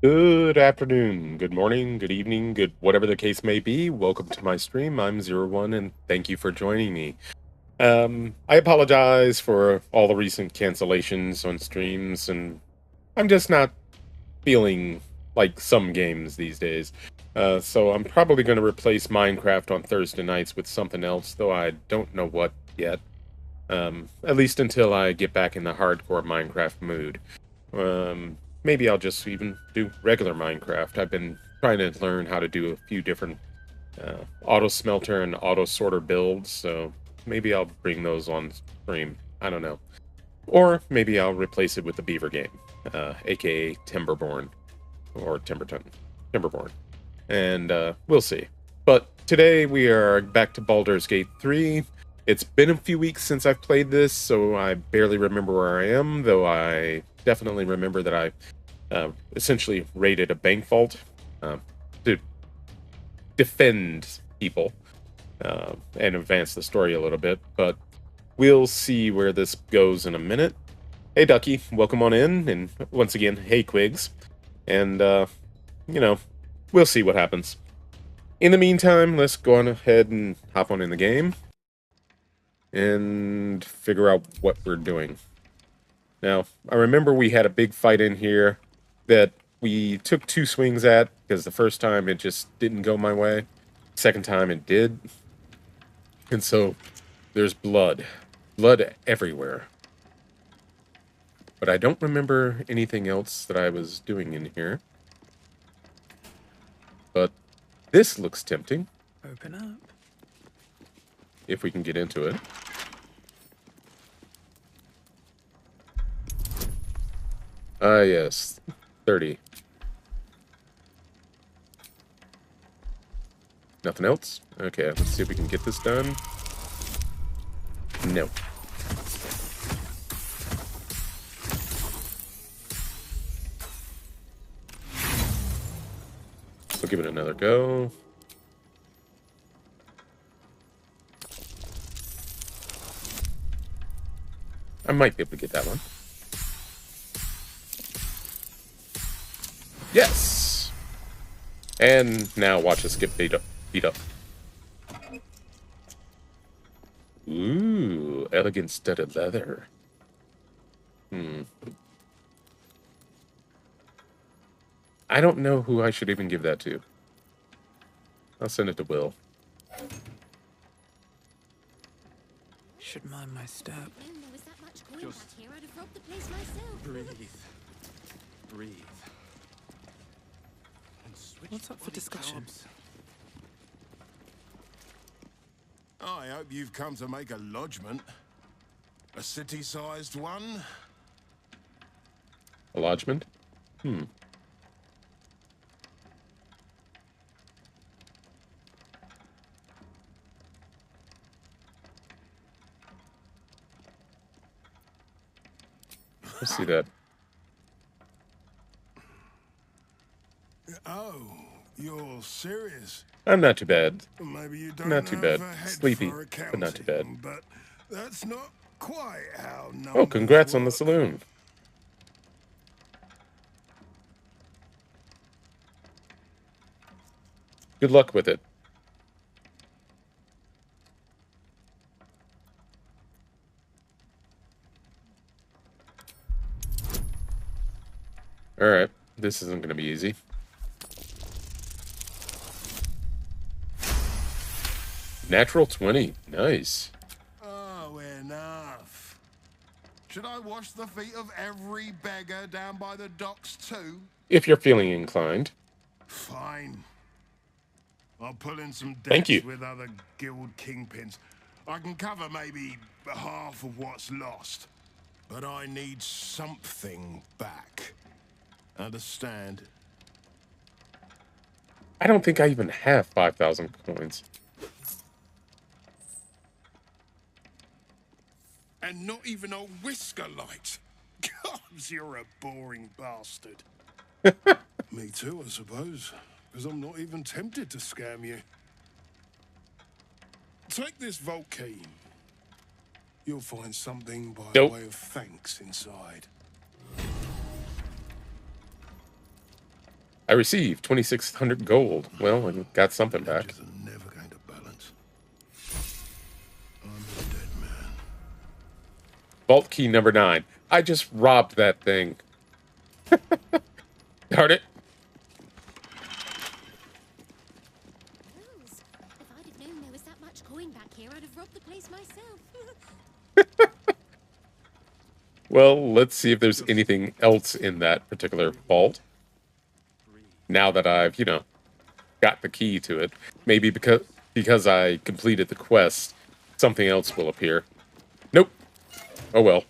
Good afternoon, good morning, good evening, good whatever the case may be. Welcome to my stream. I'm Zero One, and thank you for joining me. I apologize for all the recent cancellations on streams, and I'm just not feeling like some games these days. So I'm probably going to replace Minecraft on Thursday nights with something else, though I don't know what yet. At least until I get back in the hardcore Minecraft mood. Maybe I'll just even do regular Minecraft. I've been trying to learn how to do a few different auto smelter and auto sorter builds, so maybe I'll bring those on stream. I don't know. Or maybe I'll replace it with the Beaver game, aka Timberborn or Timberborn. And we'll see. But today we are back to Baldur's Gate 3. It's been a few weeks since I've played this, so I barely remember where I am, though I definitely remember that I essentially raided a bank vault to defend people and advance the story a little bit, but we'll see where this goes in a minute. Hey, Ducky, welcome on in, and once again, hey, Quigs. And, we'll see what happens. In the meantime, let's go on ahead and hop on in the game and figure out what we're doing. Now, I remember we had a big fight in here that we took 2 swings at, because the first time it just didn't go my way. Second time it did. And so, there's blood. Blood everywhere. But I don't remember anything else that I was doing in here. But this looks tempting. Open up. If we can get into it. Ah, yes. 30. Nothing else? Okay, let's see if we can get this done. No. We'll give it another go. I might be able to get that one. Yes! And now watch us get beat up. Ooh, elegant studded leather. I don't know who I should even give that to. I'll send it to Will. Should mind my step. When there was that much coin back here, I'd have robbed the place myself. Breathe. And switch What's up for body discussion? calms. I hope you've come to make a lodgment. A city-sized one? A lodgement? Let's see that. Oh, you're serious? I'm not too bad. Maybe you don't Not too have bad. a head Sleepy, for but not too bad. accounting, but that's not quite how numbers Oh, congrats on the work. saloon. Good luck with it. Alright, this isn't going to be easy. Natural 20. Nice. Oh, enough. Should I wash the feet of every beggar down by the docks too? If you're feeling inclined. Fine. I'll pull in some Thank you. debts with other guild kingpins. I can cover maybe half of what's lost. But I need something back. Understand? I don't think I even have 5,000 coins. And not even a whisker light. God, you're a boring bastard. Me too, I suppose. Because I'm not even tempted to scam you. Take this vault key. You'll find something by Nope. way of thanks inside. I received 2,600 gold. Well, I got something back. Ledgers are never going to balance. I'm a dead man. Vault key number 9. I just robbed that thing. Darn it. Rose, if I'd have known there was that much coin back here, I'd have robbed the place myself. Well, let's see if there's anything else in that particular vault. Now that I've, got the key to it. Maybe because I completed the quest, something else will appear. Nope. Oh well.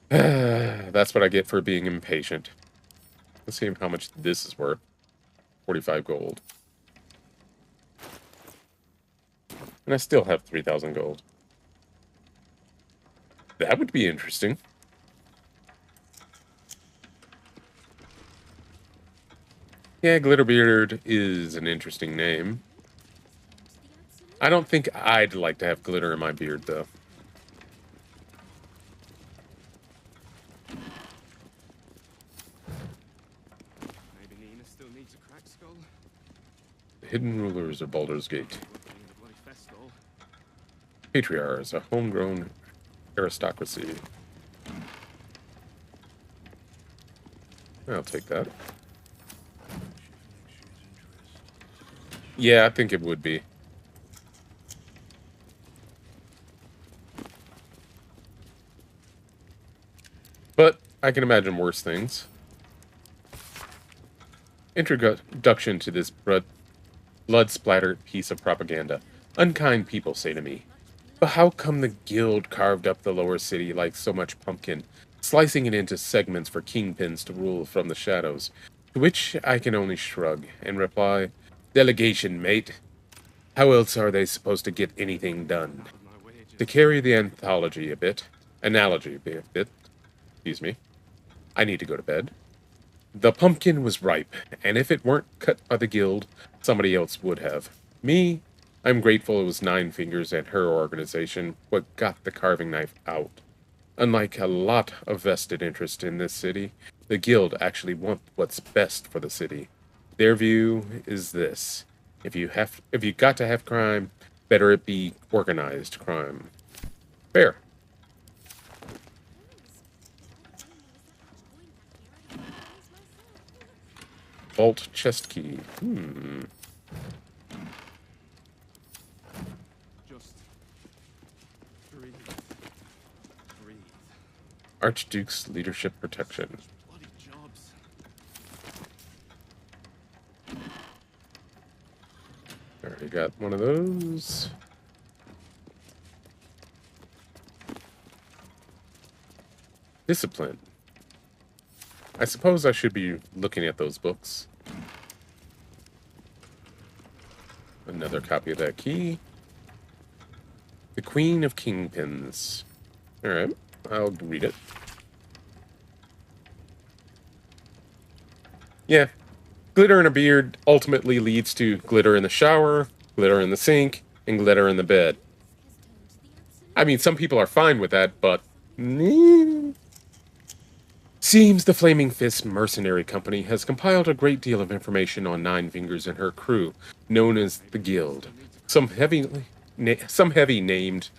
That's what I get for being impatient. Let's see how much this is worth. 45 gold. And I still have 3,000 gold. That would be interesting. Yeah, Glitterbeard is an interesting name. I don't think I'd like to have glitter in my beard, though. Maybe Nina still needs a cracked skull. The hidden rulers of Baldur's Gate. Working in the bloody festival. Patriarchs, a homegrown aristocracy. I'll take that. Yeah, I think it would be. But I can imagine worse things. Introduction to this blood-splattered piece of propaganda. Unkind people say to me, but how come the guild carved up the lower city like so much pumpkin, slicing it into segments for kingpins to rule from the shadows? To which I can only shrug and reply, delegation, mate. How else are they supposed to get anything done? To carry the analogy a bit, excuse me, I need to go to bed. The pumpkin was ripe, and if it weren't cut by the guild, somebody else would have. Me, I'm grateful it was Nine Fingers and her organization what got the carving knife out. Unlike a lot of vested interest in this city, the guild actually want what's best for the city. Their view is this: if you got to have crime, better it be organized crime. Fair. Vault chest key. Just breathe. Breathe. Archduke's leadership protection. Bloody jobs. Already got one of those. Discipline. I suppose I should be looking at those books. Another copy of that key. The Queen of Kingpins. Alright, I'll read it. Yeah. Glitter in a beard ultimately leads to glitter in the shower, glitter in the sink, and glitter in the bed. I mean, some people are fine with that, but... Seems the Flaming Fist Mercenary Company has compiled a great deal of information on Nine Fingers and her crew, known as the Guild. Some heavy named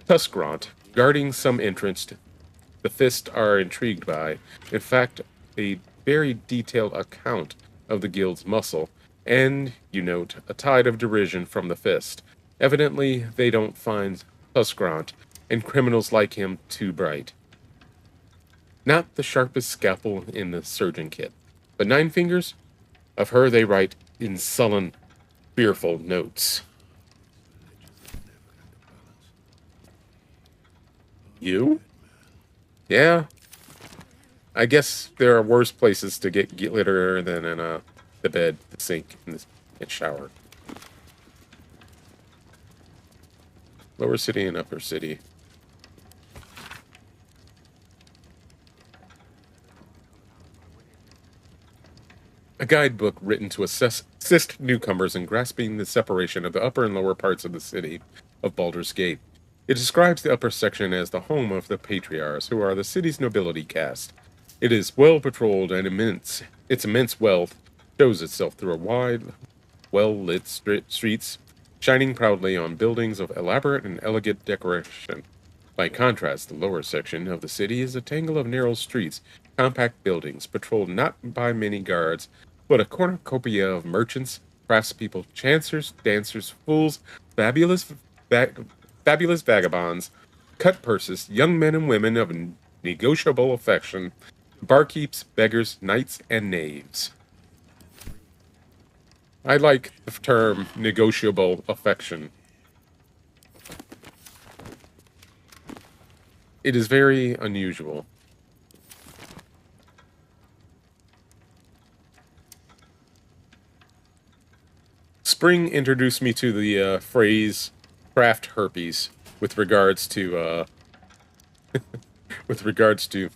Tuskrant, guarding some entrance the Fist are intrigued by. In fact, a very detailed account of the Guild's muscle, and, you note, a tide of derision from the Fist. Evidently, they don't find Tuskrant and criminals like him too bright. Not the sharpest scalpel in the surgeon kit, but Nine Fingers? Of her they write in sullen, fearful notes. You? Yeah. I guess there are worse places to get glitter than in the bed, the sink, and the shower. Lower city and upper city. A guidebook written to assist newcomers in grasping the separation of the upper and lower parts of the city of Baldur's Gate. It describes the upper section as the home of the Patriarchs, who are the city's nobility caste. It is well patrolled and immense. Its immense wealth shows itself through a wide, well-lit streets, shining proudly on buildings of elaborate and elegant decoration. By contrast, the lower section of the city is a tangle of narrow streets, compact buildings, patrolled not by many guards, but a cornucopia of merchants, craftspeople, chancers, dancers, fools, fabulous, fabulous vagabonds, cut purses, young men and women of negotiable affection, barkeeps, beggars, knights, and knaves. I like the term negotiable affection. It is very unusual. Spring introduced me to the phrase craft herpes with regards to with regards to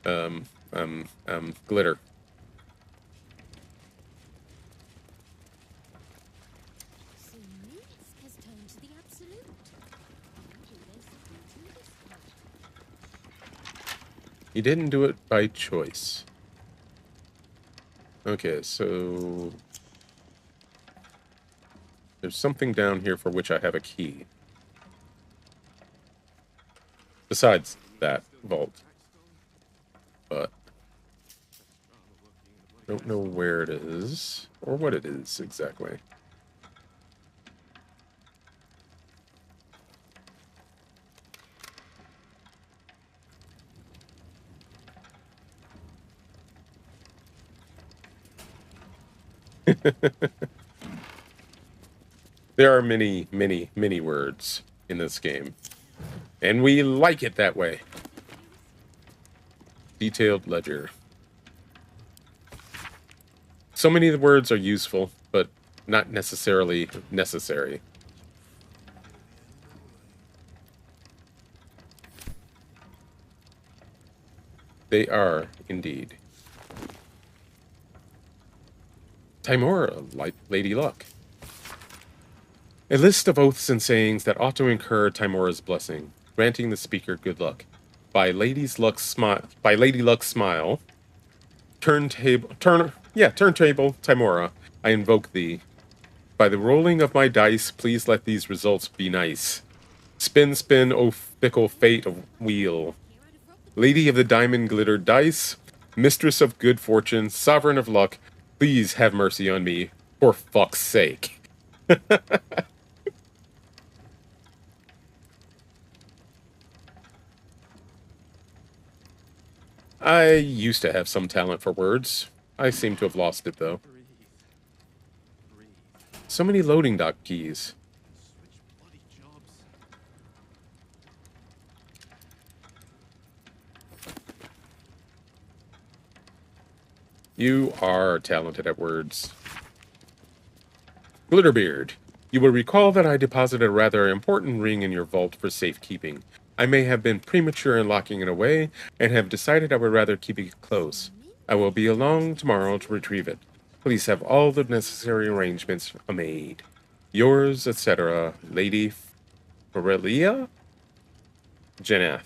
glitter. Soon risk has turned to the absolute. Maybe there's something to this one. He didn't do it by choice. Okay, so there's something down here for which I have a key. Besides that vault. But I don't know where it is, or what it is exactly. There are many, many, many words in this game. And we like it that way. Detailed ledger. So many of the words are useful, but not necessarily necessary. They are, indeed. Timora, like Lady Luck. A list of oaths and sayings that ought to incur Timora's blessing, granting the speaker good luck. By Lady Luck's smile. Turntable, Timora, I invoke thee. By the rolling of my dice, please let these results be nice. Spin, spin, O fickle fate of wheel. Lady of the diamond glittered dice, mistress of good fortune, sovereign of luck, please have mercy on me, for fuck's sake. I used to have some talent for words. I seem to have lost it, though. Breathe. Breathe. So many loading dock keys. Switch bloody jobs. You are talented at words. Glitterbeard, you will recall that I deposited a rather important ring in your vault for safekeeping. I may have been premature in locking it away, and have decided I would rather keep it close. I will be along tomorrow to retrieve it. Please have all the necessary arrangements made. Yours, etc., Lady Aurelia? Jeneth.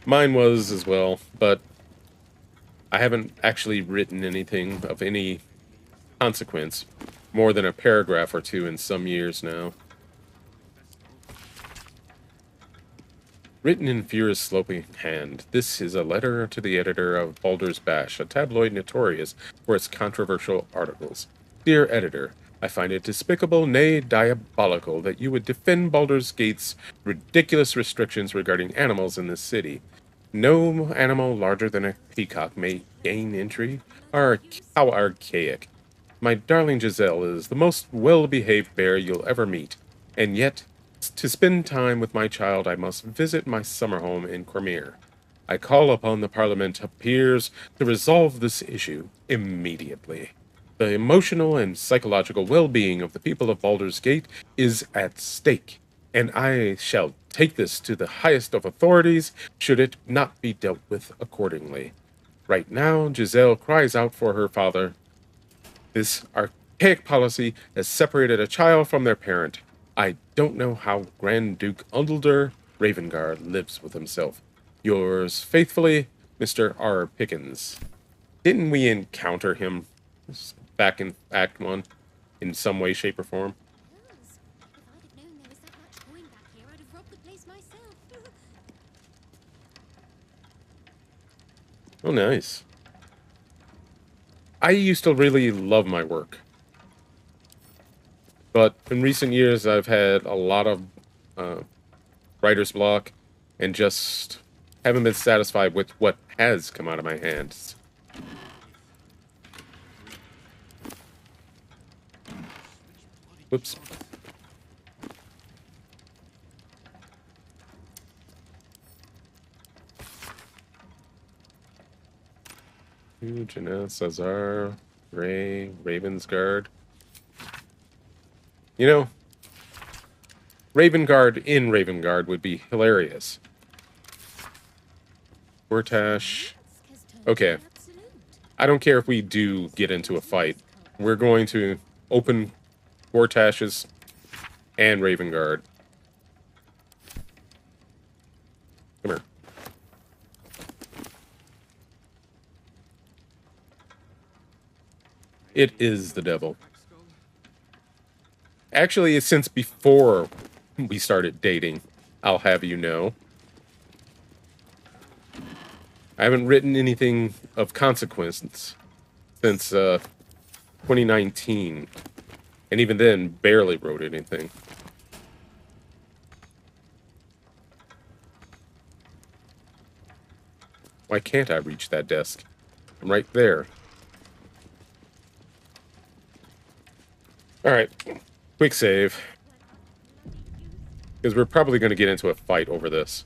Mine was as well, but I haven't actually written anything of any consequence, more than a paragraph or two in some years now. Written in furious sloping hand, this is a letter to the editor of Baldur's Bash, a tabloid notorious for its controversial articles. Dear editor, I find it despicable, nay, diabolical, that you would defend Baldur's Gate's ridiculous restrictions regarding animals in this city. No animal larger than a peacock may gain entry. How archaic. My darling Giselle is the most well-behaved bear you'll ever meet, and yet, to spend time with my child, I must visit my summer home in Cormyr. I call upon the Parliament of Peers to resolve this issue immediately. The emotional and psychological well-being of the people of Baldur's Gate is at stake, and I shall take this to the highest of authorities should it not be dealt with accordingly. Right now, Giselle cries out for her father. This archaic policy has separated a child from their parent. I don't know how Grand Duke Unduldur Ravengard lives with himself. Yours faithfully, Mr. R. Pickens. Didn't we encounter him back in Act 1 in some way, shape, or form? Hells. If I'd have known there was that much coin back here, I'd have robbed the place myself. Oh, nice. I used to really love my work. But in recent years, I've had a lot of writer's block and just haven't been satisfied with what has come out of my hands. Whoops. Janelle, Cesar, Ray, Ravensguard. You know, Ravengard in Ravengard would be hilarious. Gortash. Okay. I don't care if we do get into a fight. We're going to open Gortash's and Ravengard. Come here. It is the devil. Actually, it's since before we started dating, I'll have you know. I haven't written anything of consequence since 2019. And even then, barely wrote anything. Why can't I reach that desk? I'm right there. Alright, quick save. Because we're probably going to get into a fight over this.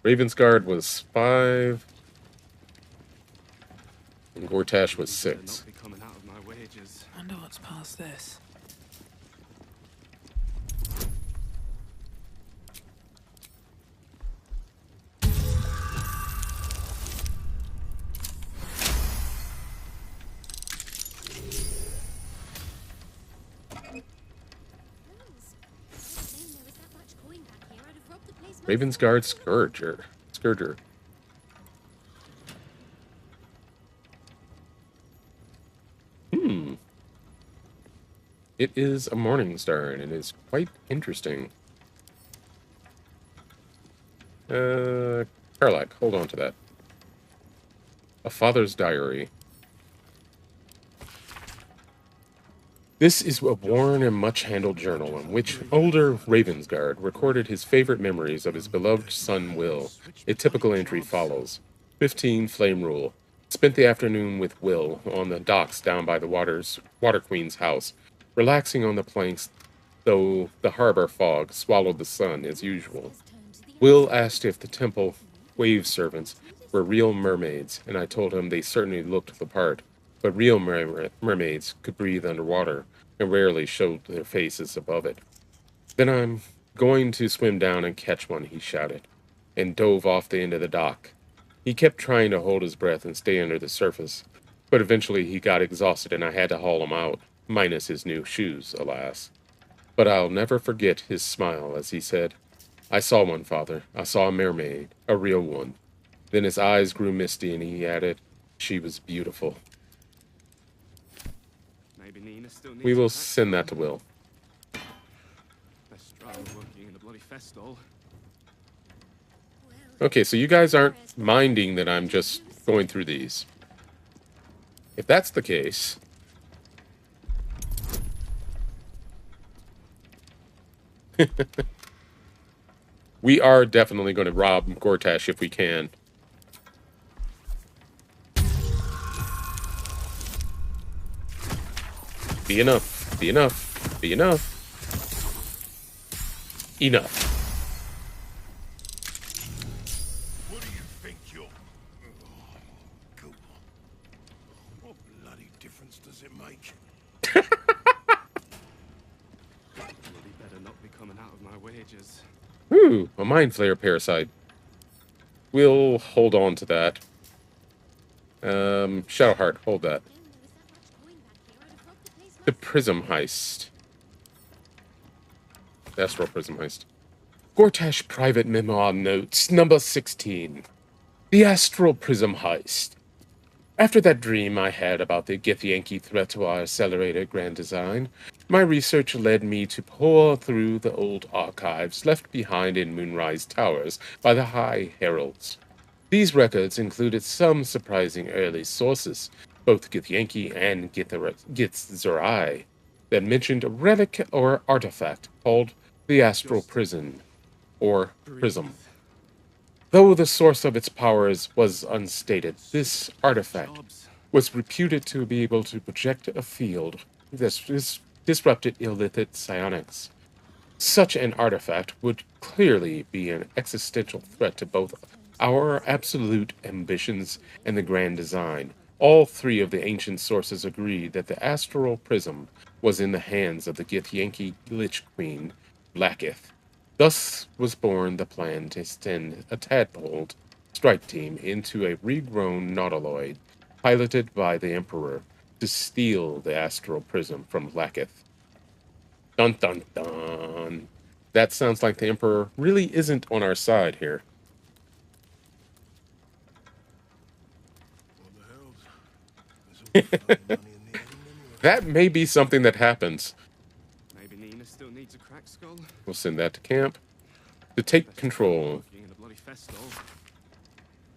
Ravensguard was 5. And Gortash was 6. Not be coming out of my wages. Wonder what's past this. Ravensguard Scourger. It is a morning star, and it is quite interesting. Karlak, hold on to that. A Father's Diary. This is a worn and much-handled journal in which older Ravensguard recorded his favorite memories of his beloved son Will. A typical entry follows. 15 Flame Rule. Spent the afternoon with Will on the docks down by the Water Queen's house, relaxing on the planks, though the harbor fog swallowed the sun as usual. Will asked if the temple wave servants were real mermaids, and I told him they certainly looked the part, but real mermaids could breathe underwater and rarely showed their faces above it. Then I'm going to swim down and catch one, he shouted, and dove off the end of the dock. He kept trying to hold his breath and stay under the surface, but eventually he got exhausted and I had to haul him out, minus his new shoes, alas. But I'll never forget his smile as he said, "I saw one, Father. I saw a mermaid, a real one." Then his eyes grew misty and he added, "She was beautiful." Maybe Nina still needs We will a send that to Will. Best driver working in the bloody festival. Okay, so you guys aren't minding that I'm just going through these. If that's the case... we are definitely going to rob Gortash if we can. Be enough. Be enough. Be enough. Enough. What do you think you're... Go on. What bloody difference does it make? Bloody better not be coming out of my wages. Ooh, a mind flayer parasite. We'll hold on to that. Shadowheart, hold that. The prism heist. Astral prism heist. Gortash private memoir notes, number 16. The astral prism heist. After that dream I had about the Githyanki threat to our accelerated grand design, my research led me to pore through the old archives left behind in Moonrise Towers by the High Heralds. These records included some surprising early sources, both Githyanki and Githzerai, that mentioned a relic or artifact called the Astral Prison, or Prism. Though the source of its powers was unstated, this artifact was reputed to be able to project a field that disrupted illicit psionics. Such an artifact would clearly be an existential threat to both our absolute ambitions and the grand design. All three of the ancient sources agreed that the astral prism was in the hands of the Githyanki Lich Queen, Blackith. Thus was born the plan to send a tadpoled strike team into a regrown nautiloid, piloted by the Emperor, to steal the astral prism from Blackith. Dun dun dun. That sounds like the Emperor really isn't on our side here. That may be something that happens. Maybe Nina still needs a cracked skull. We'll send that to camp. To take control. Working in the bloody festival.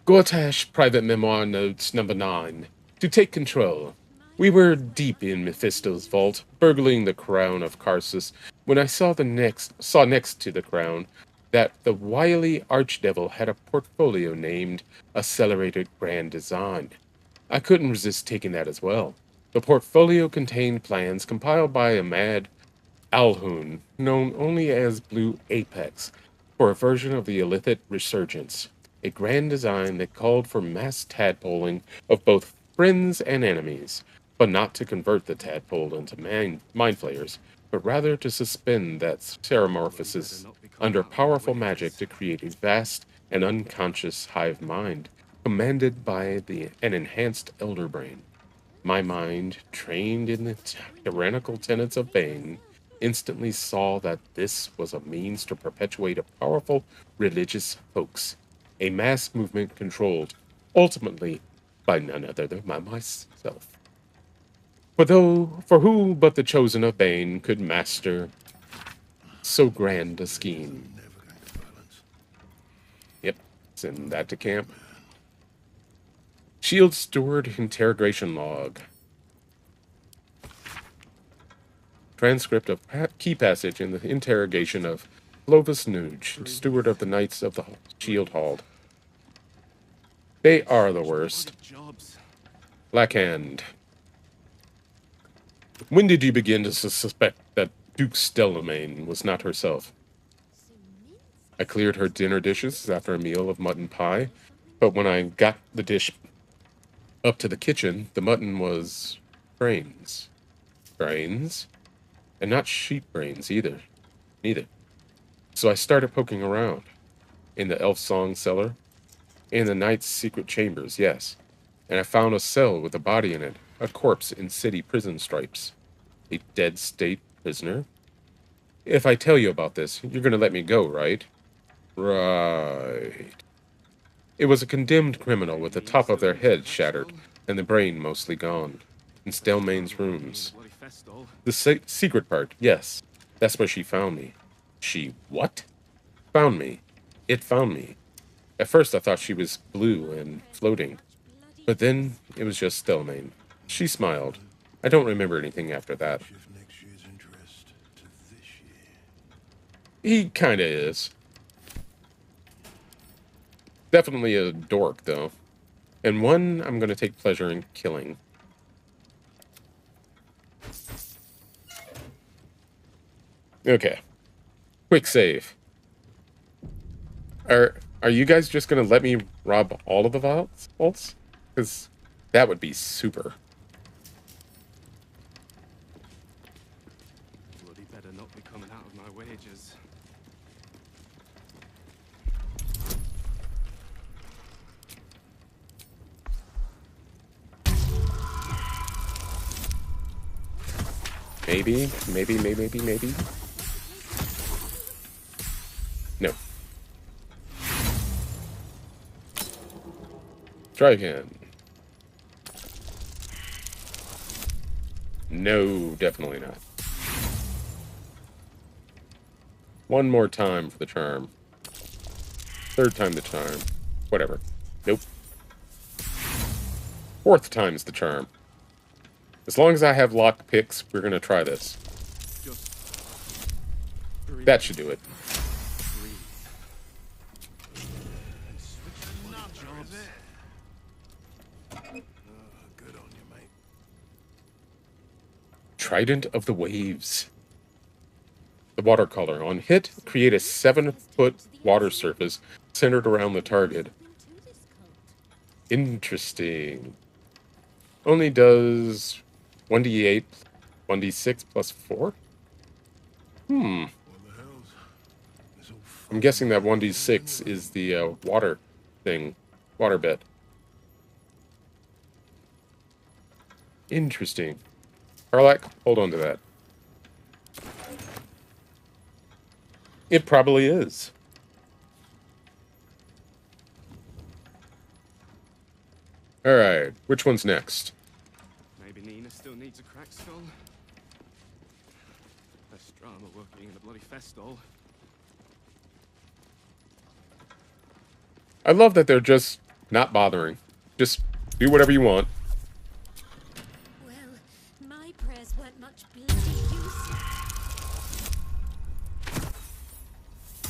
Gortash Private Memoir Notes number 9. To take control. We were deep in Mephisto's vault, burgling the crown of Karsus, when I saw next to the crown that the wily archdevil had a portfolio named Accelerated Grand Design. I couldn't resist taking that as well. The portfolio contained plans compiled by a mad Alhun, known only as Blue Apex, for a version of the illicit resurgence, a grand design that called for mass tadpoling of both friends and enemies, but not to convert the tadpole into mind flayers, but rather to suspend that pteramorphosis under powerful magic to create a vast and unconscious hive mind, commanded by an enhanced elder brain. My mind, trained in the tyrannical tenets of Bane, instantly saw that this was a means to perpetuate a powerful religious hoax, a mass movement controlled, ultimately, by none other than myself. For who but the chosen of Bane could master so grand a scheme? Yep, send that to camp. Shield Steward Interrogation Log. Transcript of key passage in the interrogation of Clovis Nuge, steward of the Knights of the Shield Hall. They are the worst. Blackhand. When did you begin to suspect that Duke Stellamain was not herself? I cleared her dinner dishes after a meal of mutton pie, but when I got the dish up to the kitchen, the mutton was brains. Brains? And not sheep brains either. Neither. So I started poking around. In the elf song cellar. In the knight's secret chambers, yes. And I found a cell with a body in it. A corpse in city prison stripes. A dead state prisoner. If I tell you about this, you're going to let me go, right? Right. It was a condemned criminal with the top of their head shattered and the brain mostly gone. In Stelmane's rooms. The secret part, yes. That's where she found me. She what? Found me. It found me. At first I thought she was blue and floating. But then it was just Stelmane. She smiled. I don't remember anything after that. He kinda is. Definitely a dork, though. And one I'm gonna take pleasure in killing. Okay. Quick save. Are you guys just gonna let me rob all of the vaults? Because that would be super. Bloody better not be coming out of my wages. Maybe. No. Try again. No, definitely not. One more time for the charm. Third time the charm. Whatever. Nope. Fourth time's the charm. As long as I have lock picks, we're gonna try this. Just breathe. That should do it. Breathe. And switch jobs. Good on you, mate. Trident of the Waves. The watercolor. On hit, create a 7-foot water surface centered around the target. To this cult. Interesting. Only does 1d8, 1d6 plus 4? What the hell's this all I'm guessing that 1d6 is the water thing. Water bit. Interesting. Karlak, hold on to that. It probably is. Alright, which one's next? Maybe Nina still needs a cracked skull. Less drama working in a bloody festival. I love that they're just not bothering. Just do whatever you want. Well, my prayers weren't much bloody use.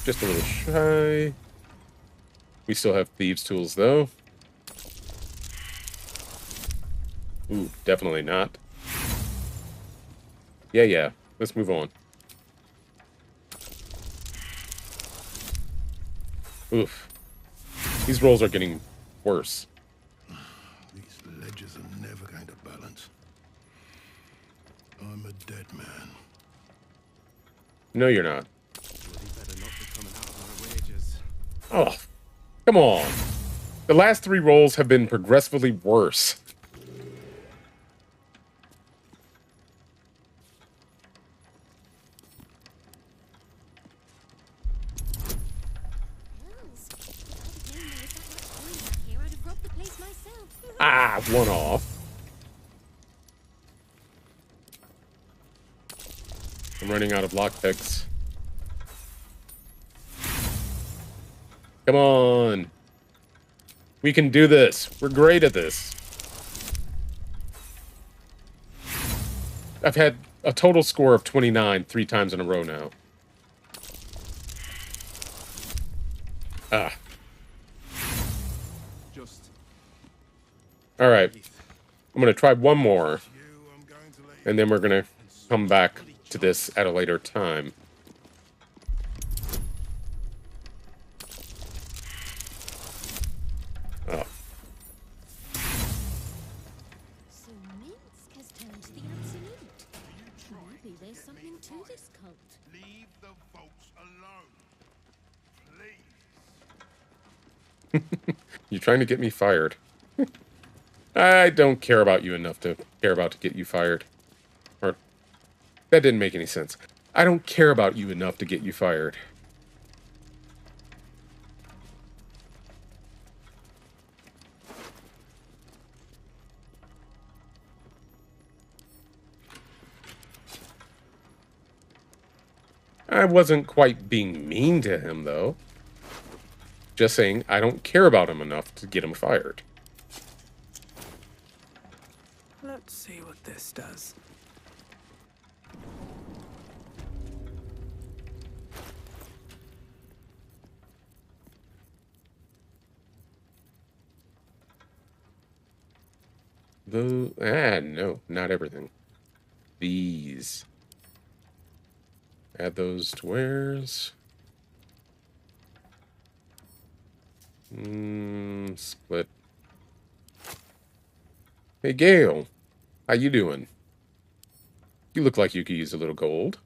Just a little shy. We still have thieves' tools, though. Ooh, definitely not. Yeah. Let's move on. Oof. These rolls are getting worse. These ledgers are never going to balance. I'm a dead man. No, you're not. Bloody better not be coming out of my wages. Oh, come on. The last 3 rolls have been progressively worse. Hells. If I'd known there was that much coin back here, I'd have robbed the place myself. Ah, one off. I'm running out of lockpicks. Come on. We can do this. We're great at this. I've had a total score of 29 3 times in a row now. Ah. Just All right. breathe. I'm going to try one more, You, I'm going to let you. and then we're going to come back to this at a later time. Oh. So Minsk has turned to the absolute. Maybe there's something to this cult. Leave the folks alone. Please. You're trying to get me fired. I don't care about you enough to care about to get you fired. Or, that didn't make any sense. I don't care about you enough to get you fired. I wasn't quite being mean to him, though. Just saying I don't care about him enough to get him fired. Let's see what this does. No, not everything. These. Add those to wares. Split. Hey, Gale. How you doing? You look like you could use a little gold.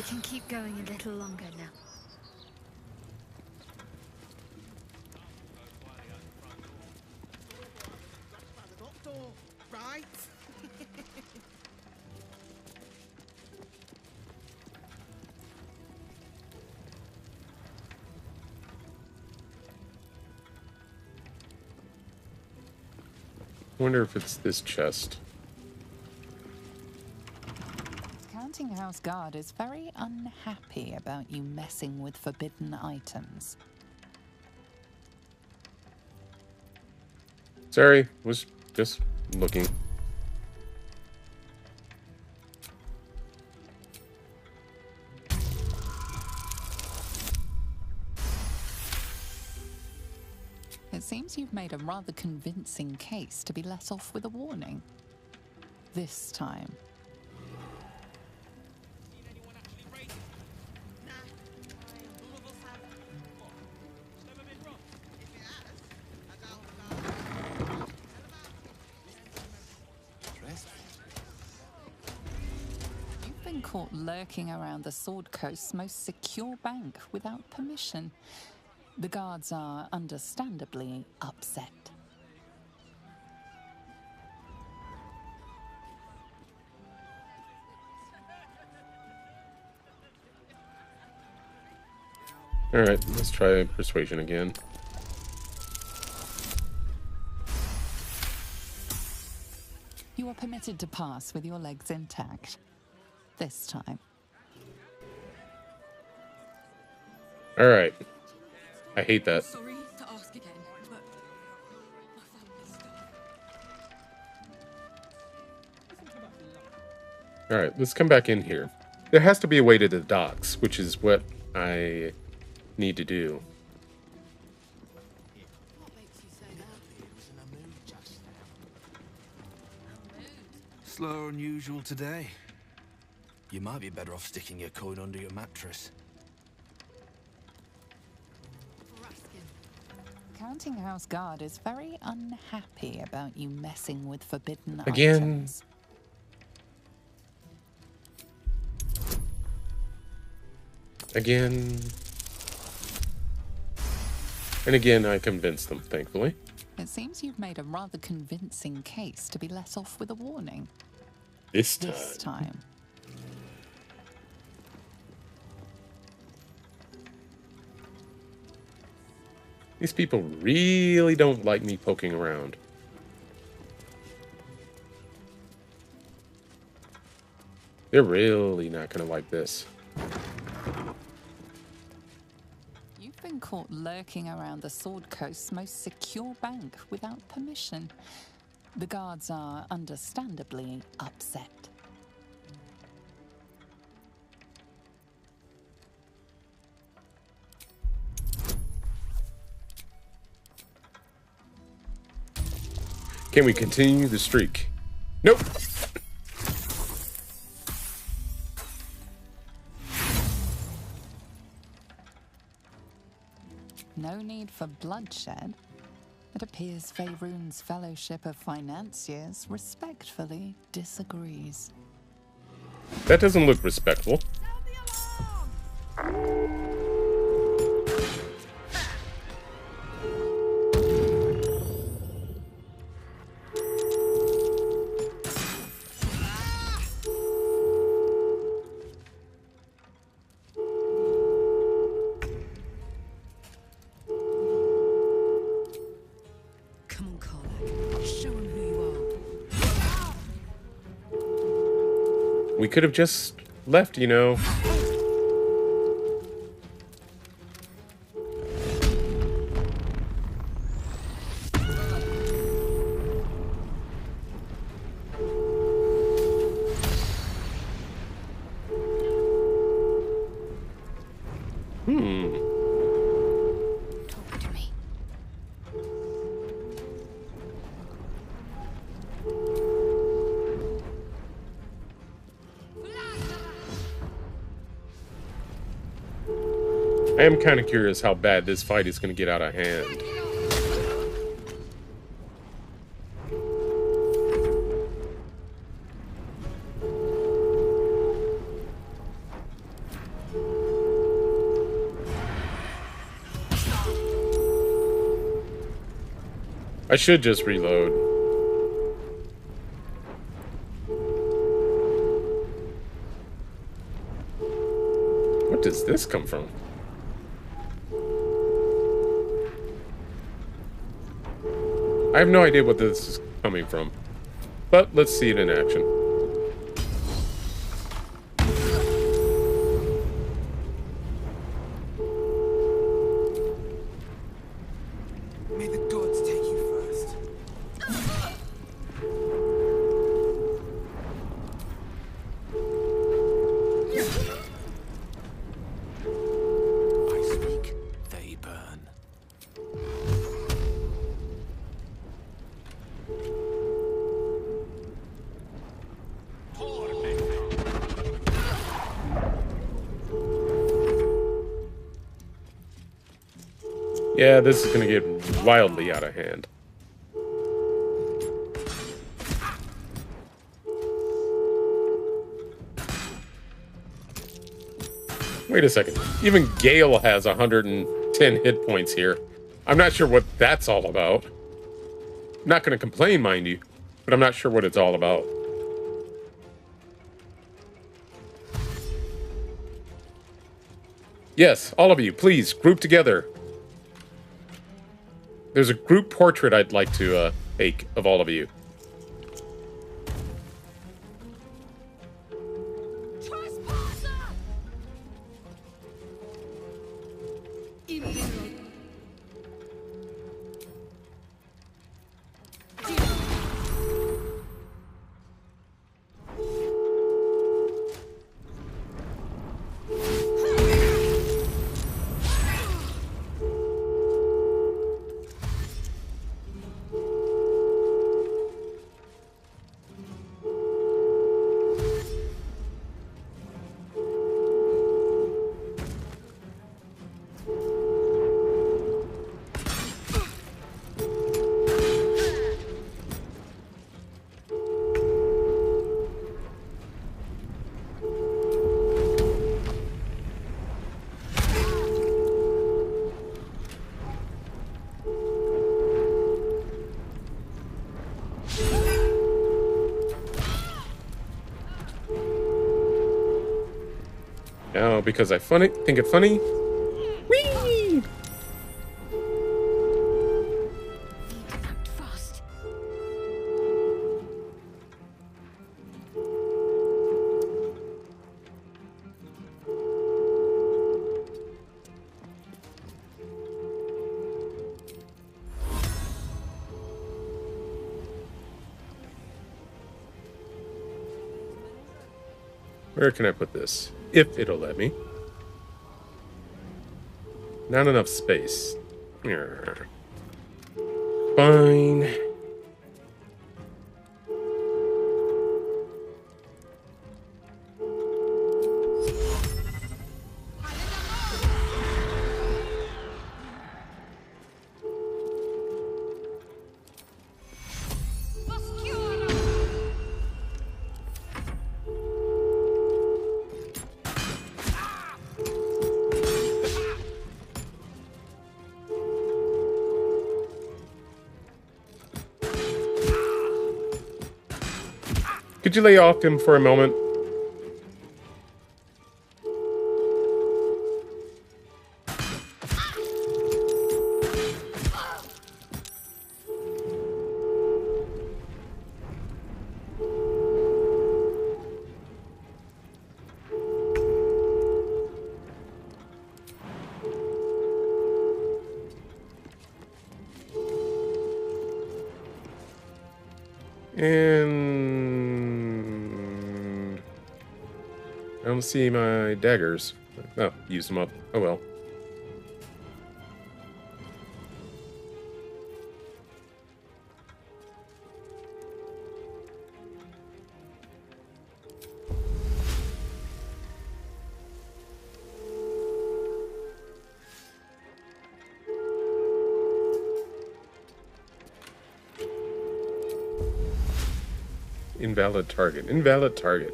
can keep going a little longer now. Right? Wonder if it's this chest. Counting House Guard is very unhappy about you messing with forbidden items. Sorry, was just looking. It seems you've made a rather convincing case to be let off with a warning. This time. You've been caught lurking around the Sword Coast's most secure bank without permission. The guards are understandably upset. Alright, let's try persuasion again. You are permitted to pass with your legs intact. This time. Alright. I hate that. Sorry to ask again, but my family's stuff. Alright, let's come back in here. There has to be a way to the docks, which is what I need to do. What makes you say that? Slower than usual today. You might be better off sticking your coin under your mattress. Counting House Guard is very unhappy about you messing with forbidden Again. items. Again. And again, I convinced them, thankfully. It seems you've made a rather convincing case to be let off with a warning. This This time. time. These people really don't like me poking around. They're really not going to like this. You've been caught lurking around the Sword Coast's most secure bank without permission. The guards are understandably upset. Can we continue the streak? Nope. No need for bloodshed. It appears Faerun's Fellowship of Financiers respectfully disagrees. That doesn't look respectful. Come on, Karlach. Show him who you are. We could have just left, you know. Talk to me. I am kind of curious how bad this fight is going to get out of hand. I should just reload. What does this come from? I have no idea what this is coming from. But let's see it in action. May the gods take you first. I speak, they burn. Yeah, this is gonna get wildly out of hand. Wait a second. Even Gale has 110 hit points here. I'm not sure what that's all about. I'm not gonna complain, mind you, but I'm not sure what it's all about. Yes, all of you, please, group together. There's a group portrait I'd like to take of all of you. Trespasser! Oh, because I think it funny? Whee! Act fast. Where can I put this? If it'll let me. Not enough space. Fine. Could you lay off him for a moment? And I don't see my daggers. Oh, use them up. Oh well. Invalid target. Invalid target.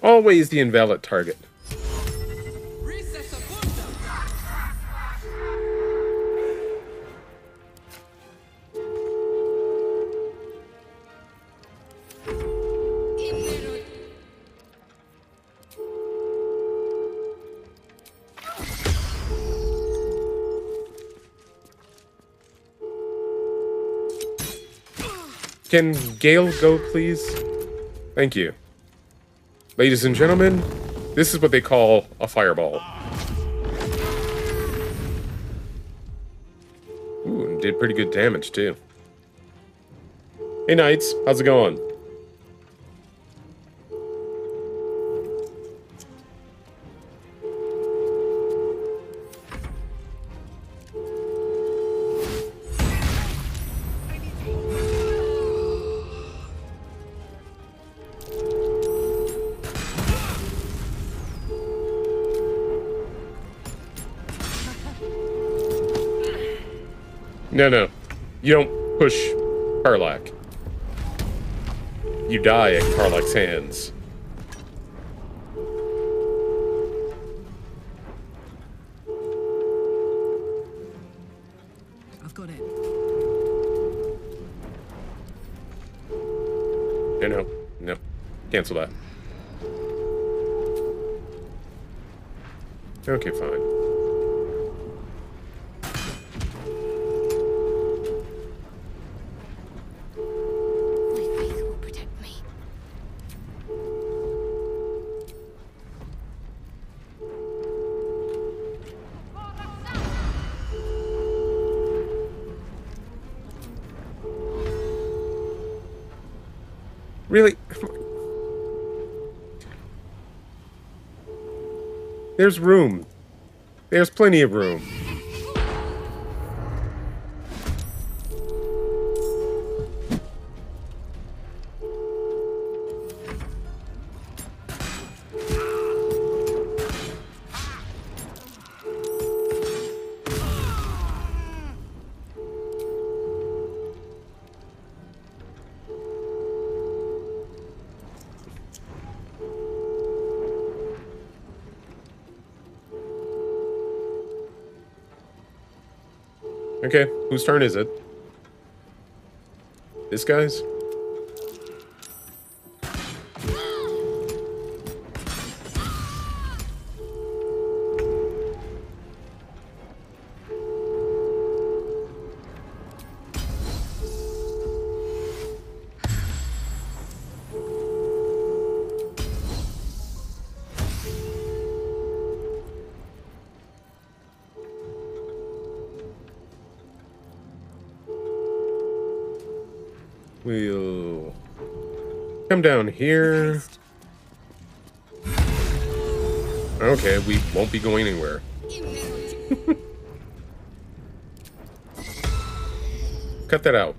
Always the invalid target. Can Gale go, please? Thank you. Ladies and gentlemen, this is what they call a fireball. Ooh, and did pretty good damage, too. Hey, Knights. How's it going? No. You don't push Karlach. You die at Karlach's hands. I've got it. No. Cancel that. Okay, fine. My faith will protect me. Really? There's room. There's plenty of room. Okay, whose turn is it? This guy's? We'll come down here. Okay, we won't be going anywhere. Cut that out.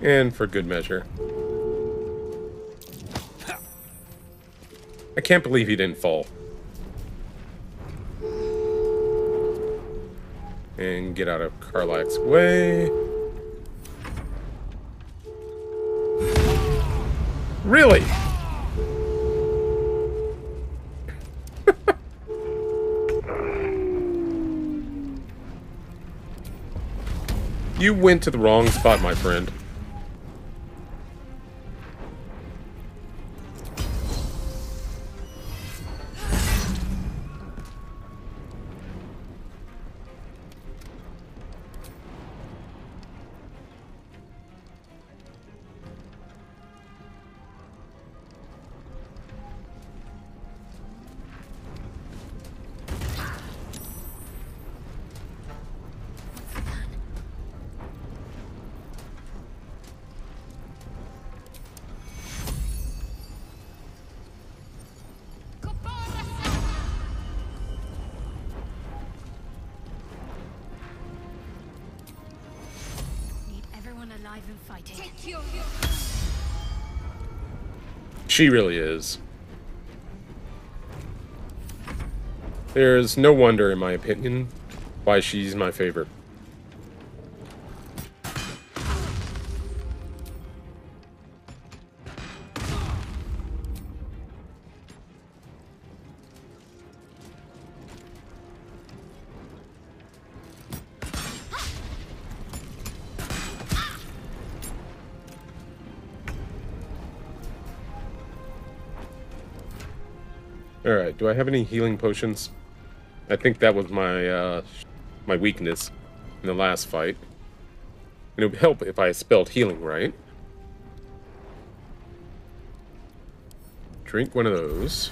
And for good measure. I can't believe he didn't fall. And get out of Karlach's way. Really? You went to the wrong spot, my friend. Need everyone alive and fighting. She really is. There's no wonder, in my opinion, why she's my favorite. Alright, do I have any healing potions? I think that was my, my weakness in the last fight. And it would help if I spelled healing right. Drink one of those.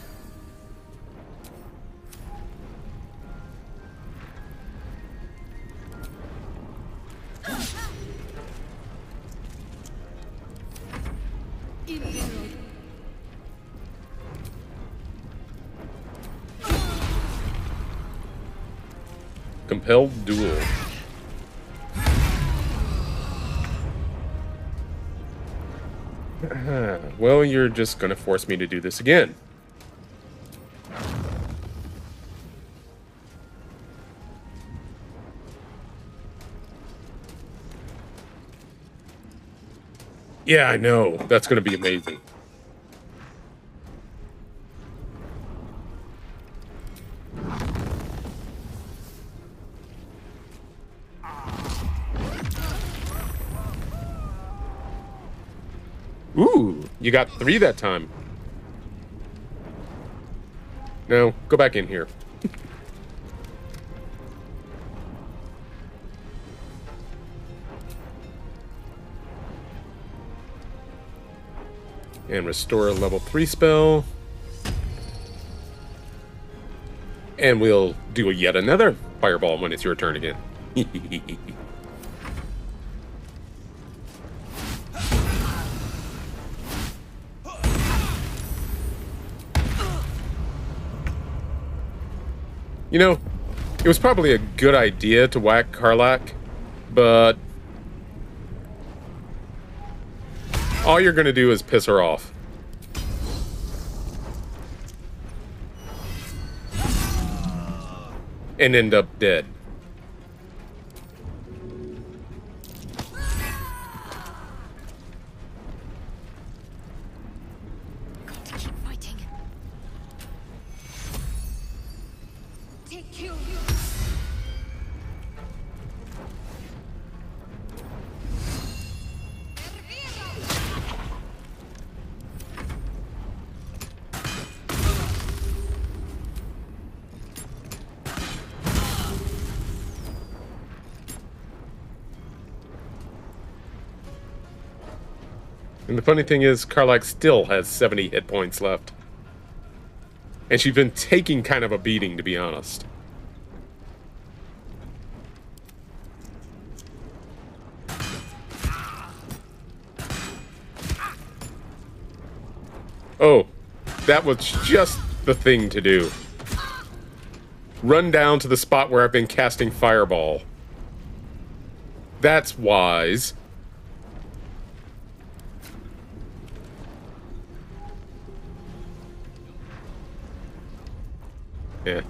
Compelled duel. Well, you're just gonna force me to do this again. Yeah, I know. That's gonna be amazing. Ooh, you got 3 that time. No, go back in here. And restore a level 3 spell. And we'll do yet another fireball when it's your turn again. You know, it was probably a good idea to whack Karlach, but all you're gonna do is piss her off. And end up dead. Got to keep fighting. Take kill. And the funny thing is, Karlach still has 70 hit points left. And she's been taking kind of a beating, to be honest. Oh, that was just the thing to do. Run down to the spot where I've been casting Fireball. That's wise. Yeah.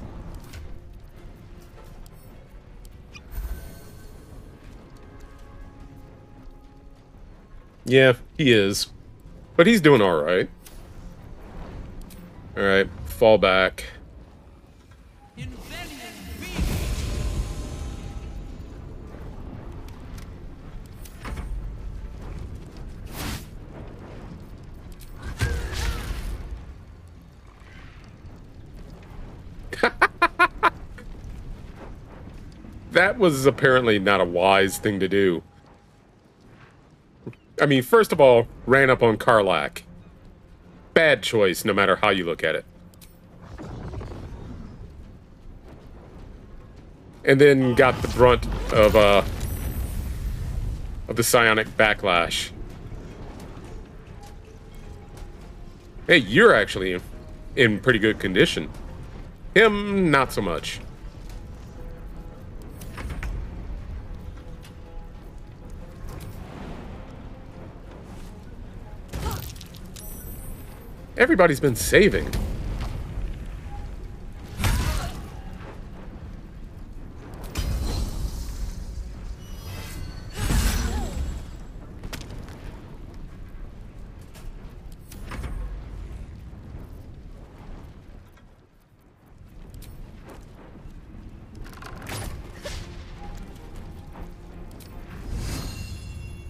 Yeah, he is. But he's doing alright. Alright, fall back. That was apparently not a wise thing to do. I mean, first of all, ran up on Karlach. Bad choice, no matter how you look at it. And then got the brunt of the psionic backlash. Hey, you're actually in pretty good condition. Him, not so much. Everybody's been saving.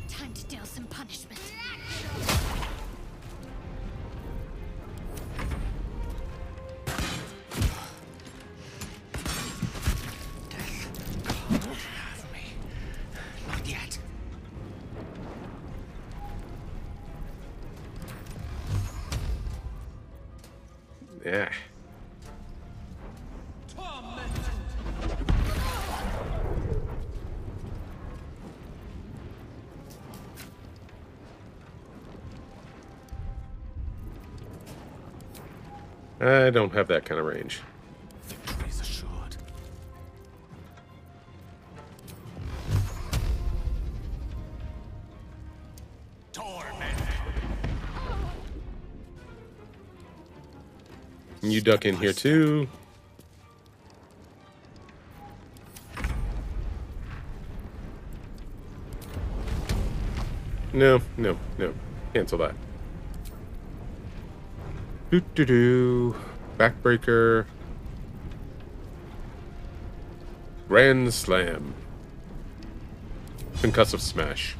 Time to deal some punishment. Yeah. I don't have that kind of range. Victory's assured. Can you duck in here too? No, no, no. Cancel that. Doo-doo-doo. Backbreaker. Grand Slam. Concussive Smash.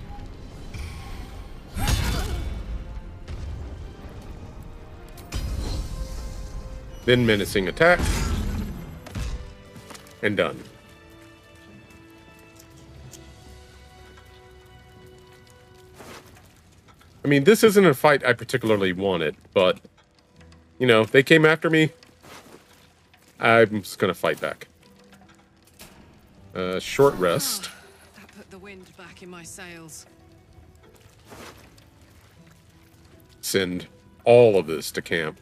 Then Menacing Attack. And done. I mean, this isn't a fight I particularly wanted, but, you know, they came after me. I'm just gonna fight back. Short rest. That put the wind back in my sails. Send all of this to camp.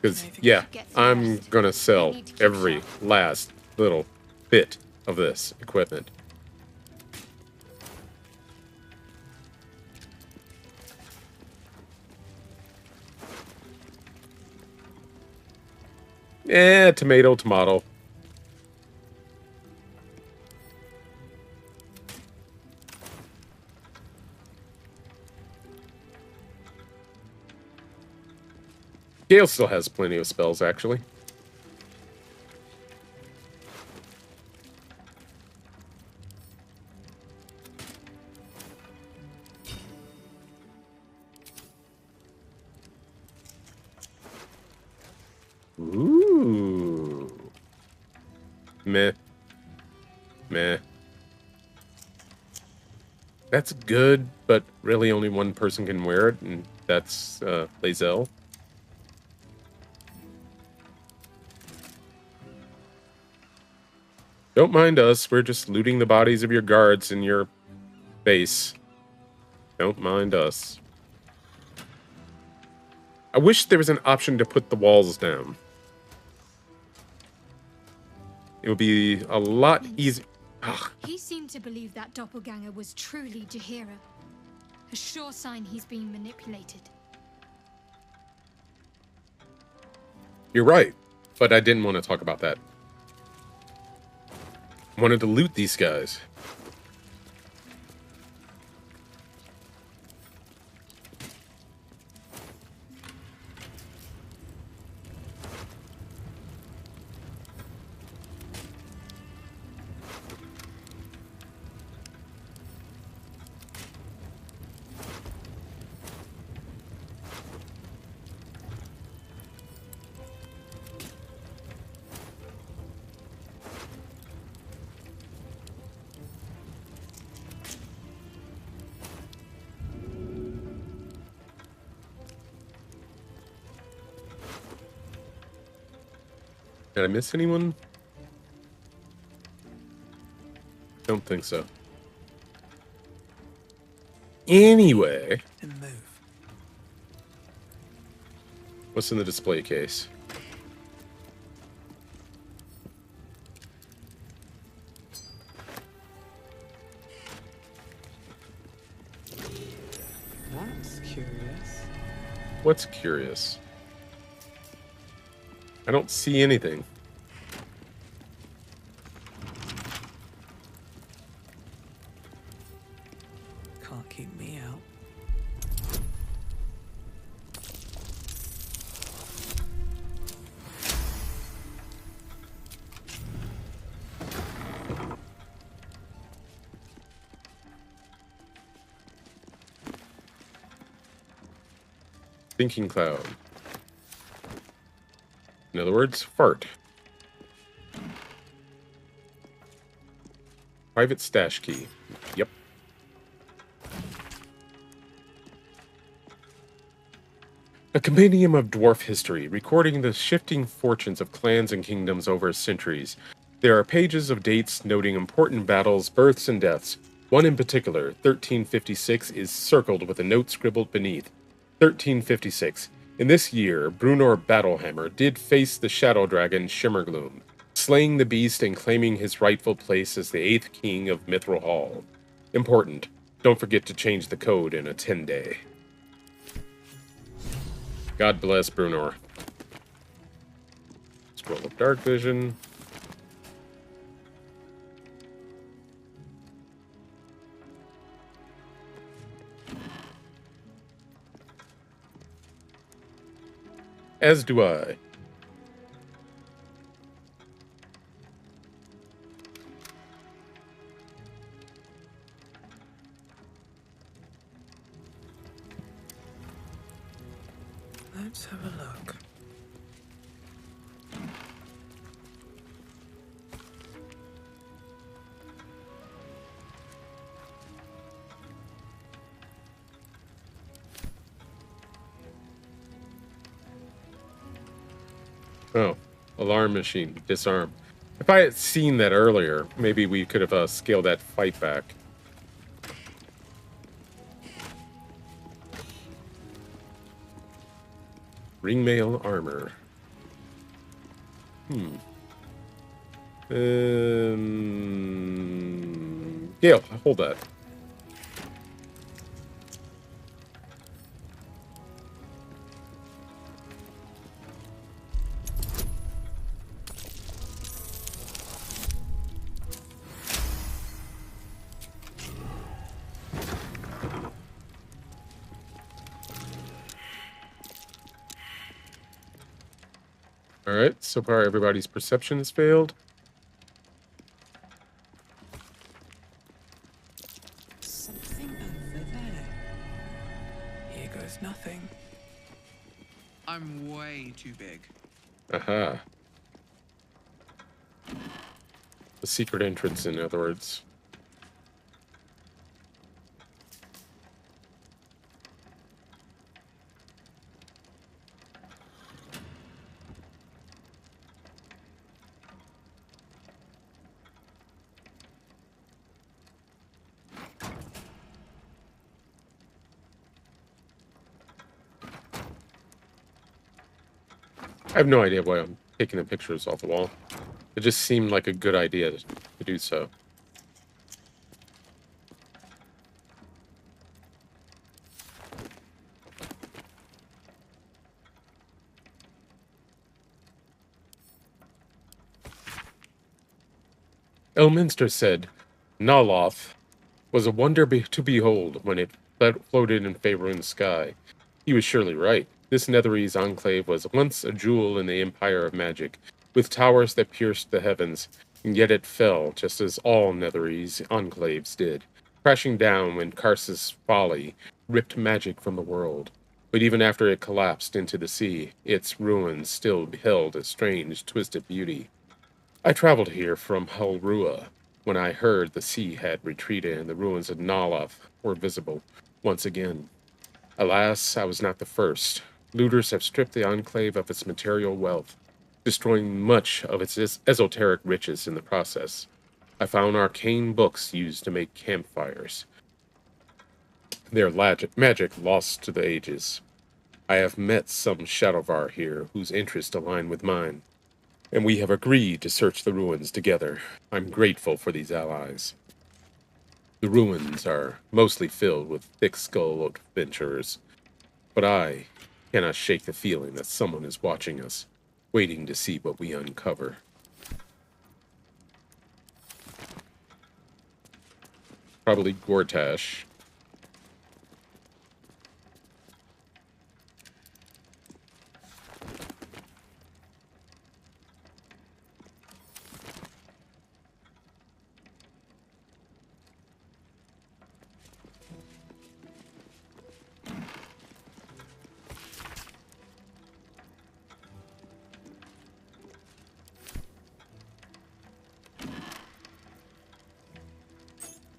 Because, yeah, I'm gonna sell every last little bit of this equipment. Tomato, tomato. Gale still has plenty of spells, actually. Ooh. Meh. Meh. That's good, but really only one person can wear it, and that's Lae'zel. Don't mind us, we're just looting the bodies of your guards in your base. Don't mind us. I wish there was an option to put the walls down. It would be a lot easier. He seemed to believe that doppelganger was truly Jaheira. A sure sign he's being manipulated. You're right, but I didn't want to talk about that. I wanted to loot these guys. Did I miss anyone? Don't think so. Anyway, And move. what's in the display case? That's curious. What's curious? I don't see anything. Can't keep me out. Thinking cloud. In other words, fart. Private stash key. Yep. A compendium of dwarf history, recording the shifting fortunes of clans and kingdoms over centuries. There are pages of dates noting important battles, births, and deaths. One in particular, 1356, is circled with a note scribbled beneath. 1356. In this year, Brunor Battlehammer did face the shadow dragon Shimmergloom, slaying the beast and claiming his rightful place as the 8th king of Mithril Hall. Important. Don't forget to change the code in a 10-day. God bless Brunor. Scroll of Dark Vision. As do I. Let's have a look. Oh, alarm machine. Disarm. If I had seen that earlier, maybe we could have scaled that fight back. Ringmail armor. Yeah, hold that. Alright, so far everybody's perception has failed. Something over there. Here goes nothing. I'm way too big. Aha. The secret entrance, in other words. I have no idea why I'm taking the pictures off the wall. It just seemed like a good idea to do so. Elminster said, Naloth was a wonder to behold when it floated in Faerun's sky. He was surely right. This Netherese enclave was once a jewel in the empire of magic, with towers that pierced the heavens, and yet it fell, just as all Netherese enclaves did, crashing down when Karsus' folly ripped magic from the world. But even after it collapsed into the sea, its ruins still held a strange, twisted beauty. I traveled here from Helrua when I heard the sea had retreated and the ruins of Naloth were visible once again. Alas, I was not the first. Looters have stripped the enclave of its material wealth, destroying much of its esoteric riches in the process. I found arcane books used to make campfires. Their magic lost to the ages. I have met some Shadowvar here whose interests align with mine, and we have agreed to search the ruins together. I'm grateful for these allies. The ruins are mostly filled with thick-skulled adventurers, but I cannot shake the feeling that someone is watching us, waiting to see what we uncover. Probably Gortash.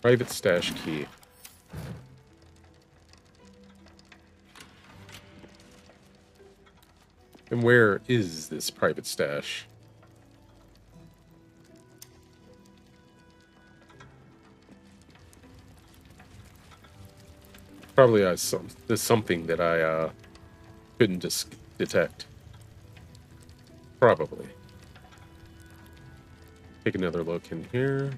Private stash key. And where is this private stash? Probably there's something that I couldn't detect. Probably. Take another look in here.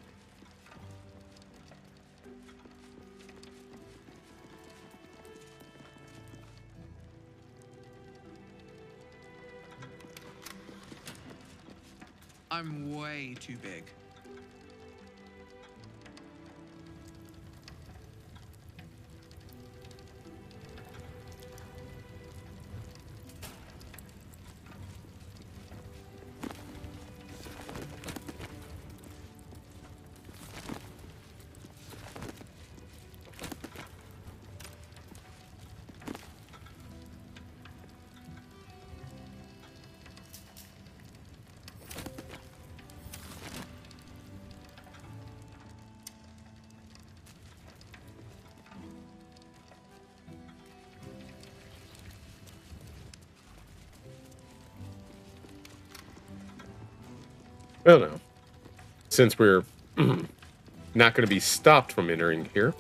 I'm way too big. Well, no. Since we're not going to be stopped from entering here.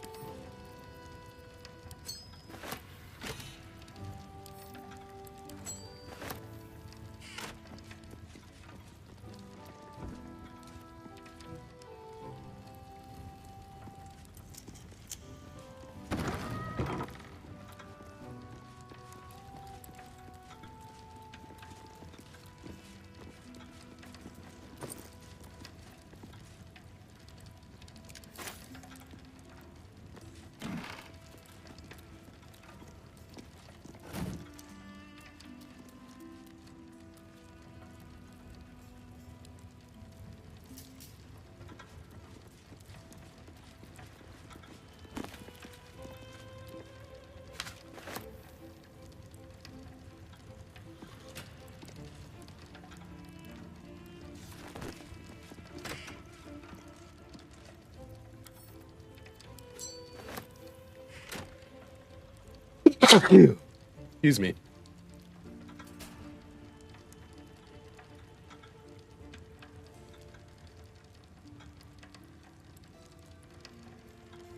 Excuse me.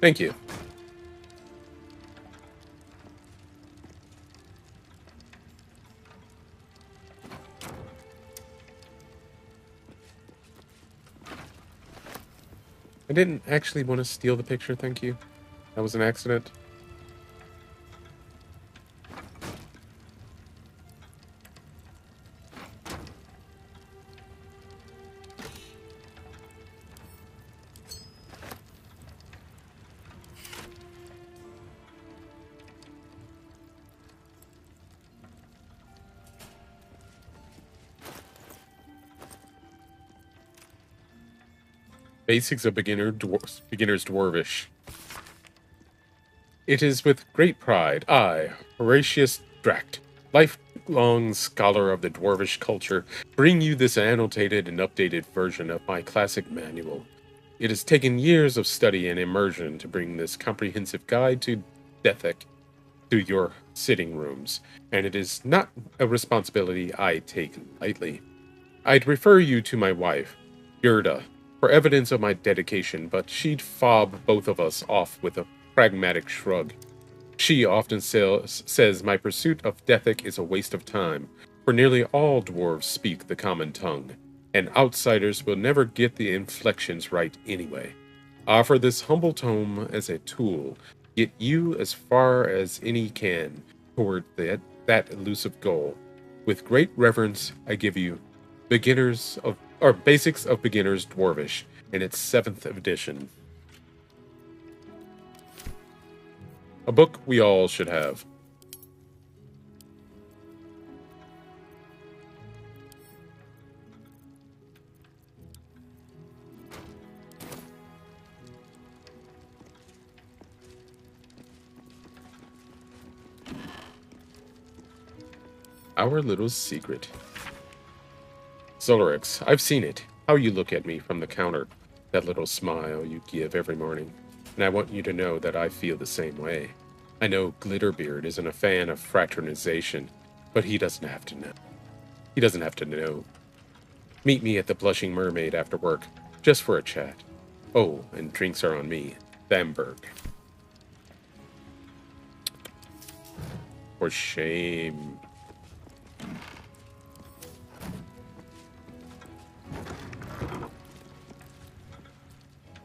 Thank you. I didn't actually want to steal the picture, thank you. That was an accident. Basics of beginner's dwarvish. It is with great pride, I, Horatius Dract, lifelong scholar of the dwarvish culture, bring you this annotated and updated version of my classic manual. It has taken years of study and immersion to bring this comprehensive guide to Dethic to your sitting rooms, and it is not a responsibility I take lightly. I'd refer you to my wife, Gerda, for evidence of my dedication, but she'd fob both of us off with a pragmatic shrug. She often says my pursuit of Dethic is a waste of time, for nearly all dwarves speak the common tongue, and outsiders will never get the inflections right anyway. I offer this humble tome as a tool, get you as far as any can toward that elusive goal. With great reverence, I give you Basics of Beginner's Dwarvish in its 7th edition. A book we all should have. Our little secret. Solarix, I've seen it. How you look at me from the counter. That little smile you give every morning. And I want you to know that I feel the same way. I know Glitterbeard isn't a fan of fraternization, but he doesn't have to know. He doesn't have to know. Meet me at the Blushing Mermaid after work, just for a chat. Oh, and drinks are on me. Bamberg. For shame.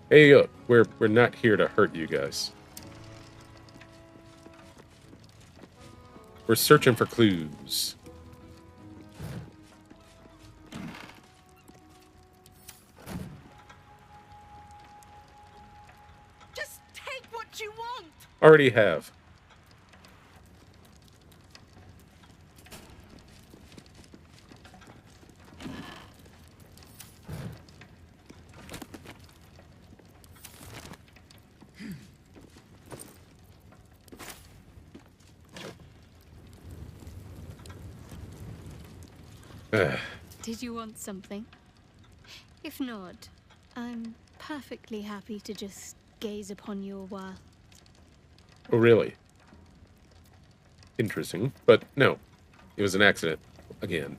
Hey, look, we're not here to hurt you guys. We're searching for clues. Just take what you want. Already have. Did you want something? If not, I'm perfectly happy to just gaze upon you a while. Oh, really? Interesting. But no, it was an accident. Again.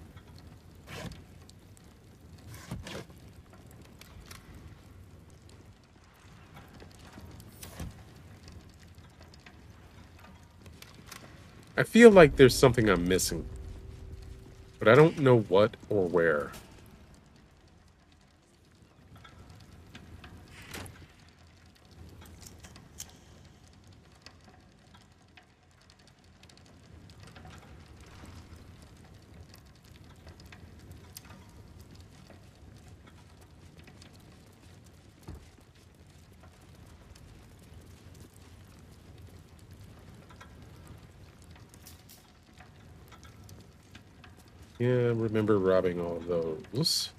I feel like there's something I'm missing. But I don't know what or where. Yeah, remember robbing all of those.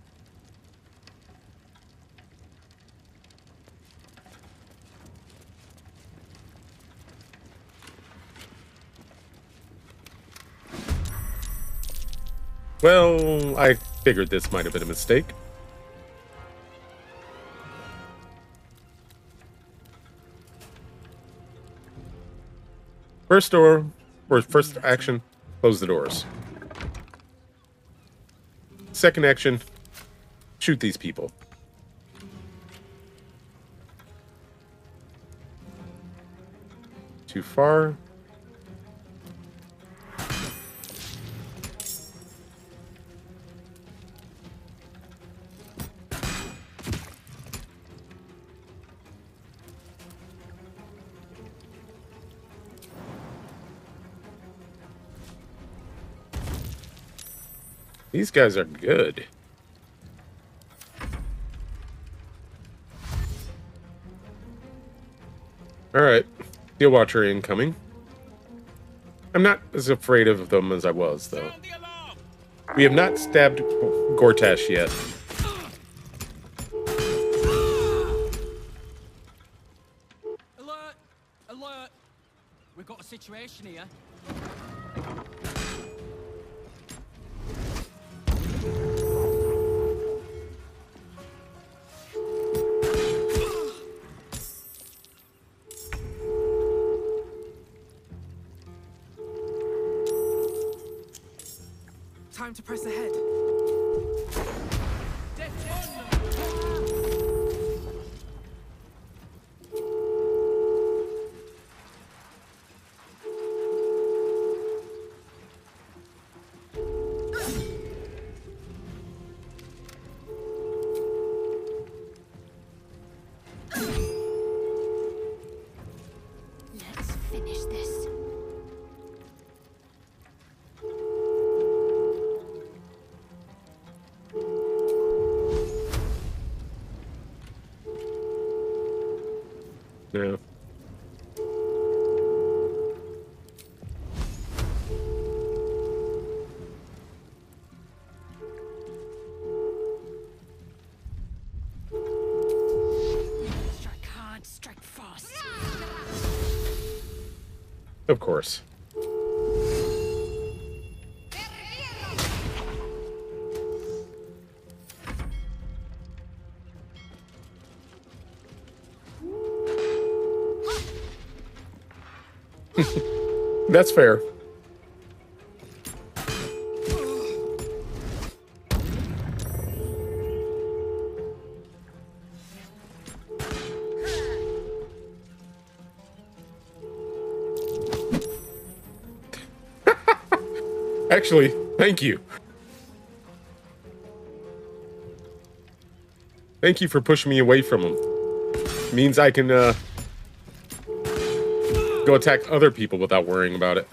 Well, I figured this might have been a mistake. First door, or first action, close the doors. Second action, shoot these people. Too far. These guys are good. Alright. Steel Watcher incoming. I'm not as afraid of them as I was, though. We have not stabbed Gortash yet. Alert! Alert! We've got a situation here. Time to press ahead. Let's finish this. No. Strike hard, strike fast. Of course. That's fair. Actually, thank you. Thank you for pushing me away from him. Means I can go attack other people without worrying about it.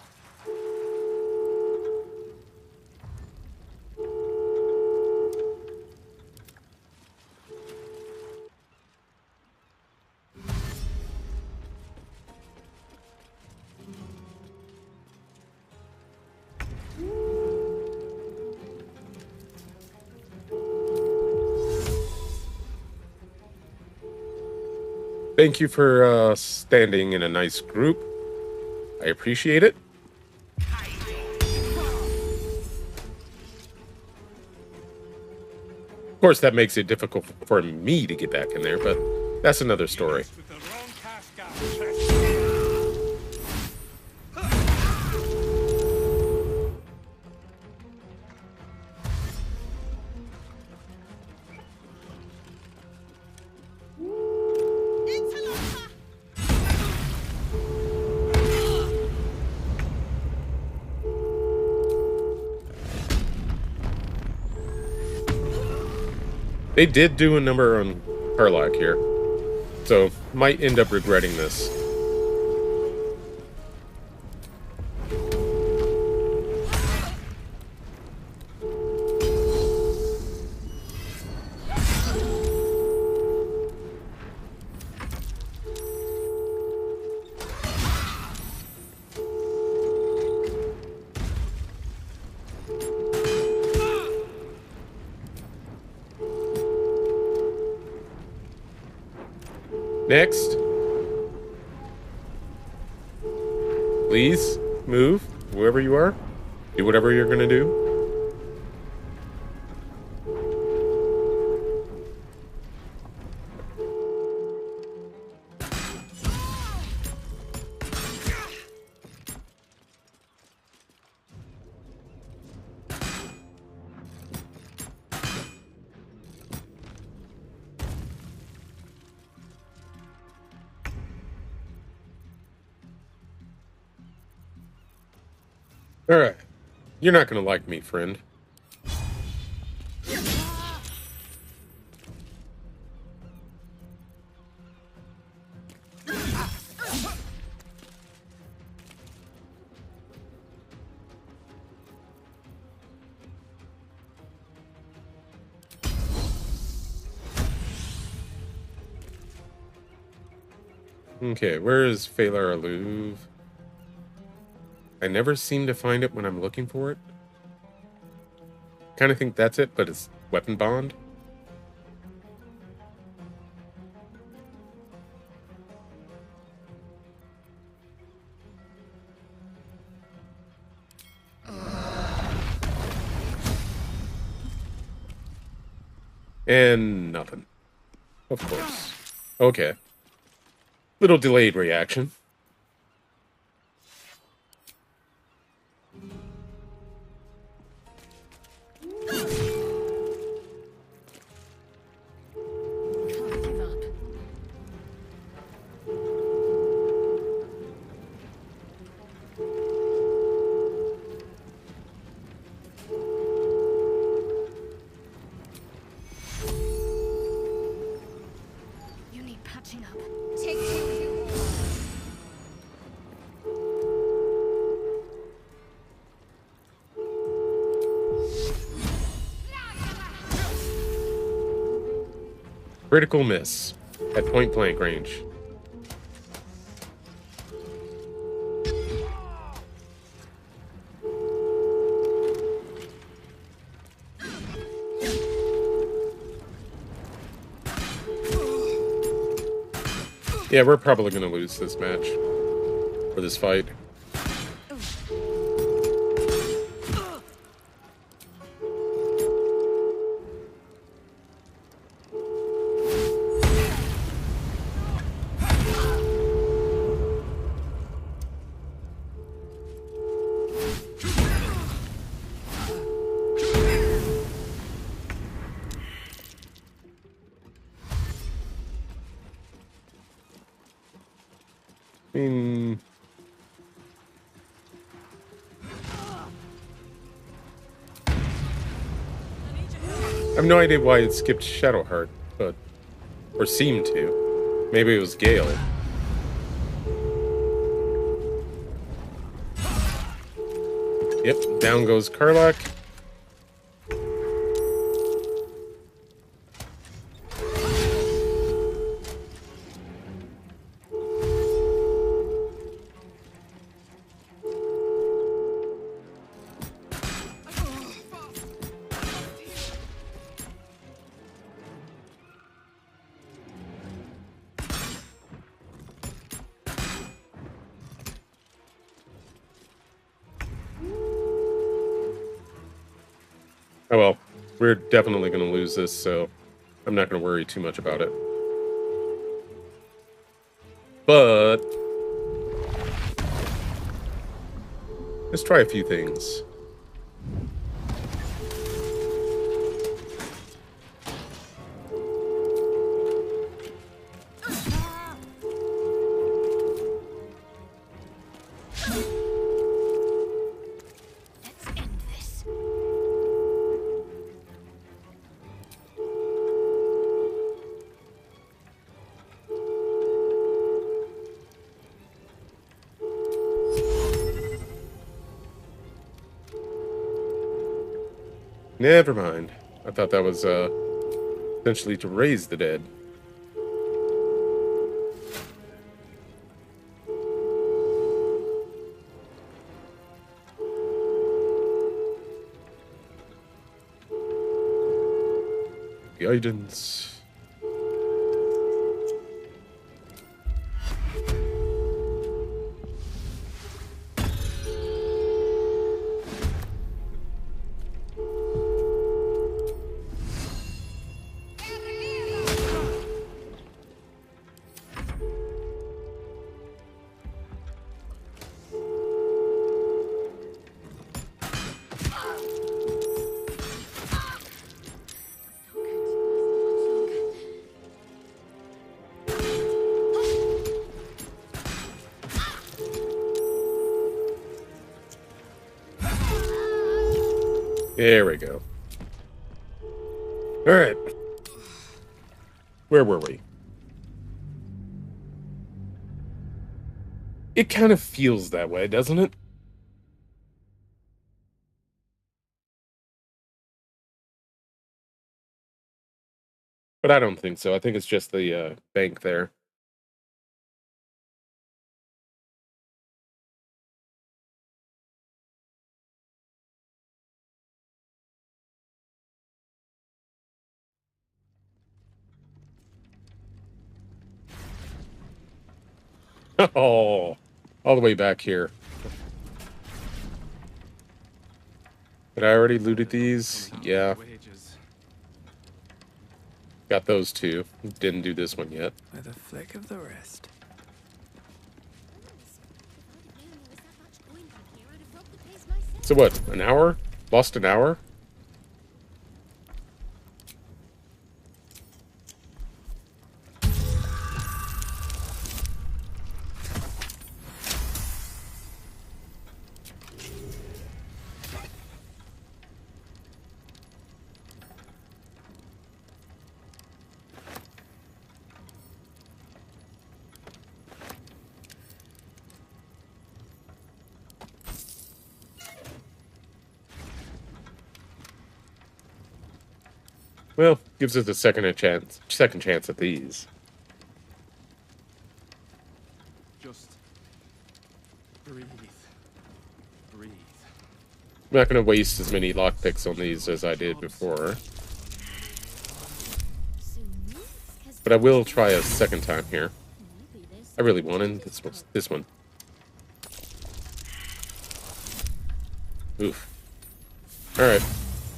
Thank you for standing in a nice group. I appreciate it. Of course, that makes it difficult for me to get back in there, but that's another story. They did do a number on Harlock here, so might end up regretting this. Next. Please, move, whoever you are. Do whatever you're gonna do. Alright. You're not gonna like me, friend. Okay, where is Phalar Aluv? I never seem to find it when I'm looking for it. Kind of think that's it, but it's weapon bond. And nothing. Of course. Okay. Little delayed reaction. Can't give up. You need patching up. Take two with you. Critical miss at point blank range. Yeah, we're probably going to lose this match. Or this fight. I mean, I have no idea why it skipped Shadowheart, but... Or seemed to. Maybe it was Gale. Yep, down goes Karlach. Oh well, we're definitely going to lose this, so I'm not going to worry too much about it. But let's try a few things. Let's end this. Never mind. I thought that was essentially to raise the dead. Guidance. There we go. All right. Where were we? It kind of feels that way, doesn't it? But I don't think so. I think it's just the bank there. Oh, all the way back here. But I already looted these. Yeah, got those two. Didn't do this one yet. With a flick of the wrist. So what? An hour? Lost an hour? Well, gives us a second chance at these. Just breathe. Breathe. I'm not going to waste as many lockpicks on these as I did before. But I will try a second time here. I really wanted this one. Oof. Alright,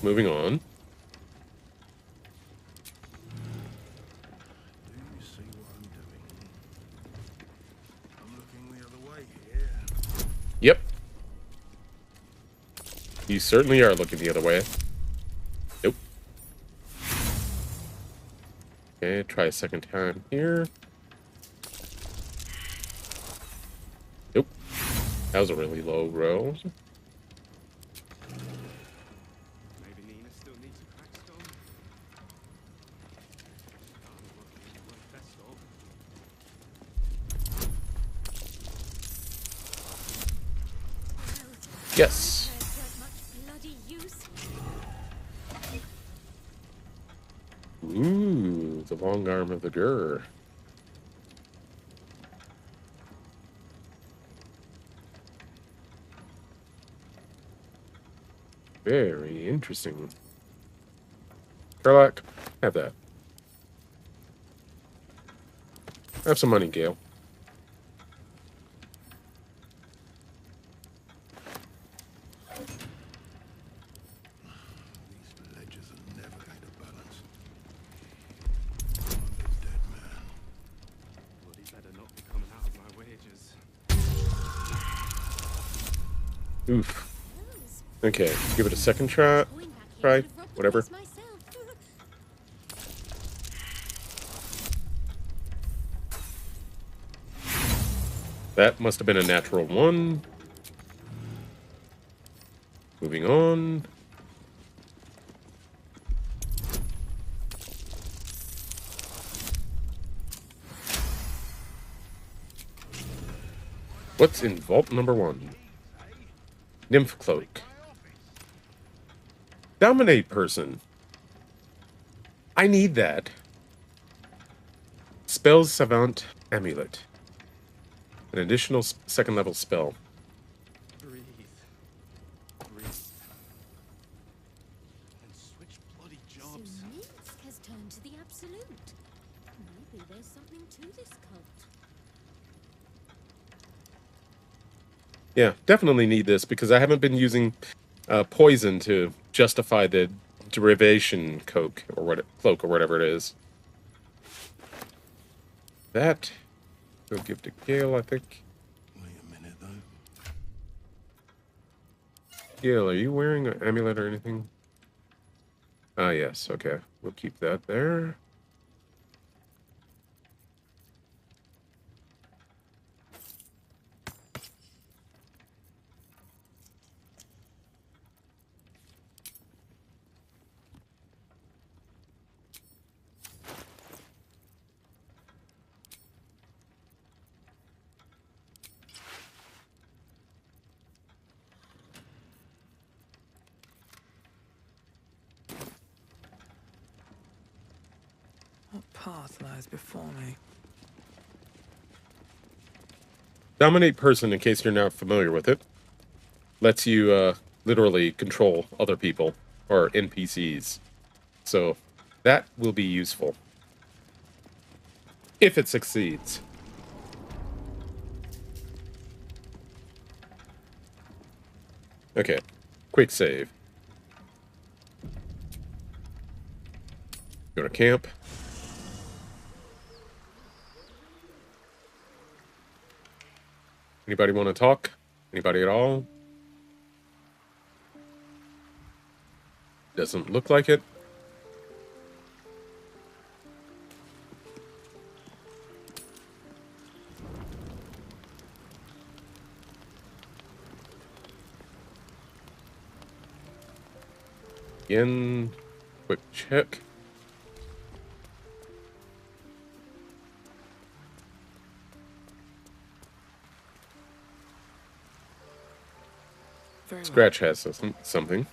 moving on. Do you see what I'm doing? I'm looking the other way here. Yep. You certainly are looking the other way. Nope. Okay, try a second time here. Nope. That was a really low roll. Maybe Nina still needs a crack stone. Yes. Prayers weren't much bloody use. Ooh, the long arm of the Gur. Very interesting. Sherlock, have that. Have some money, Gale. These ledgers are never going to balance. I'm a dead man. Bloody better not be coming out of my wages. Oof. Those Okay, give it a second shot. coin back here Try. would have robbed the Whatever. place myself. That must have been a natural one. Moving on. What's in vault number 1? Nymph Cloak. Dominate person. I need that. Spells Savant Amulet. An additional second level spell. Breathe. Breathe. And switch bloody So jobs. Minsk has turned to the absolute. Maybe there's something to this cult. Yeah, definitely need this because I haven't been using poison to justify the derivation cloak or whatever it is. That we'll give to Gale, I think. Wait a minute, though. Gale, are you wearing an amulet or anything? Ah, yes. Okay, we'll keep that there. What path lies before me? Dominate person, in case you're not familiar with it, lets you literally control other people or NPCs. So that will be useful if it succeeds. Okay, quick save. Go to camp. Anybody want to talk? Anybody at all? Doesn't look like it. Again, quick check. Very well. Scratch has something.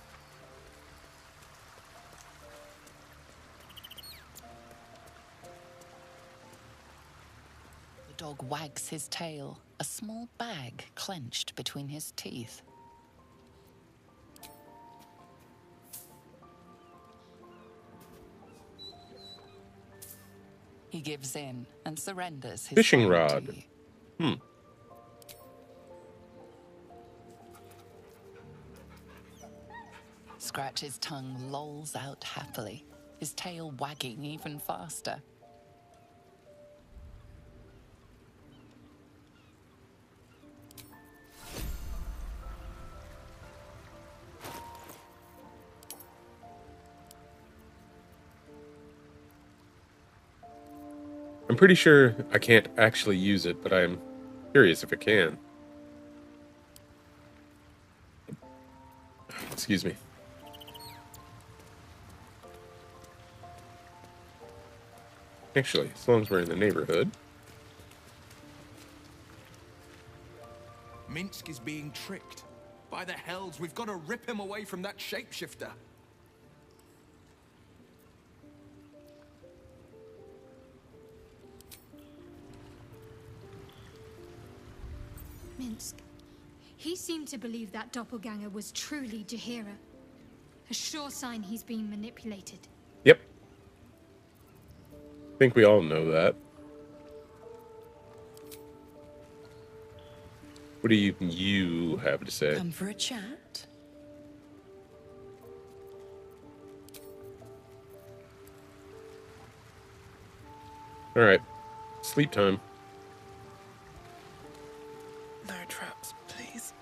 The dog wags his tail, a small bag clenched between his teeth. He gives in and surrenders his Fishing sword rod. to you. Hmm. Scratch's tongue lolls out happily, his tail wagging even faster. I'm pretty sure I can't actually use it, but I'm curious if it can. Excuse me. Actually, as long as we're in the neighborhood. Minsk is being tricked. By the hells, we've got to rip him away from that shapeshifter. Minsk. He seemed to believe that doppelganger was truly Jahira. A sure sign he's being manipulated. Yep. I think we all know that. What do you have to say? Come for a chat? All right. Sleep time. No traps, please.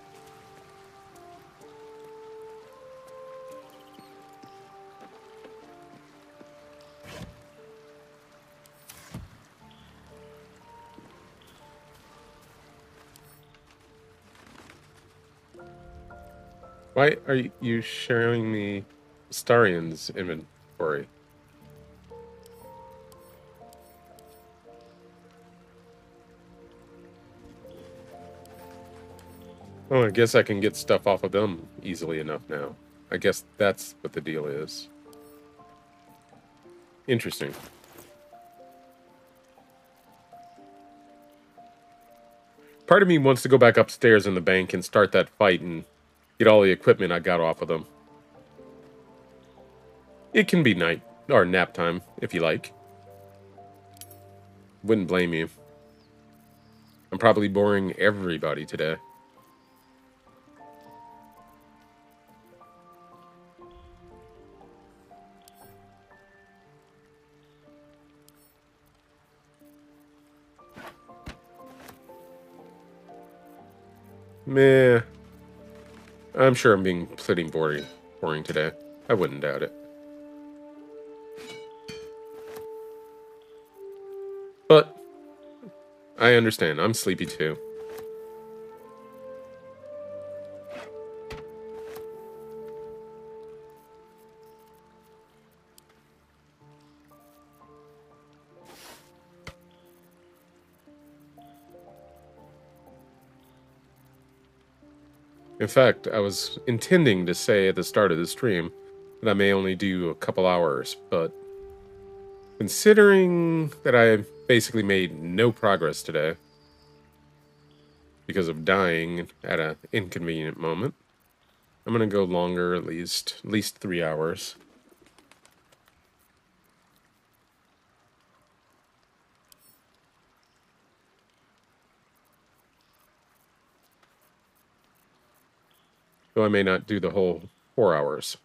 Why are you sharing me Starion's inventory? Oh, I guess I can get stuff off of them easily enough now. I guess that's what the deal is. Interesting. Part of me wants to go back upstairs in the bank and start that fight and get all the equipment I got off of them. It can be night or nap time, if you like. Wouldn't blame you. I'm probably boring everybody today. Meh. I'm sure I'm being pretty boring today. I wouldn't doubt it. But I understand. I'm sleepy too. In fact, I was intending to say at the start of the stream that I may only do a couple hours, but considering that I basically made no progress today because of dying at an inconvenient moment, I'm gonna go longer, at least 3 hours. Though I may not do the whole 4 hours.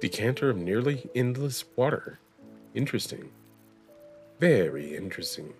Decanter of nearly endless water. Interesting. Very interesting.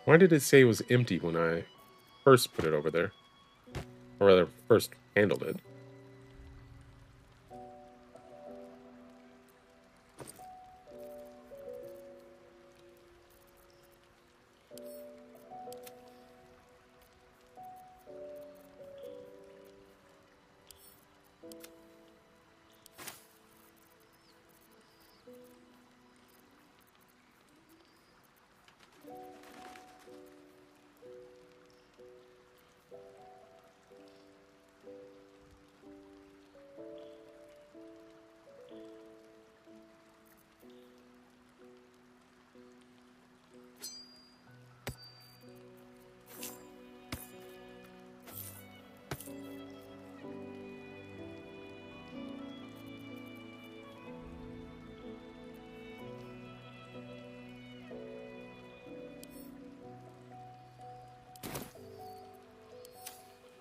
Why did it say it was empty when I first put it over there? Or rather, first handled it.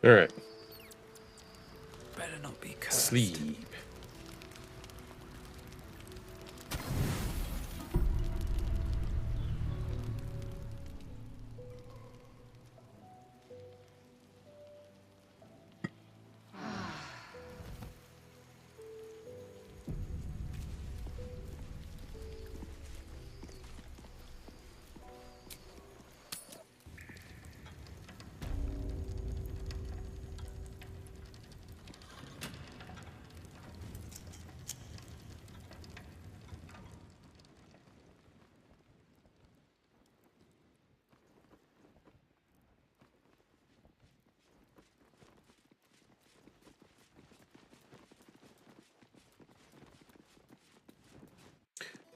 Alright. Better not be cursed. Sleep.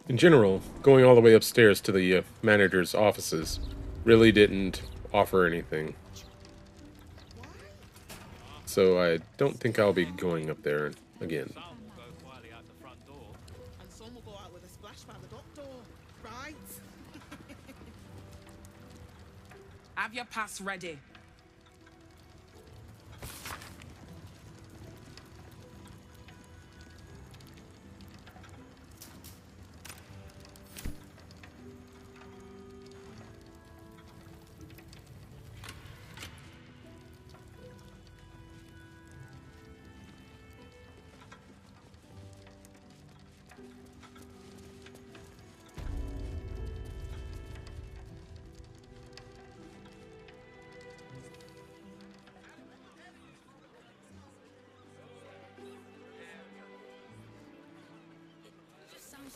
In general, going all the way upstairs to the manager's offices really didn't offer anything. So I don't think I'll be going up there again. And some will go out with a splash by the doctor, right? Have your pass ready.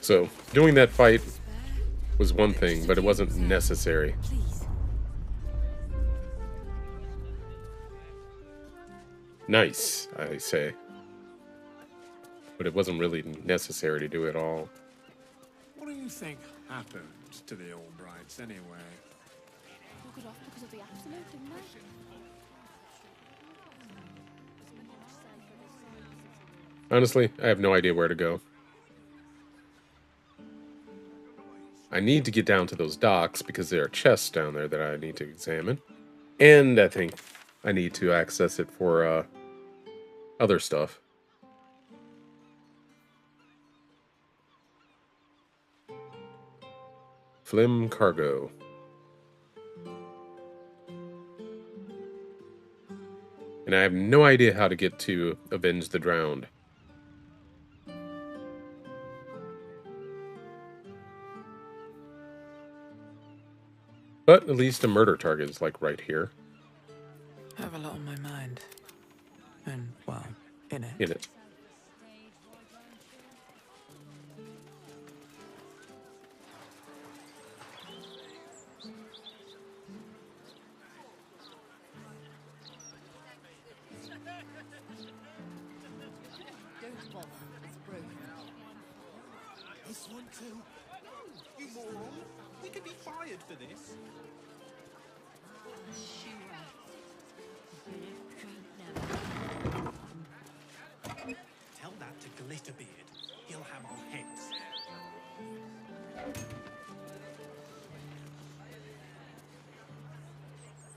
So, doing that fight was one thing, but it wasn't necessary. Please. Nice, I say. But it wasn't really necessary to do it all. What do you think happened to the Albrights anyway? Took it off because of the absolute, didn't they? Honestly, I have no idea where to go. I need to get down to those docks because there are chests down there that I need to examine. And I think I need to access it for other stuff. Flim cargo. And I have no idea how to get to Avenge the Drowned. But at least a murder target is like right here. I have a lot on my mind. And, well, in it. In it. Don't bother. It's broken. This one too. You moron. We could be fired for this. Tell that to Glitterbeard. He'll have our heads.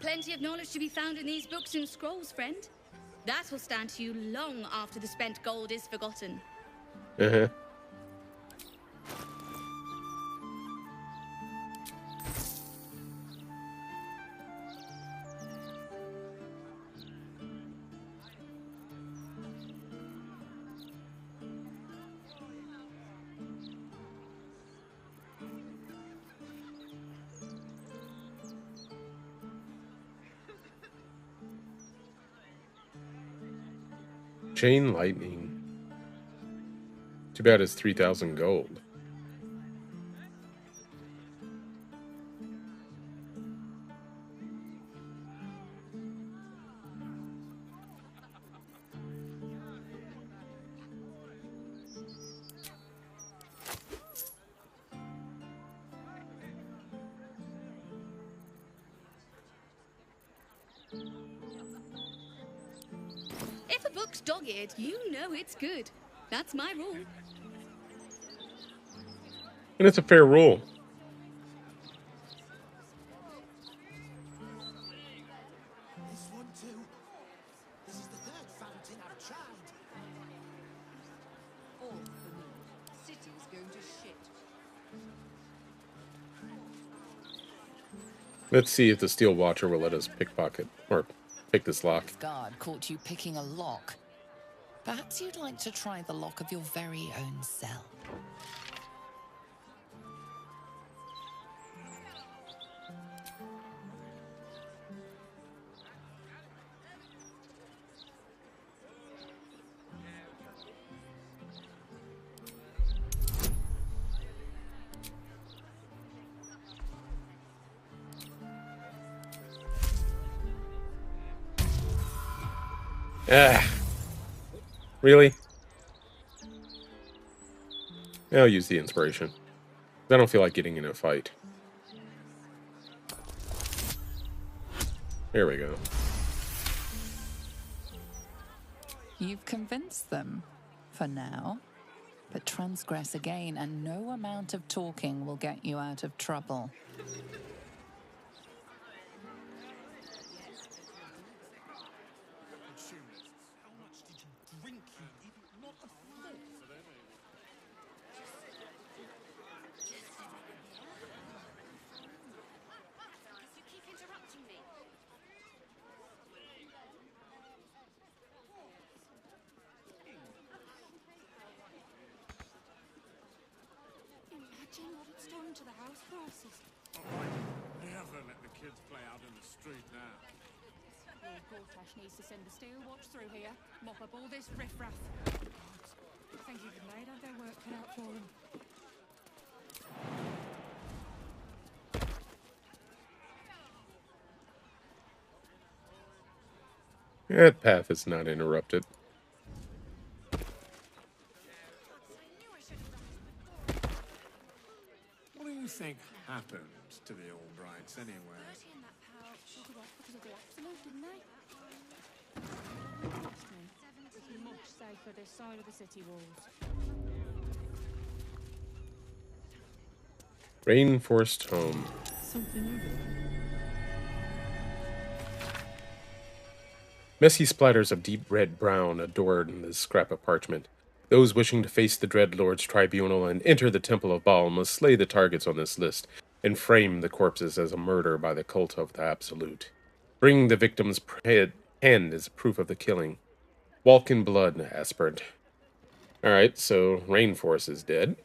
Plenty of knowledge to be found in these books and scrolls, friend. That will stand to you long after the spent gold is forgotten. Uh-huh. Chain lightning. Too bad it's 3,000 gold. If a book's dog-eared, you know it's good. That's my rule. And it's a fair rule. This one too. This is the third fountain I've tried. All for me. City's going to shit. Let's see if the Steel Watcher will let us pickpocket or pick this lock. This guard caught you picking a lock. Perhaps you'd like to try the lock of your very own cell. Ah. Really? I'll use the inspiration. I don't feel like getting in a fight. There we go. You've convinced them, for now. But transgress again, and no amount of talking will get you out of trouble. How much did you drink, you idiot? Not a thought. You keep interrupting me. Imagine what it's done to the house prices. Never let the kids play out in the street now. Lord Gortash needs to send the steel watch through here, mop up all this riffraff. Thank you, they don't have their work cut out for them. That path is not interrupted. What do you think happened to the Albrights anyway? In that pouch, took it off because of the absolute, didn't they? It's much safer this side of the city walls. Rainforest Home. Something over there. Messy splatters of deep red-brown adorn this scrap of parchment. Those wishing to face the Dread Lord's tribunal and enter the Temple of Baal must slay the targets on this list and frame the corpses as a murder by the cult of the Absolute. Bring the victim's hand as proof of the killing. Walk in blood, aspirant. Alright, so Rainforest is dead.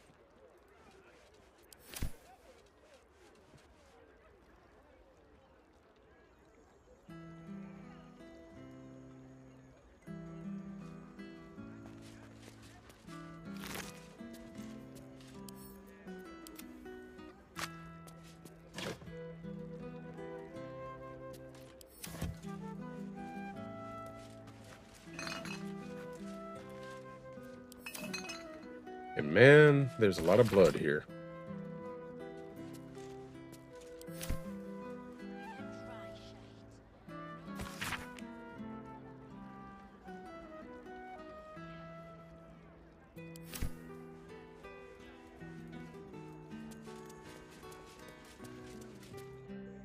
And man, there's a lot of blood here.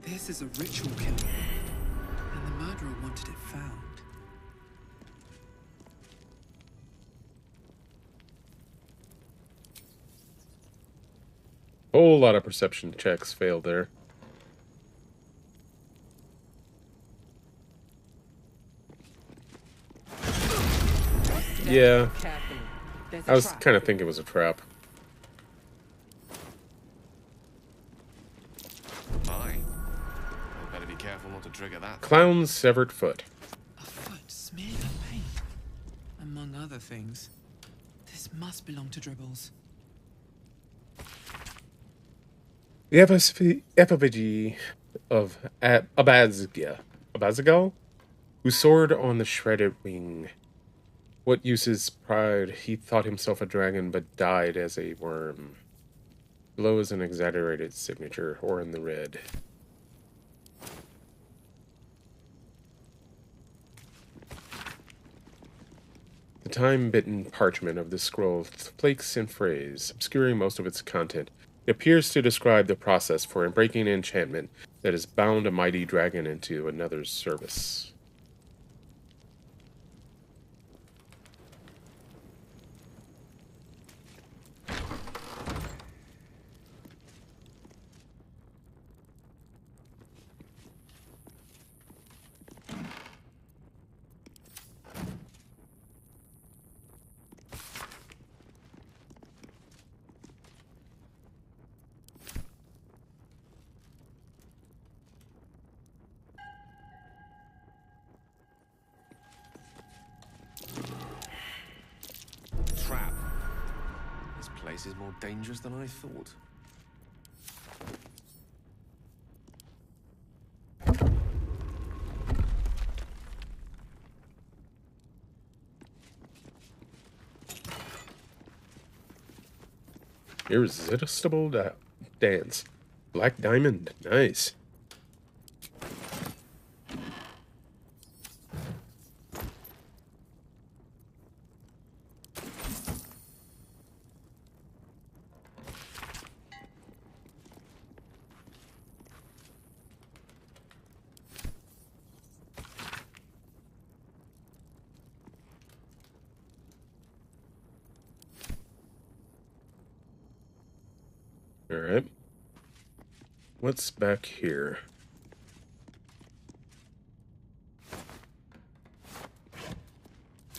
This is a ritual killing, and the murderer wanted it found. Whole lot of perception checks failed there. Yeah, I was kind of thinking it was a trap. My, better be careful not to trigger that. Clown's severed foot. A foot smeared with paint. A other things. This must belong to Dribbles. The effigy of Abazigal, who soared on the shredded wing. What use his pride? He thought himself a dragon, but died as a worm. Below is an exaggerated signature, or in the red. The time-bitten parchment of this scroll flakes and frays, obscuring most of its content. It appears to describe the process for breaking an enchantment that has bound a mighty dragon into another's service. Trap. This place is more dangerous than I thought. Irresistible dance. Black diamond. Nice. Alright. What's back here?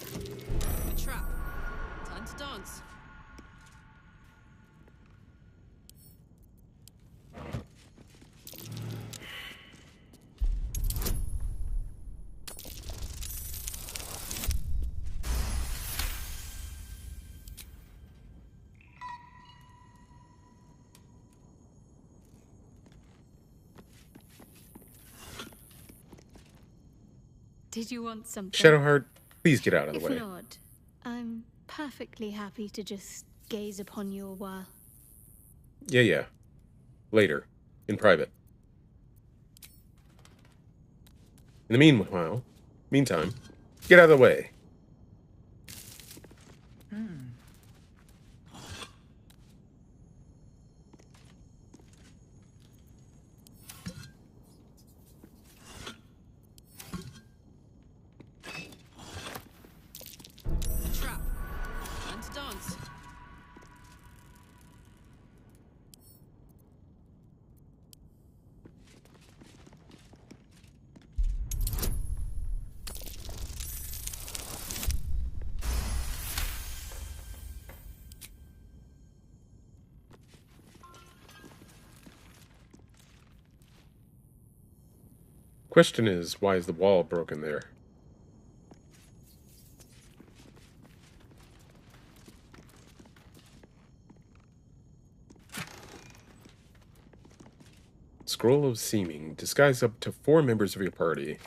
A trap. Time to dance. Did you want something? Shadowheart, please get out of the If way. not, I'm perfectly happy to just gaze upon you a while. Yeah. Later. In private. In the meantime, get out of the way. A trap. Time to dance. Question is, why is the wall broken there? Scroll of Seeming. Disguise up to 4 members of your party.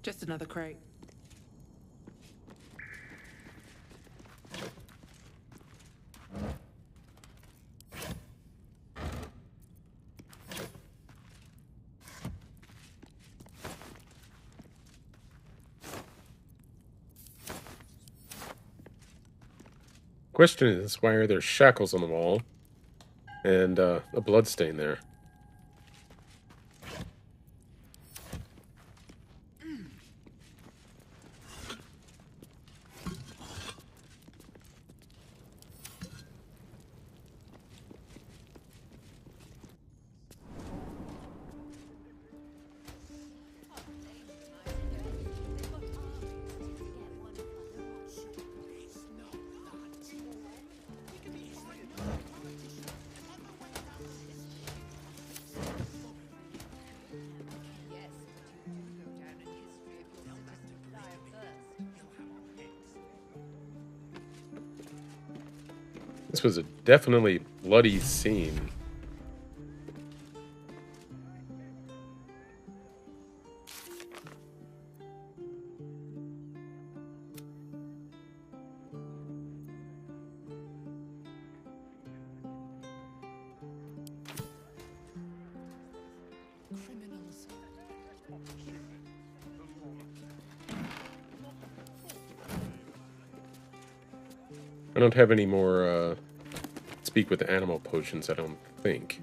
Just another crate. Question is, why are there shackles on the wall and a blood stain there? This was a definitely bloody scene. Criminals. I don't have any more speak with animal potions, I don't think.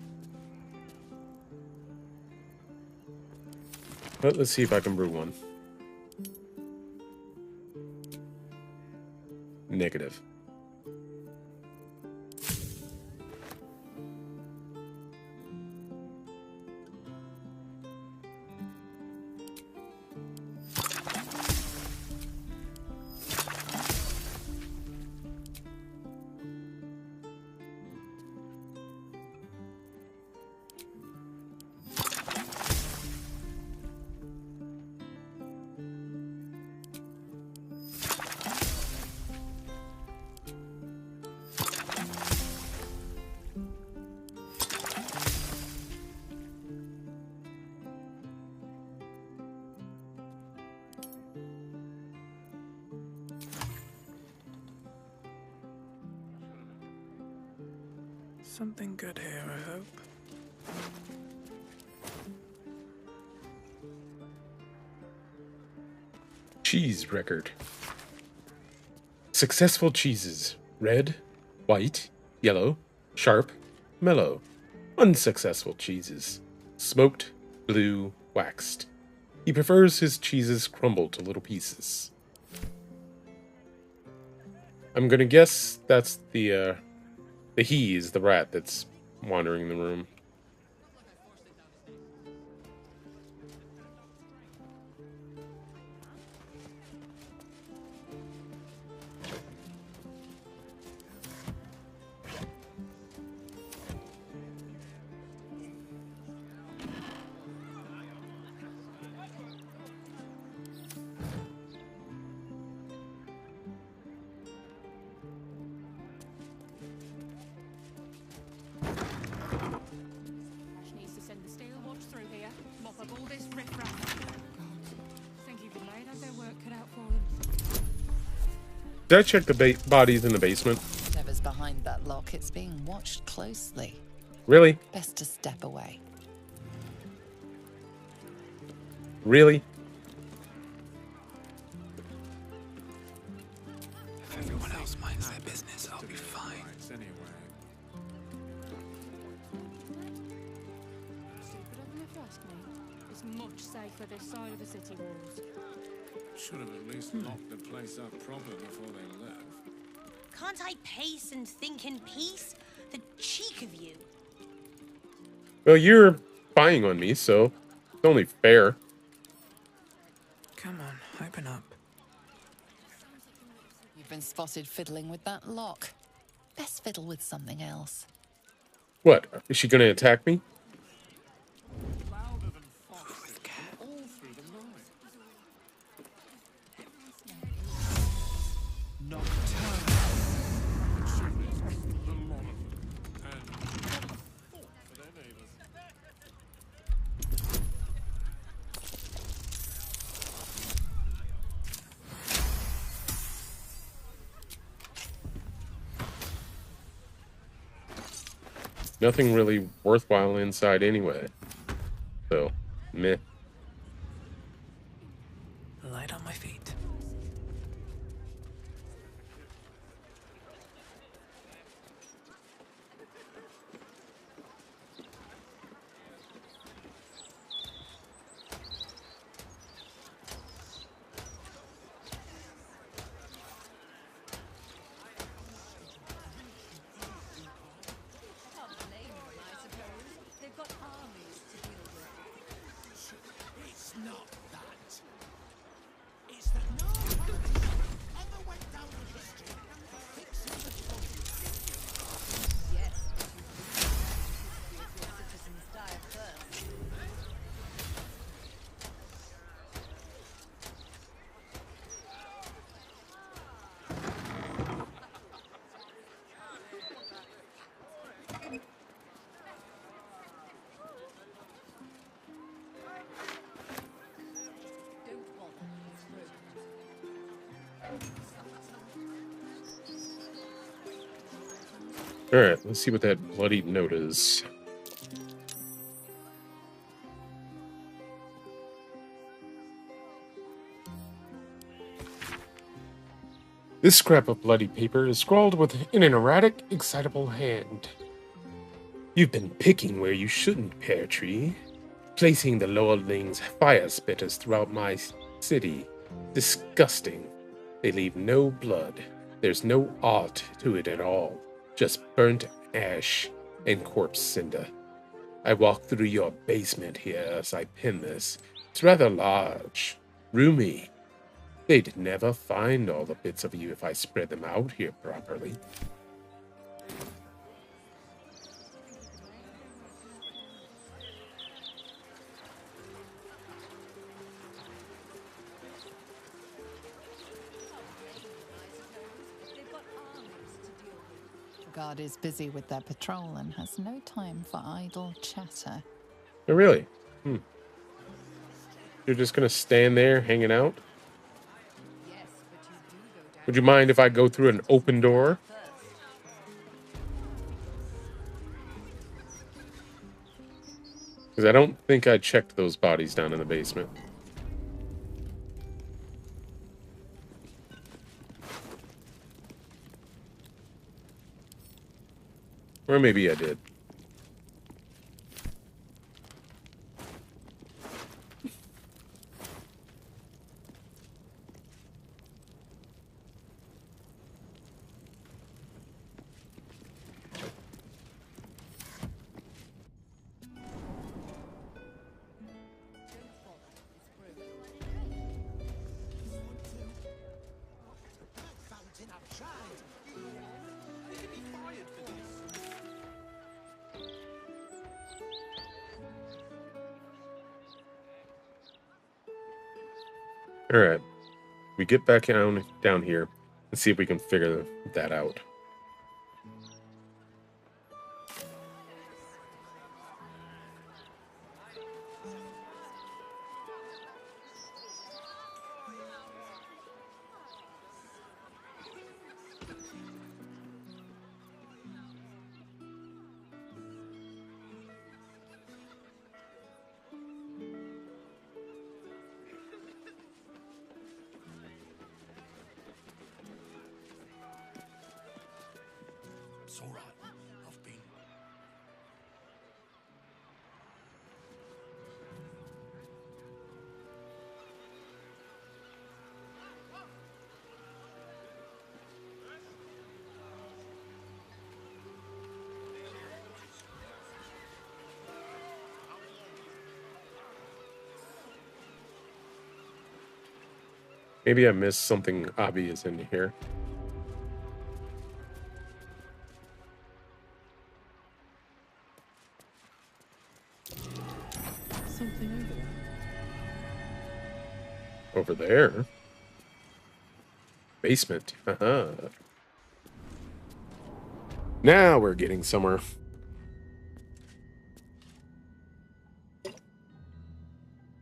But let's see if I can brew one. Negative. Something good here, I hope. Cheese record. Successful cheeses. Red, white, yellow, sharp, mellow. Unsuccessful cheeses. Smoked, blue, waxed. He prefers his cheeses crumbled to little pieces. I'm gonna guess that's the he is the rat that's wandering the room. Needs to send the steel watch through here. Mop up all this riffraff. God, think even they had their work cut out for them. Did I check the bodies in the basement? Whatever's behind that lock, it's being watched closely. Really? Best to step away. Really? If everyone else minds their business, I'll be fine. Stupid of them if you ask me. It's much safer this side of the city walls. Should have at least locked the place up proper before they left. Can't I pace and think in peace? The cheek of you. Well, you're spying on me, so it's only fair. Come on, open up. You've been spotted fiddling with that lock. Best fiddle with something else. What? Is she gonna attack me? Nothing really worthwhile inside anyway. So, meh. Light on my feet. They've got armies to deal with. It's not that. It's that no politician ever went down in history for fixing the trouble. Yes, but you do know the history of your citizens die of thirst. Don't bother, it's rude. Alright, let's see what that bloody note is. This scrap of bloody paper is scrawled in an erratic, excitable hand. You've been picking where you shouldn't, Pear Tree. Placing the lordlings' fire spitters throughout my city. Disgusting. They leave no blood. There's no art to it at all. Just burnt ash and corpse cinder. I walk through your basement here as I pin this. It's rather large. Roomy. They'd never find all the bits of you if I spread them out here properly. The guard is busy with their patrol and has no time for idle chatter. Oh, really? You're just gonna stand there hanging out? Would you mind if I go through an open door? Because I don't think I checked those bodies down in the basement. Or maybe I did. All right, we get back down here and see if we can figure that out. It's all right. I've been. Maybe I missed something obvious in here. Something Over there? Basement. Now we're getting somewhere.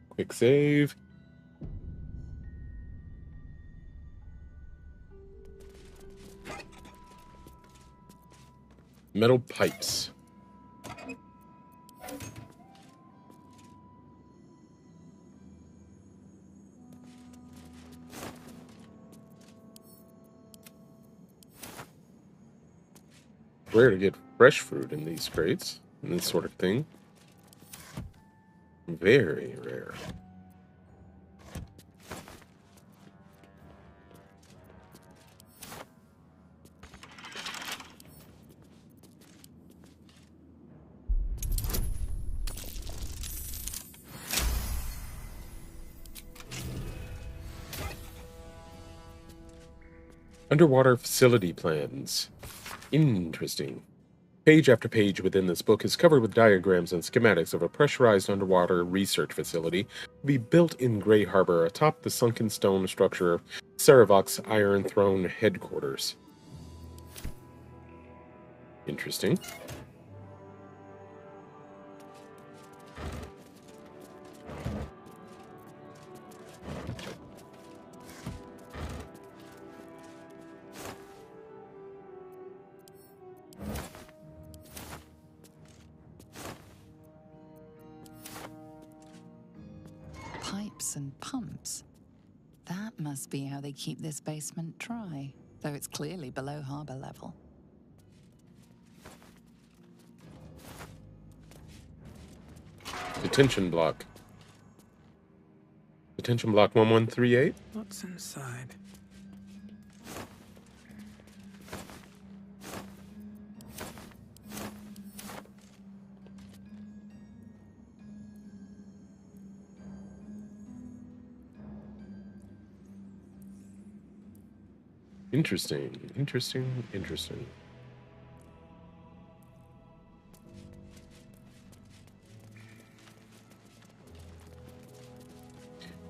Quick save. Metal pipes. Rare to get fresh fruit in these crates, and this sort of thing. Very rare. Underwater facility plans. Interesting. Page after page within this book is covered with diagrams and schematics of a pressurized underwater research facility to be built in Grey Harbor atop the sunken stone structure of Saravok's Iron Throne headquarters. Interesting. Pipes and pumps. That must be how they keep this basement dry, though it's clearly below harbor level. Detention block. Detention block 1138? What's inside? Interesting, interesting, interesting.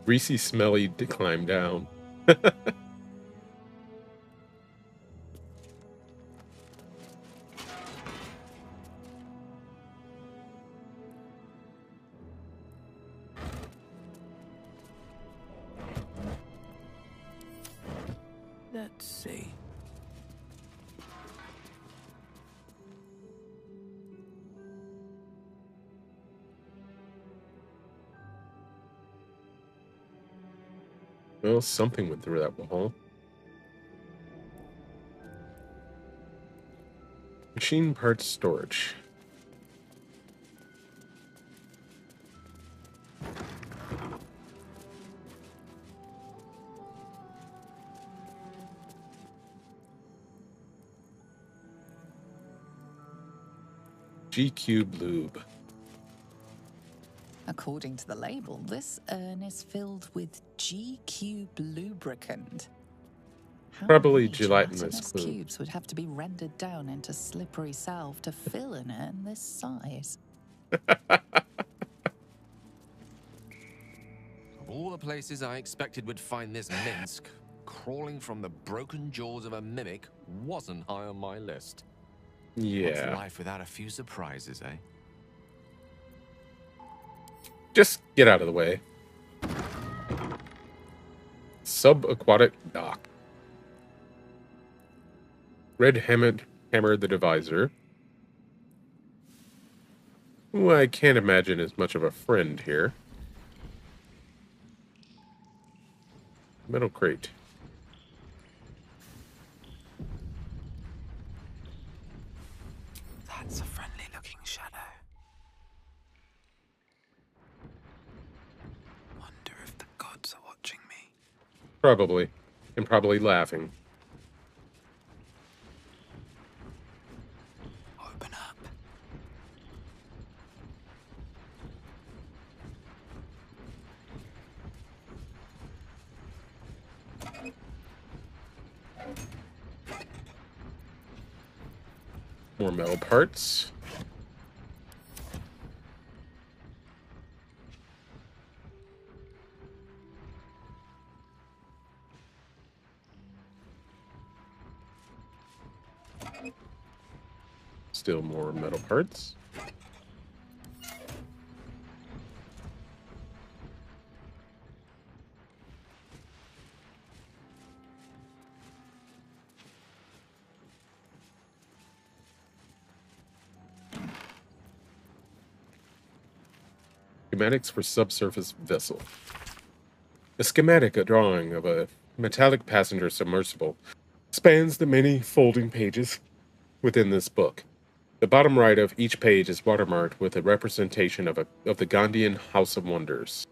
Greasy, smelly to climb down. Let's see. Well, something went through that wall. Machine parts storage. G-Cube lube. According to the label, this urn is filled with G-Cube lubricant. How Probably many gelatinous gelatinous glue. cubes would have to be rendered down into slippery salve to fill an urn this size? Of all the places I expected would find this Minsk, crawling from the broken jaws of a mimic wasn't high on my list. What's Yeah. life without a few surprises, eh? Just get out of the way. Subaquatic dock. Red Hammer the Divisor. Who I can't imagine is much of a friend here. Metal crate. That's a friendly looking shadow. Wonder if the gods are watching me. Probably. And probably laughing. Open up. More metal parts. Still more metal parts. Schematics for subsurface vessel. A schematic drawing of a metallic passenger submersible spans the many folding pages within this book. The bottom right of each page is watermarked with a representation of the Gondian House of Wonders.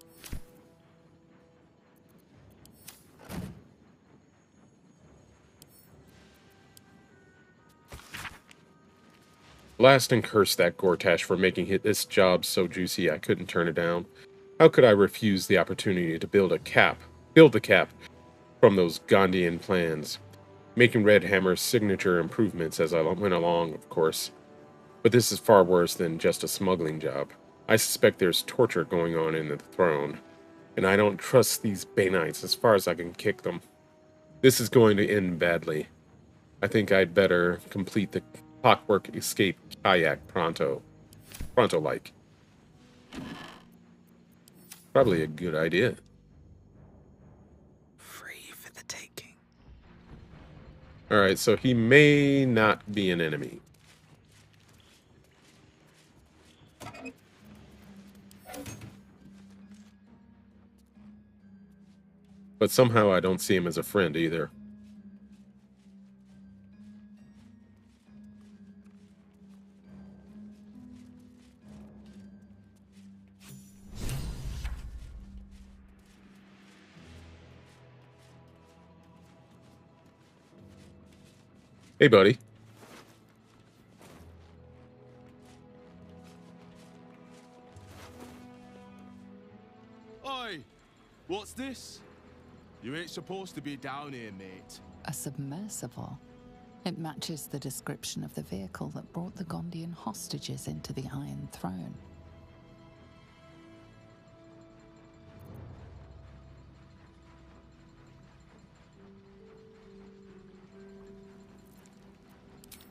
Blast and curse that Gortash for making this job so juicy I couldn't turn it down. How could I refuse the opportunity to build the cap from those Gondian plans, making Red Hammer's signature improvements as I went along, of course. But this is far worse than just a smuggling job. I suspect there's torture going on in the throne, and I don't trust these Banites as far as I can kick them. This is going to end badly. I think I'd better complete the clockwork escape kayak pronto-like. Probably a good idea. Free for the taking. Alright, so he may not be an enemy. But somehow I don't see him as a friend either. Hey, buddy. Oi! What's this? You ain't supposed to be down here, mate. A submersible. It matches the description of the vehicle that brought the Gondian hostages into the Iron Throne.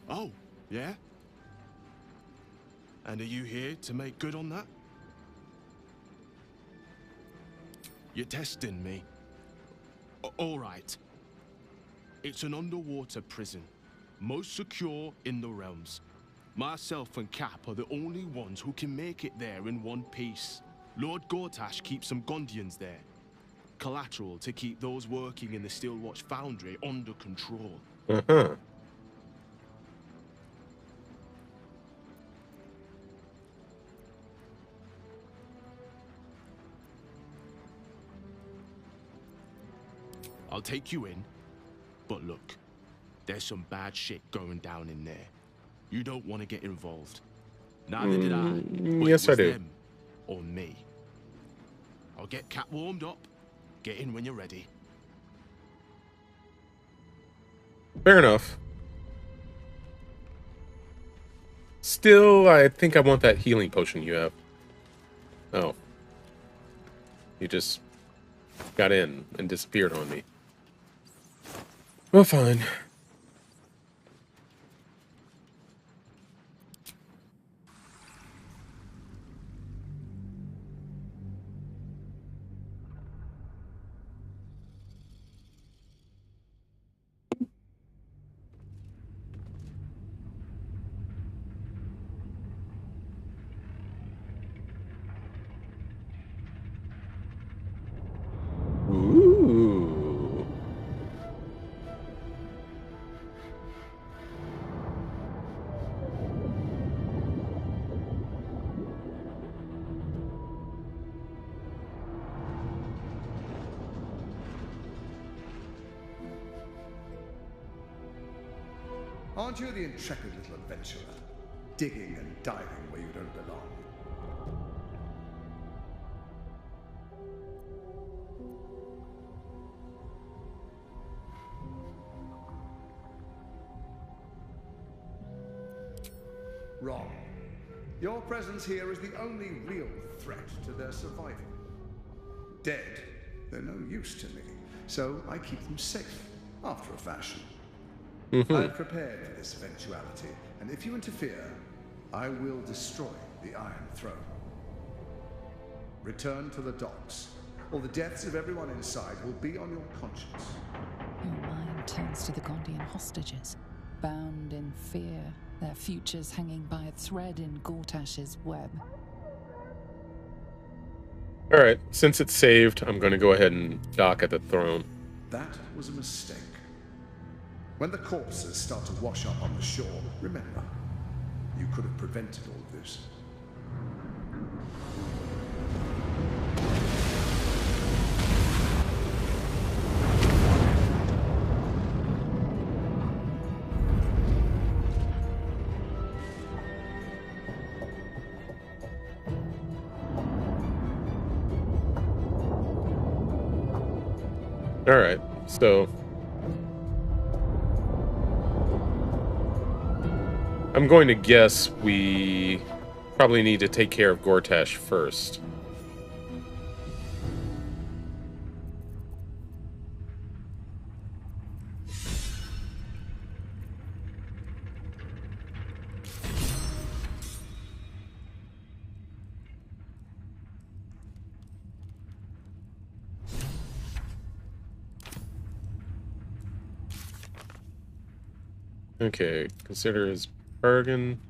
Oh, yeah? And are you here to make good on that? You're testing me. All right. It's an underwater prison, most secure in the realms. Myself and Cap are the only ones who can make it there in one piece. Lord Gortash keeps some Gondians there. Collateral to keep those working in the Steelwatch Foundry under control. Uh-huh. I'll take you in, but look, there's some bad shit going down in there. You don't want to get involved. Neither did I. But Yes, it was I do. them or me. I'll get Cat warmed up. Get in when you're ready. Fair enough. Still, I think I want that healing potion you have. Oh. You just got in and disappeared on me. Well, fine. Ooh. Aren't you the intrepid little adventurer, digging and diving where you don't belong? Wrong. Your presence here is the only real threat to their survival. Dead, they're no use to me, so I keep them safe, after a fashion. I've prepared for this eventuality, and if you interfere, I will destroy the Iron Throne. Return to the docks, or the deaths of everyone inside will be on your conscience. Your mind turns to the Gondian hostages, bound in fear, their futures hanging by a thread in Gortash's web. Alright, since it's saved, I'm going to go ahead and dock at the throne. That was a mistake. When the corpses start to wash up on the shore, remember, you could have prevented all of this. All right, so I'm going to guess we probably need to take care of Gortash first. Okay, consider his bargain.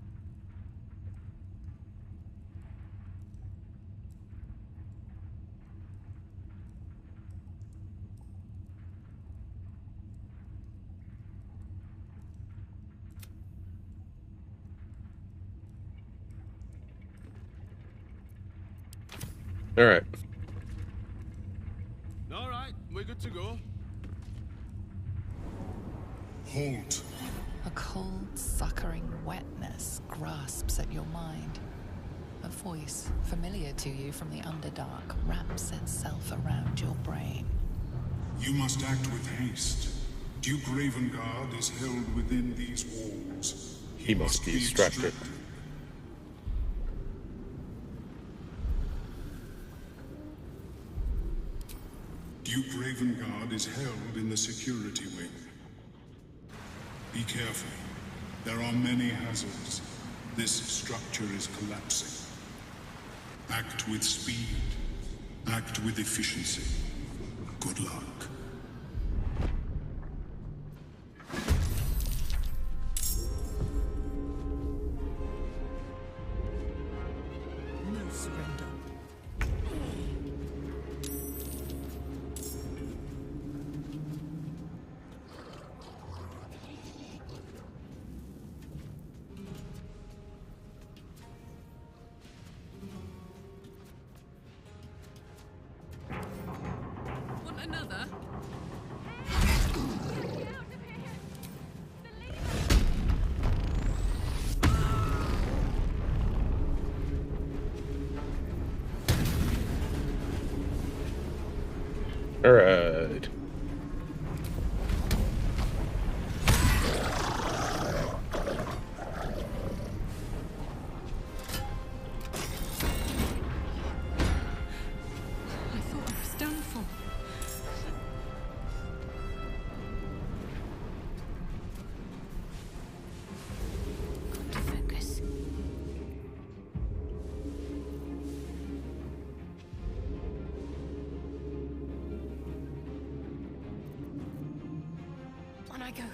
All right. All right, we're good to go. Halt. A cold, suckering wetness grasps at your mind. A voice, familiar to you from the Underdark, wraps itself around your brain. You must act with haste. Duke Ravengard is held within these walls. He must be extracted. Duke Ravengard is held in the security wing. Be careful. There are many hazards. This structure is collapsing. Act with speed. Act with efficiency. Good luck. No surrender. Want another? All right. I thought I was done for. Got to focus. On I go.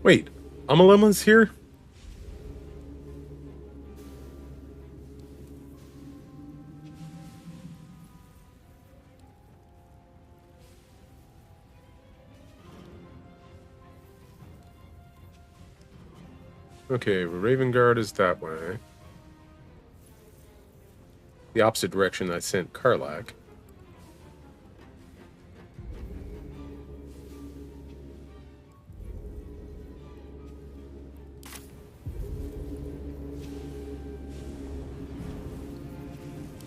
Wait, Amalema's here? Okay, Ravengard is that way. The opposite direction I sent Karlach.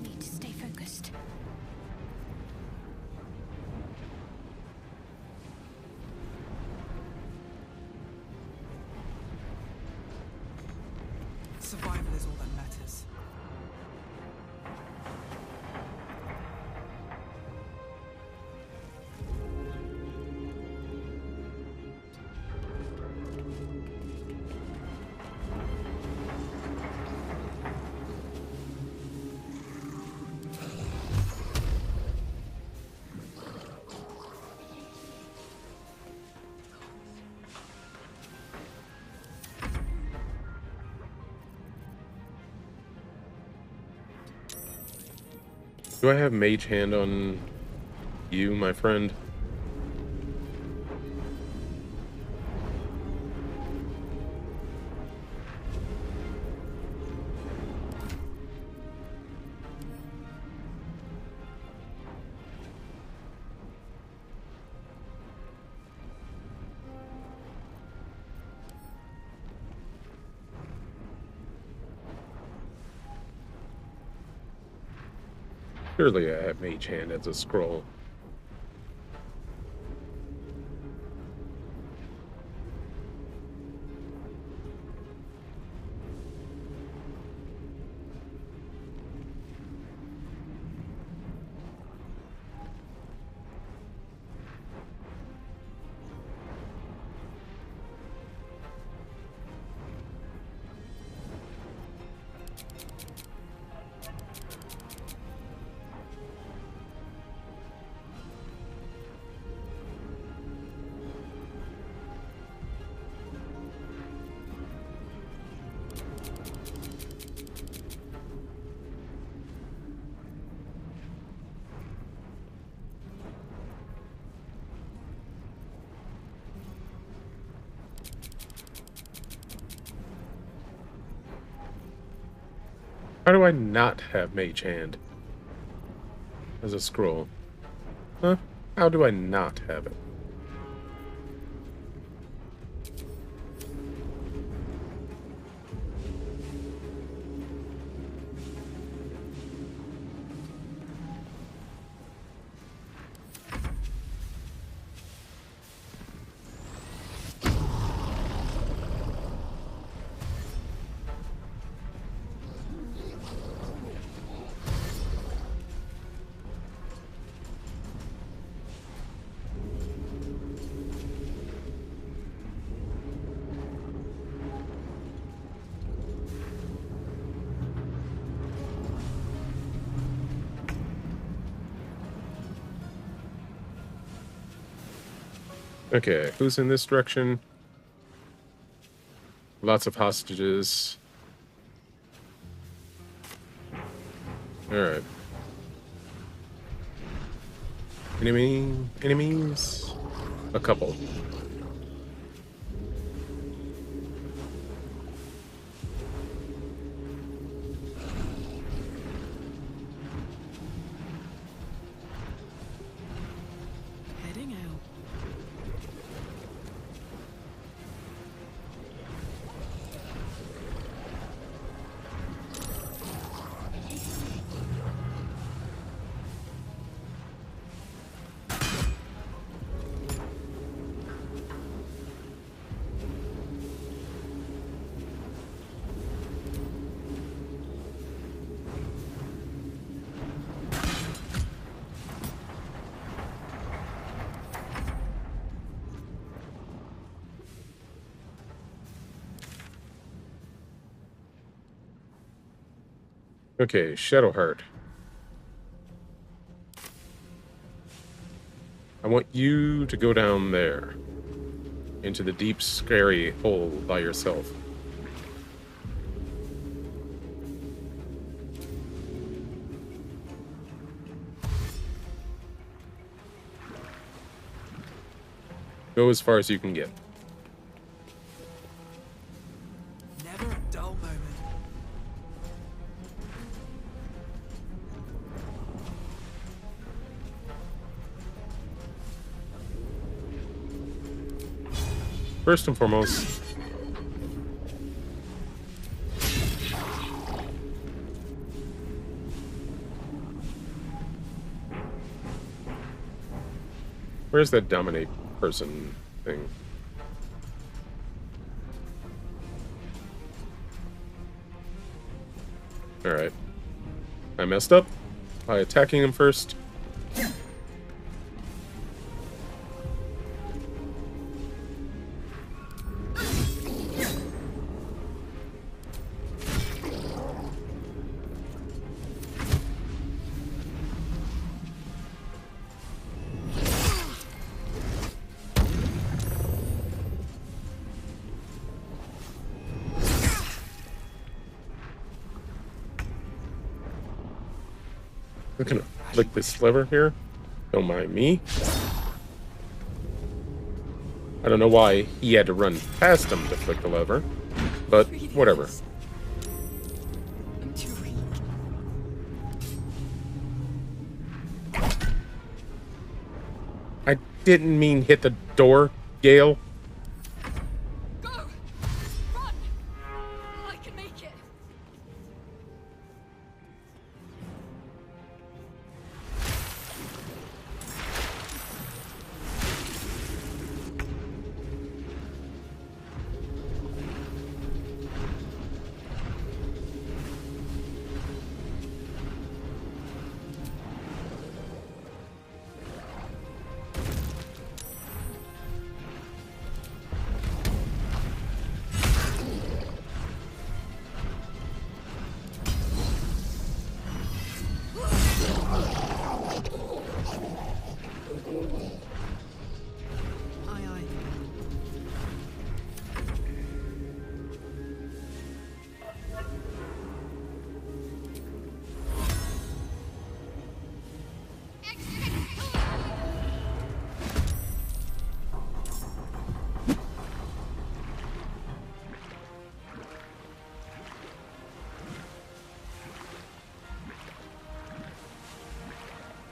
Need to stay focused. Survival is all that matters. Do I have Mage Hand on you, my friend? Surely I have Mage Hand as a scroll. How do I not have Mage Hand as a scroll? Huh? How do I not have it? Okay, who's in this direction? Lots of hostages. Alright. Enemies? A couple. Heading out. Okay, Shadowheart. I want you to go down there. Into the deep, scary hole by yourself. Go as far as you can get. Never a dull moment. First and foremost, where's that dominate person thing? Alright. I messed up by attacking him first. I'm gonna flick this lever here. Don't mind me. I don't know why he had to run past him to flick the lever, but whatever. I'm too weak. I didn't mean hit the door, Gale. Go! Run! I can make it.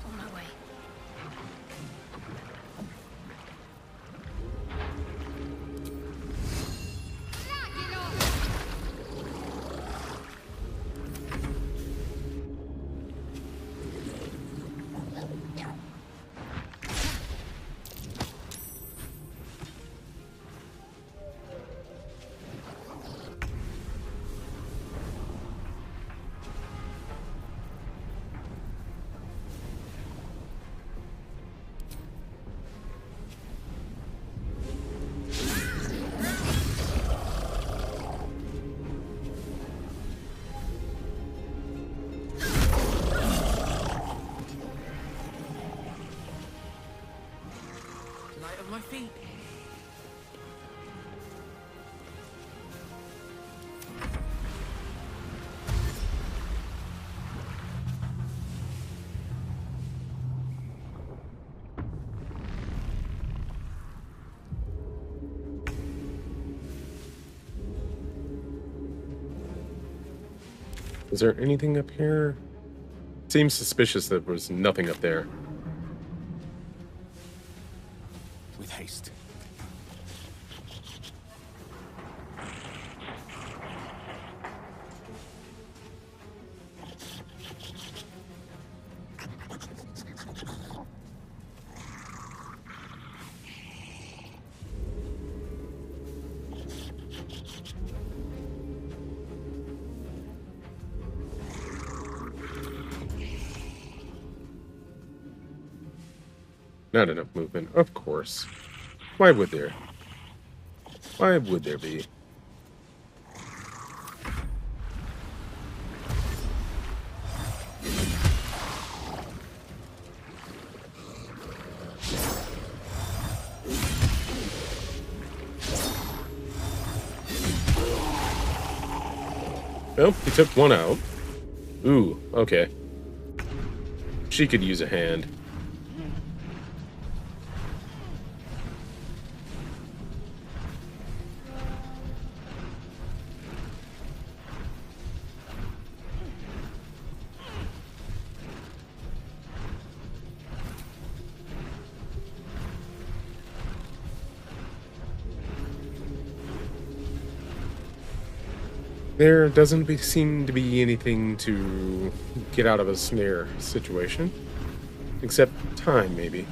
On my way. Light of my feet. Is there anything up here? Seems suspicious that there was nothing up there. With haste. Not enough movement, of course. Why would there? Why would there be? Well, he took one out. Ooh, okay. She could use a hand. There doesn't seem to be anything to get out of a snare situation. Except time, maybe.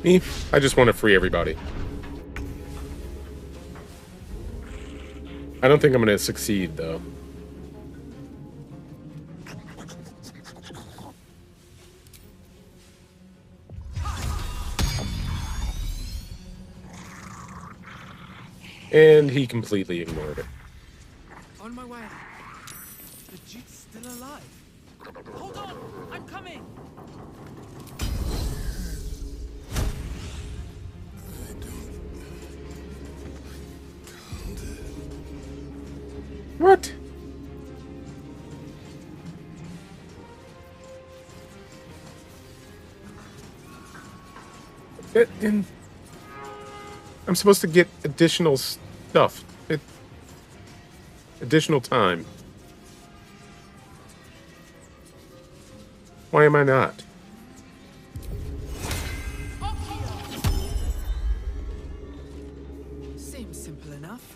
Me, I just want to free everybody. I don't think I'm going to succeed, though. And he completely ignored it. On my way. The Duke's still alive. Hold on! I'm coming! What? I'm supposed to get additional stuff. Additional time. Why am I not? Seems simple enough.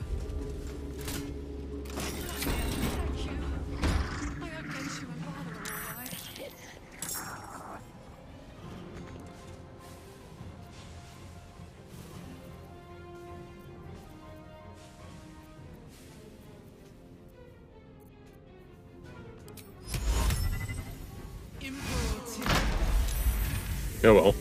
Oh well.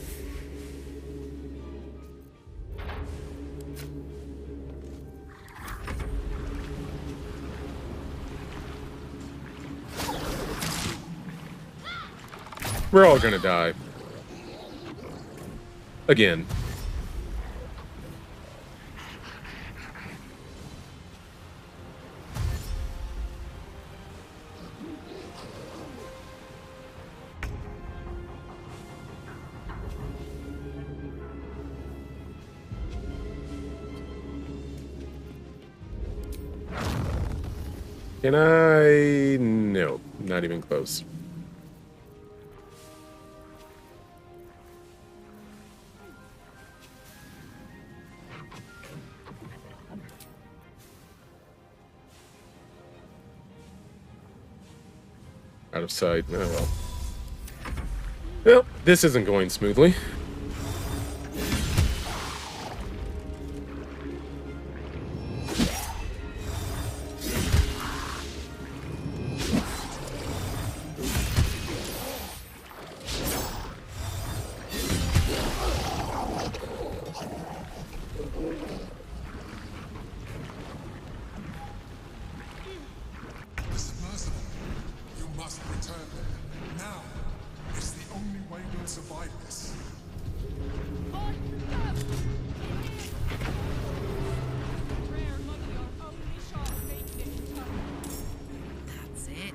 We're all gonna die. Again. Can I? No, not even close. Out of sight. Oh well. Well, this isn't going smoothly. This is merciful. You must return there. Now. It's the only way we'll survive this. That's it.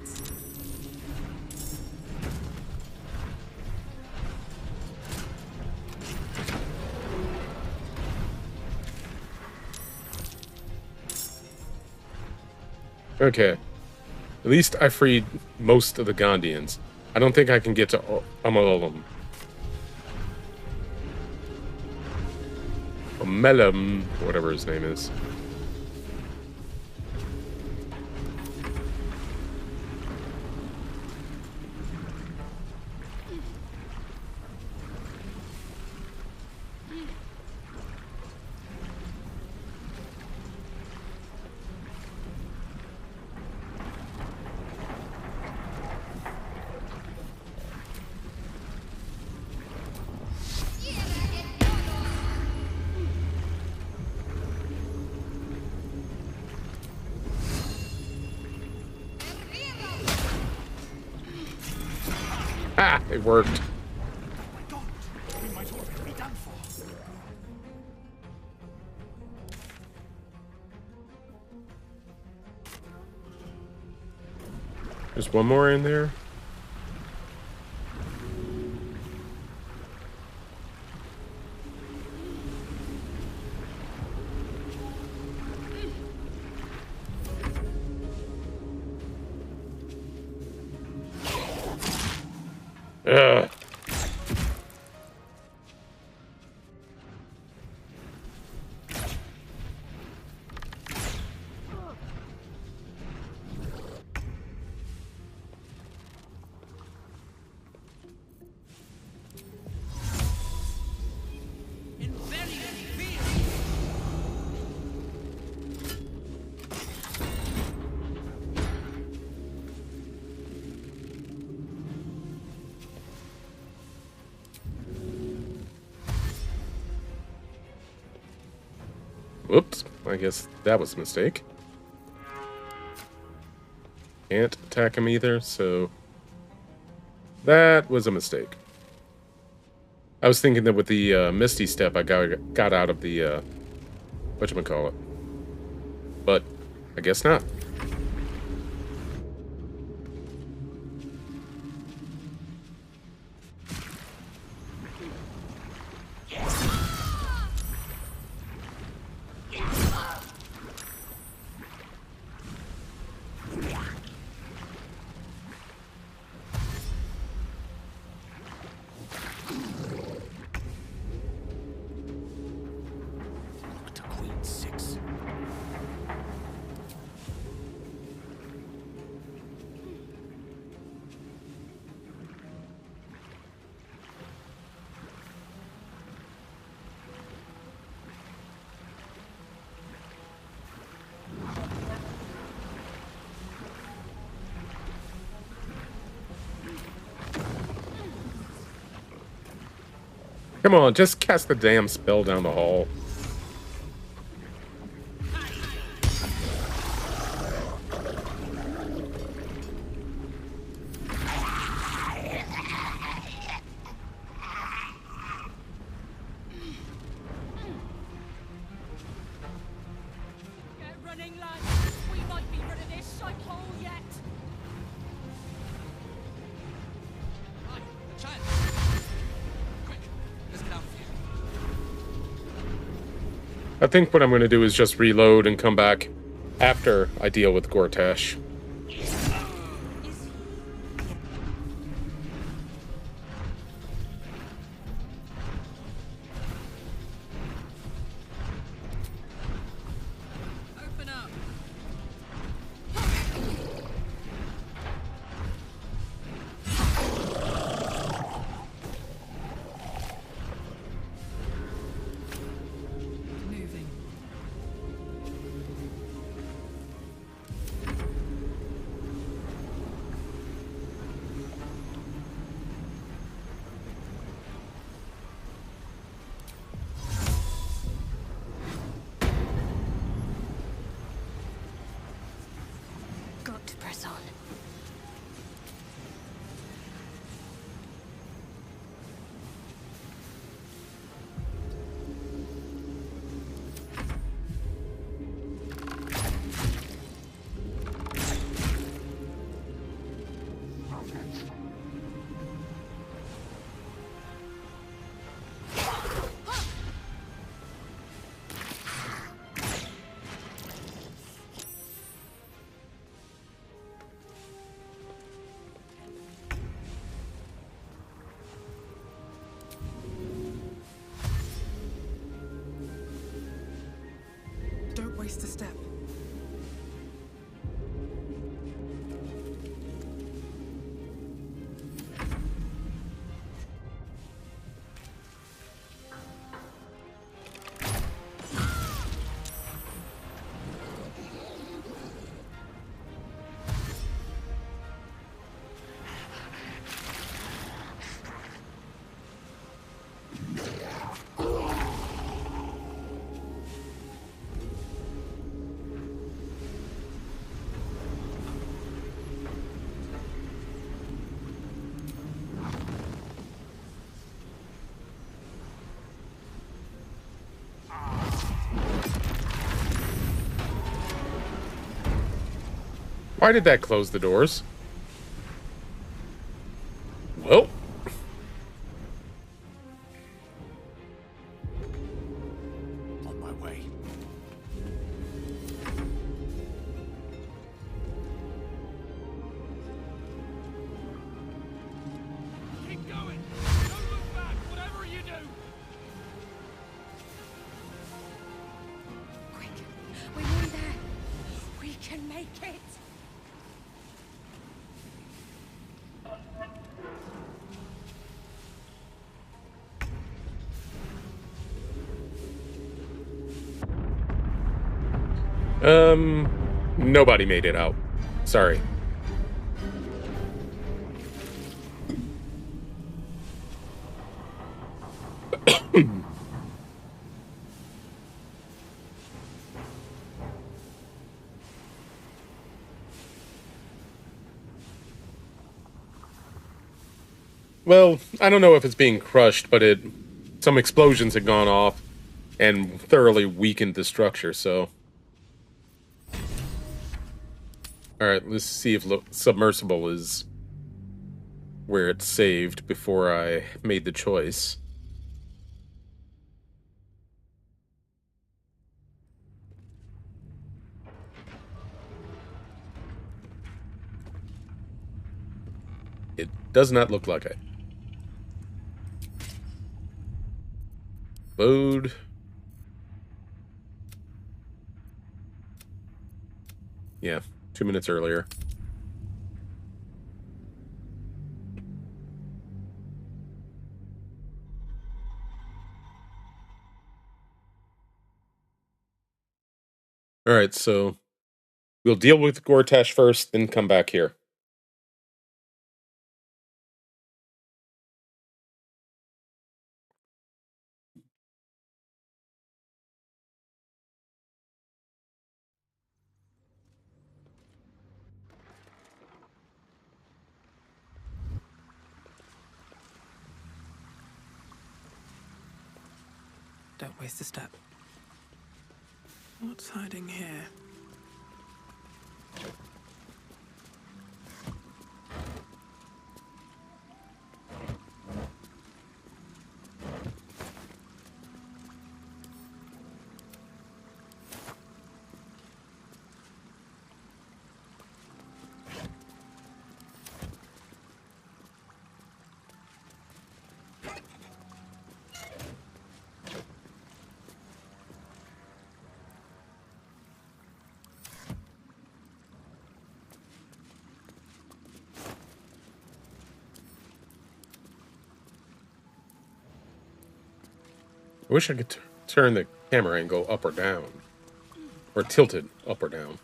Okay. At least I freed most of the Gondians. I don't think I can get to all of them. Melum, whatever his name is. Ah, it worked. There's one more in there. Ugh. Whoops. I guess that was a mistake. Can't attack him either, so... that was a mistake. I was thinking that with the Misty Step, I got out of the, whatchamacallit. But, I guess not. Come on, just cast the damn spell down the hall. Get running, lads. We might be rid of this shithole yet. Right, a chance. Quick, let's get out of here. I think what I'm going to do is just reload and come back after I deal with Gortash. Open up. Moving. Got to press on. Don't waste a step. Why did that close the doors? Well. On my way. Keep going. Don't look back, whatever you do. Quick. We're nearly there. We can make it. Nobody made it out. Sorry. Well, I don't know if it's being crushed, but some explosions had gone off and thoroughly weakened the structure, so. Alright, let's see if submersible is where it's saved before I made the choice. It does not look like it. Load. Yeah, 2 minutes earlier. Alright, so we'll deal with Gortash first, then come back here. Don't waste a step. What's hiding here? I wish I could turn the camera angle up or down. Or tilt it up or down.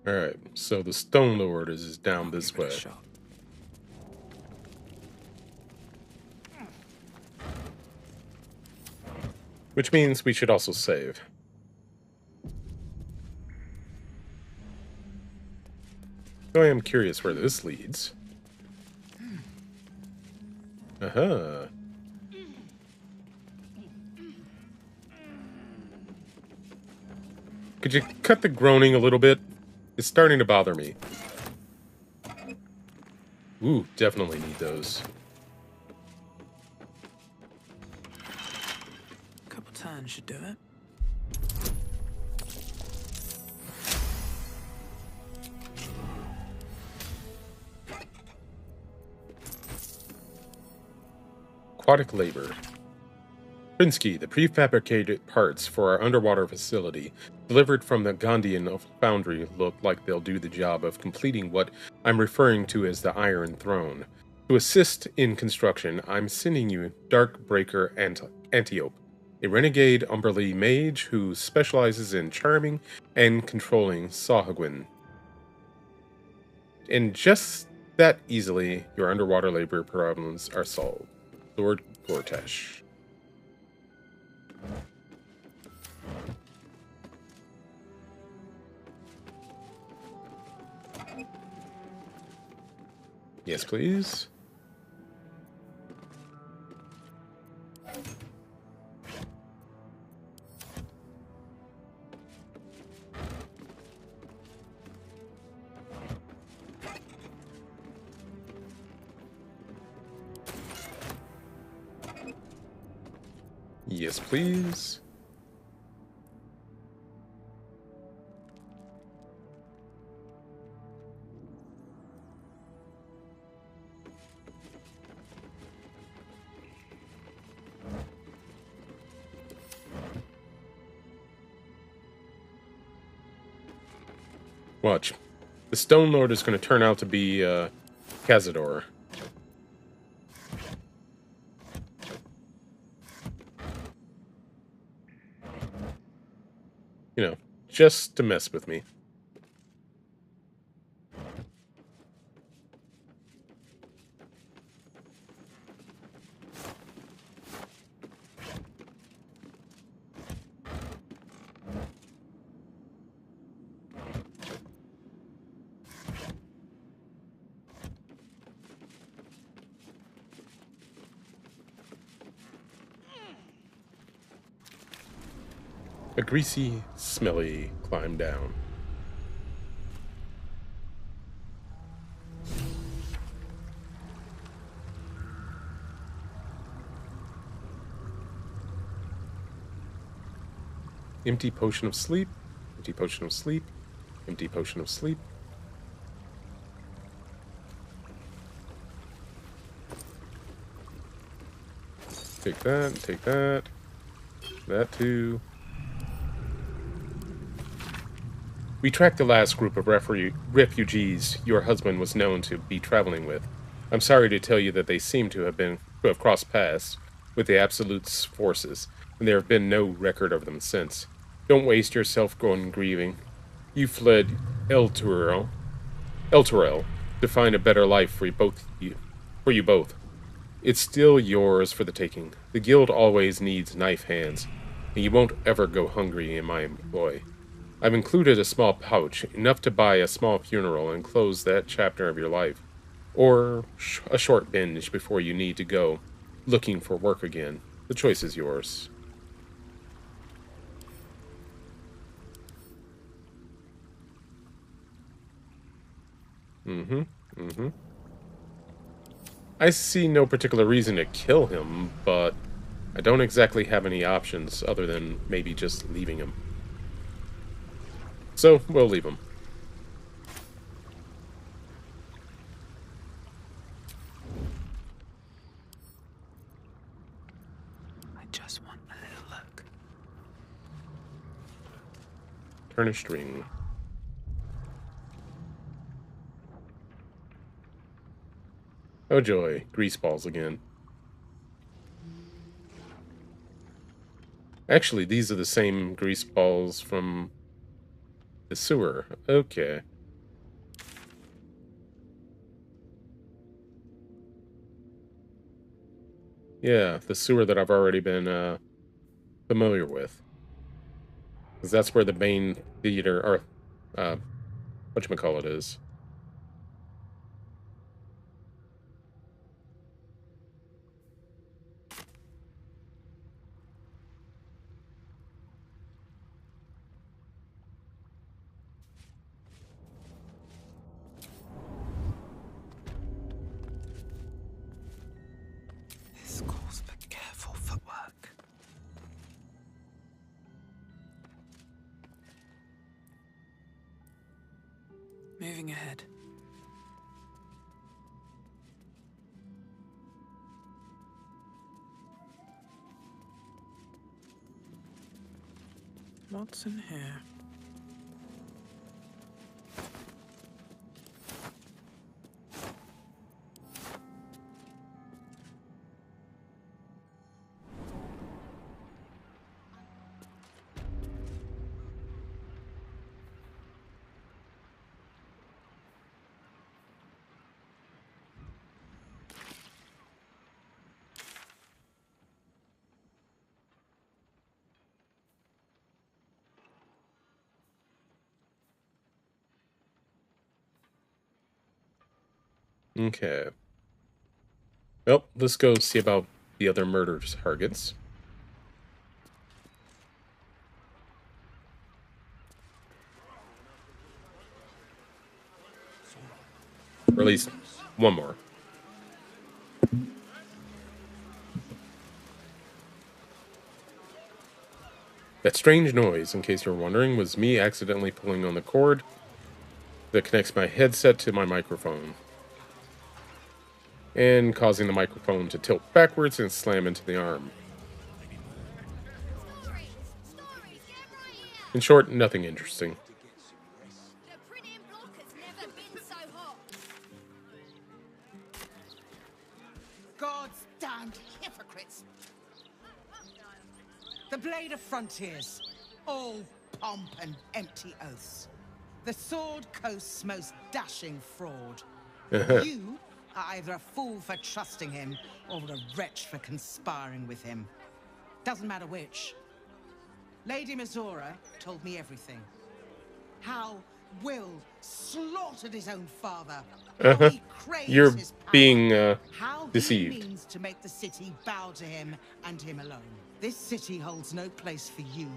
Alright, so the Stone Lord is down this way. Which means we should also save. So I am curious where this leads. Uh-huh. Could you cut the groaning a little bit? It's starting to bother me. Ooh, definitely need those. Couple turns should do it. Aquatic labor. Prinsky, the prefabricated parts for our underwater facility, delivered from the Gondian foundry, look like they'll do the job of completing what I'm referring to as the Iron Throne. To assist in construction, I'm sending you Darkbreaker Antiope, a renegade Umberlee mage who specializes in charming and controlling Sahagwin. And just that easily, your underwater labor problems are solved. Lord Gortash. Yes, please. Yes, please. Watch. The Stone Lord is going to turn out to be Cazador. You know, just to mess with me. A greasy, smelly climb down. Empty potion of sleep. Empty potion of sleep. Empty potion of sleep. Take that, take that. That too. We tracked the last group of refugees your husband was known to be traveling with. I'm sorry to tell you that they seem to have crossed paths with the Absolute's forces, and there have been no record of them since. Don't waste yourself going grieving. You fled El Turel to find a better life for you both. It's still yours for the taking. The guild always needs knife hands, and you won't ever go hungry in my employ. I've included a small pouch, enough to buy a small funeral and close that chapter of your life. Or a short binge before you need to go looking for work again. The choice is yours. I see no particular reason to kill him, but I don't exactly have any options other than maybe just leaving him. So, we'll leave him. I just want a little look. Tarnished ring. Oh joy, grease balls again. Actually, these are the same grease balls from the sewer. Okay. Yeah, the sewer that I've already been familiar with. Because that's where the main theater, or whatchamacallit is. This calls for careful footwork. Moving ahead. What's in here? Okay. Well, let's go see about the other murder targets. Or at least one more. That strange noise, in case you're wondering, was me accidentally pulling on the cord that connects my headset to my microphone, and causing the microphone to tilt backwards and slam into the arm. In short, nothing interesting. The pretty God's damned hypocrites! The Blade of Frontiers. All pomp and empty oaths. The Sword Coast's most dashing fraud. You are either a fool for trusting him, or a wretch for conspiring with him. Doesn't matter which. Lady Mizora told me everything. How Will slaughtered his own father. How he craves You're his power. being How deceived. he means to make the city bow to him and him alone. This city holds no place for you,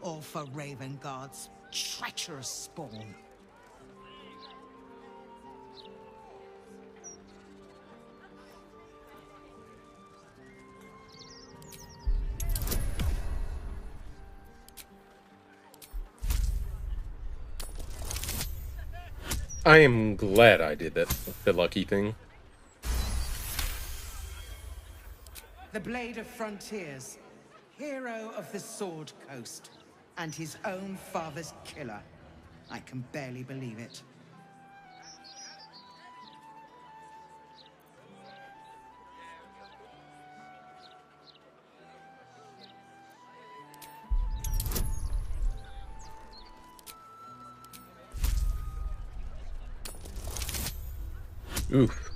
or for Ravengard's treacherous spawn. I am glad I did that, the lucky thing. The Blade of Frontiers, hero of the Sword Coast, and his own father's killer. I can barely believe it. Oof.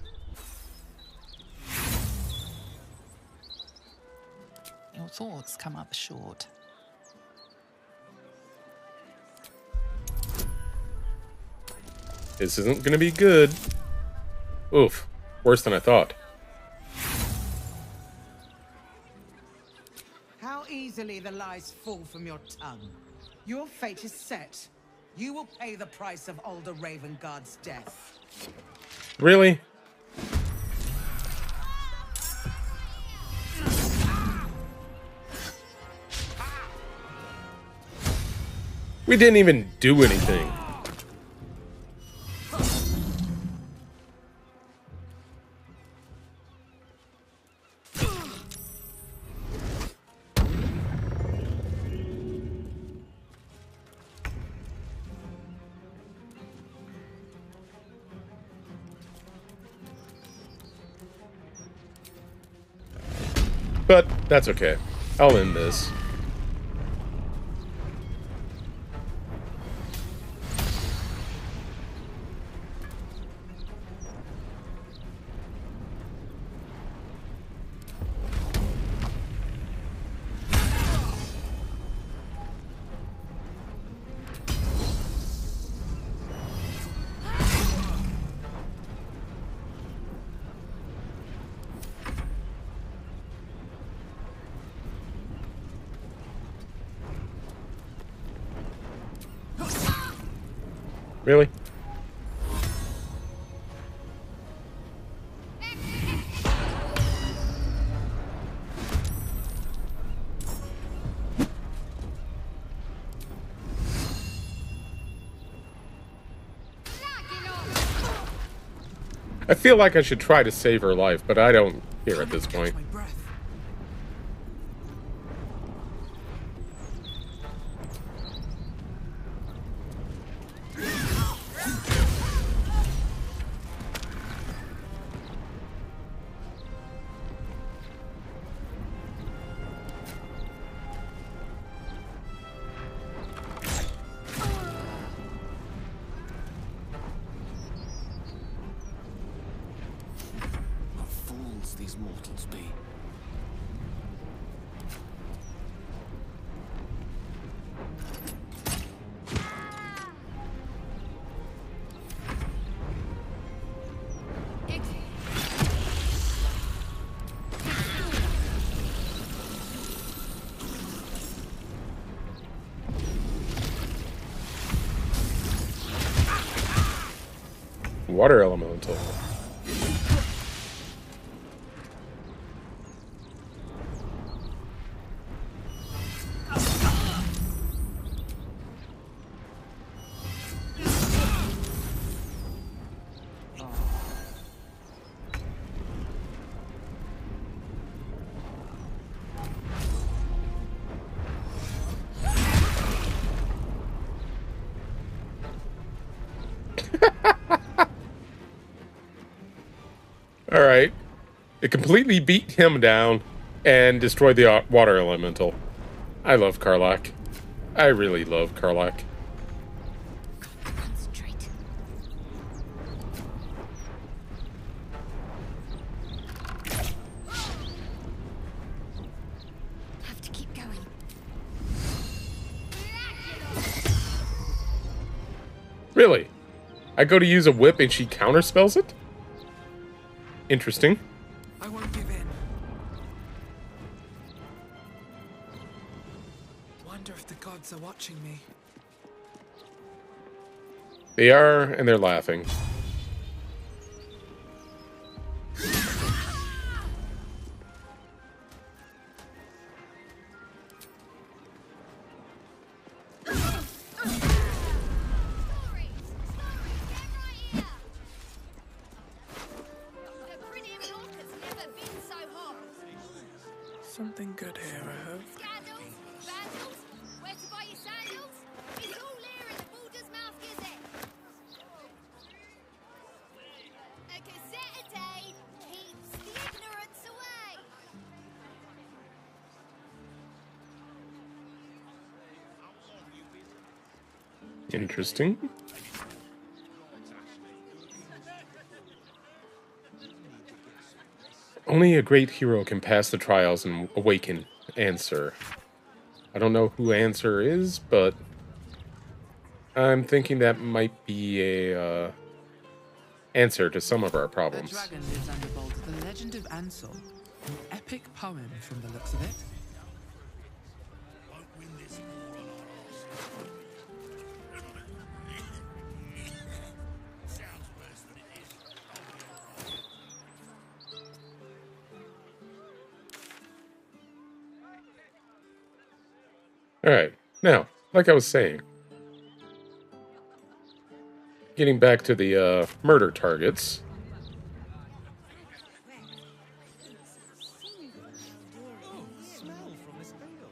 Your thoughts come up short. This isn't gonna be good. Oof. Worse than I thought. How easily the lies fall from your tongue. Your fate is set. You will pay the price of Alder Ravengard's death. Really? We didn't even do anything. But that's okay. I'll end this. Really? I feel like I should try to save her life, but I don't care at this point. These mortals be. Water elemental. Alright. It completely beat him down and destroyed the water elemental. I love Karlach. I really love Karlach. Concentrate. Have to keep going. Really? I go to use a whip and she counterspells it? Interesting. I won't give in. Wonder if the gods are watching me. They are, and they're laughing. Something good here, I hope. Scandals? Vandals? Where to buy your sandals? It's all here in the Baldur's Mouth Gazette. A gazette a day keeps the ignorance away. Interesting. Only a great hero can pass the trials and awaken Answer. I don't know who Answer is, but I'm thinking that might be a answer to some of our A problems. dragon lives under Baldur, the legend of Ansel. An epic poem from the looks of it. Alright, now, like I was saying, getting back to the murder targets. Smell from this ale.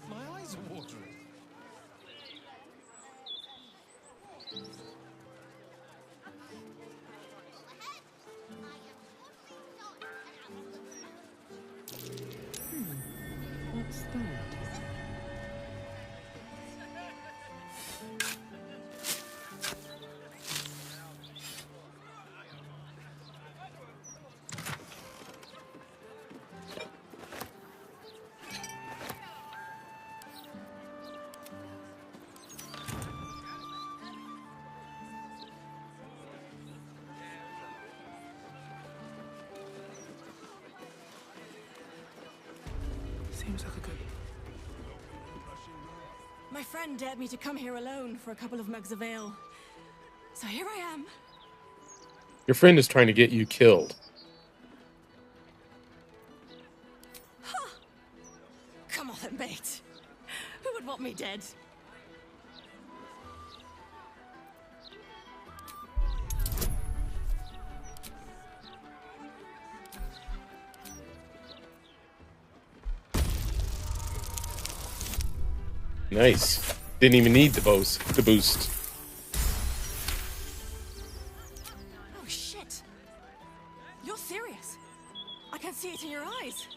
My eyes are watering. What's that? Seems like a good... My friend dared me to come here alone for a couple of mugs of ale. So here I am. Your friend is trying to get you killed. Come on then, mate. Who would want me dead? Nice. Didn't even need the boost. Oh shit! You're serious? I can see it in your eyes.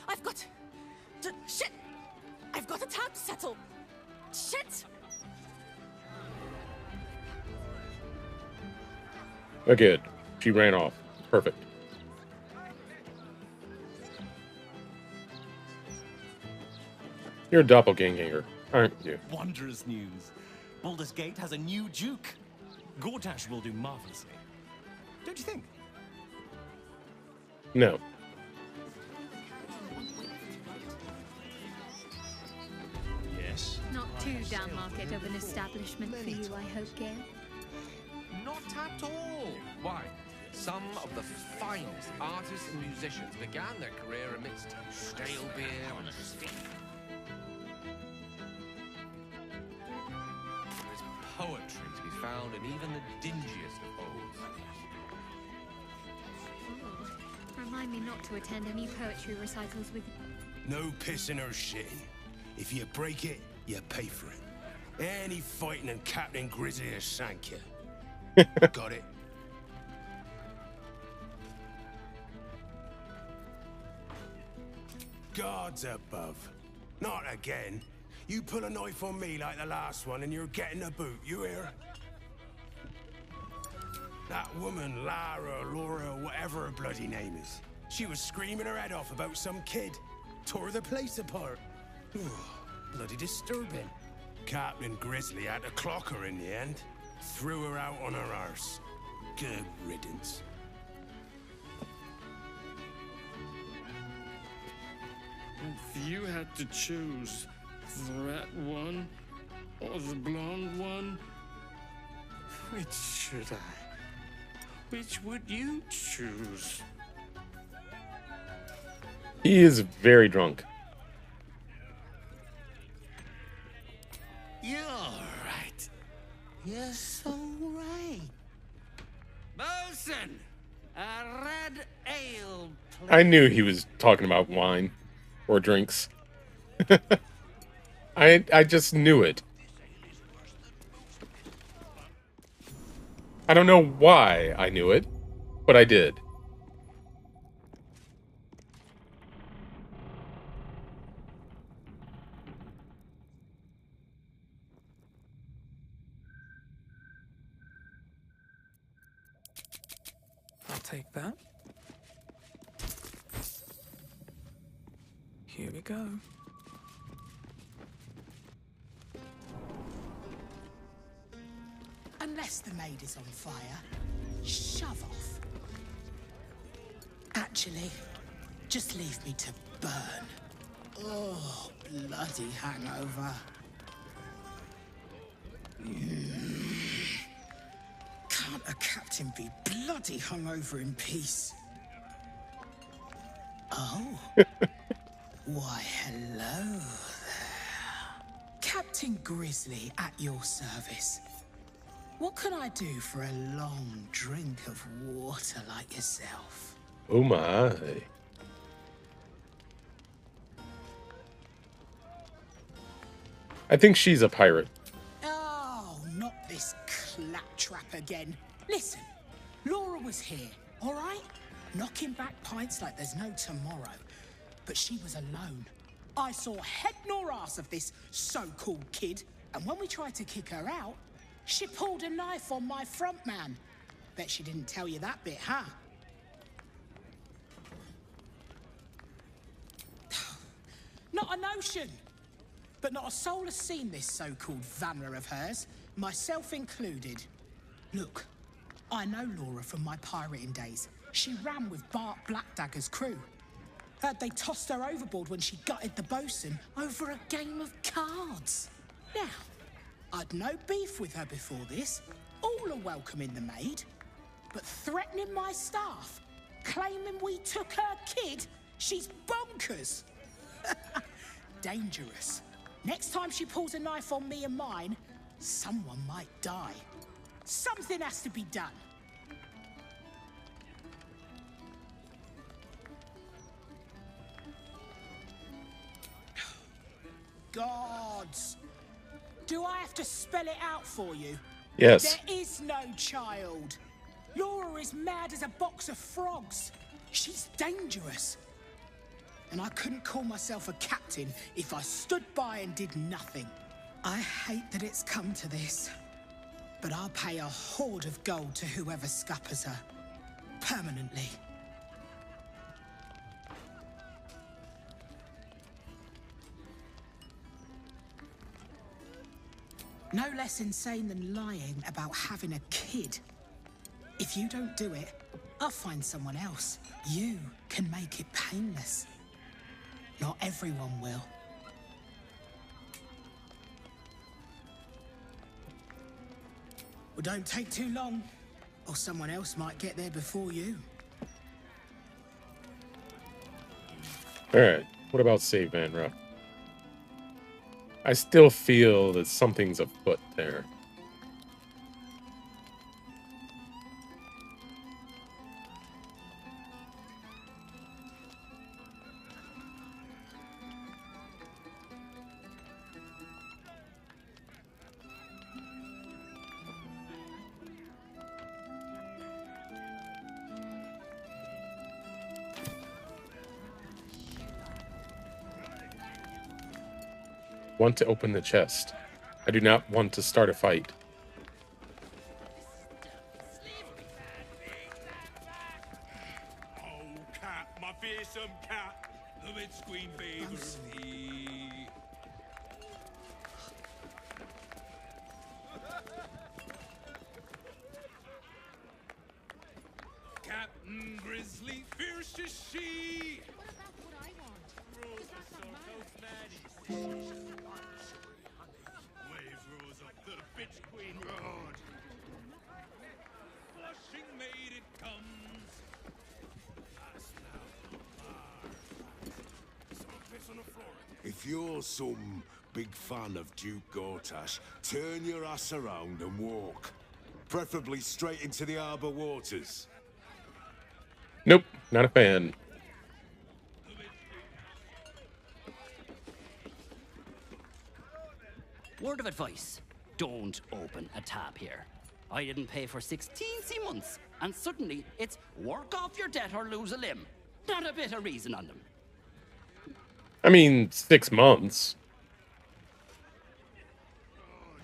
I've got shit! I've got a tab to settle. Shit! Oh, good. She ran off. Perfect. You're a doppelganger, aren't you? Wondrous news. Baldur's Gate has a new duke. Gortash will do marvelously. Don't you think? No. Yes. Not too damn market of an establishment for you, I hope, Gail. Not at all. Why? Some of the finest artists and musicians began their career amidst stale beer and stiff. There is poetry to be found in even the dingiest of odes. Remind me not to attend any poetry recitals with you. No pissing or shitting. If you break it, you pay for it. Any fighting and Captain Grizzly has sank you. Got it? Gods above. Not again. You pull a knife on me like the last one and you're getting a boot, you hear? That woman, Lara, Laura, whatever her bloody name is. She was screaming her head off about some kid. Tore the place apart. Bloody disturbing. Captain Grizzly had to clock her in the end. Threw her out on her arse. Good riddance. If you had to choose the red one or the blonde one, which should I? Which would you choose? He is very drunk. You're right. You're so right. Bosun, a red ale, please. I knew he was talking about wine or drinks. I just knew it. I don't know why I knew it, but I did. I'll take that. Here we go. Unless the maid is on fire, shove off. Actually, just leave me to burn. Oh, bloody hangover. Can't a captain be bloody hungover in peace? Oh. Why, hello there. Captain Grizzly at your service. What can I do for a long drink of water like yourself? Oh my. I think she's a pirate. Oh, not this claptrap again. Listen, Laura was here, all right? Knocking back pints like there's no tomorrow. But she was alone. I saw head nor ass of this so-called kid, and when we tried to kick her out, she pulled a knife on my front man. Bet she didn't tell you that bit, huh? Not a notion. But not a soul has seen this so-called vanner of hers, myself included. Look, I know Laura from my pirating days. She ran with Bart Blackdagger's crew. Heard they tossed her overboard when she gutted the bosun over a game of cards. Now, I'd no beef with her before this. All are welcoming the maid. But threatening my staff, claiming we took her kid, she's bonkers. Dangerous. Next time she pulls a knife on me and mine, someone might die. Something has to be done. Gods! Do I have to spell it out for you? Yes. There is no child. Laura is mad as a box of frogs. She's dangerous. And I couldn't call myself a captain if I stood by and did nothing. I hate that it's come to this, but I'll pay a hoard of gold to whoever scuppers her. Permanently. No less insane than lying about having a kid. If you don't do it, I'll find someone else. You can make it painless. Not everyone will. Well, don't take too long, or someone else might get there before you. Alright, what about save Vanra? I still feel that something's afoot there. want to open the chest. I do not want to start a fight. Oh, cat, my fearsome cat, the mid-screen favors thee. Captain Grizzly, fierce as she. What about what I want? Because that's not mine. Waves rose up the bitch queen road. Flushing maid it comes. I smell some piss on the floor. If you're some big fan of Duke Gortash, turn your ass around and walk. Preferably straight into the harbour waters. Nope, not a fan. Word of advice, don't open a tab here. I didn't pay for 16 months, and suddenly it's work off your debt or lose a limb. Not a bit of reason on them. I mean, 6 months.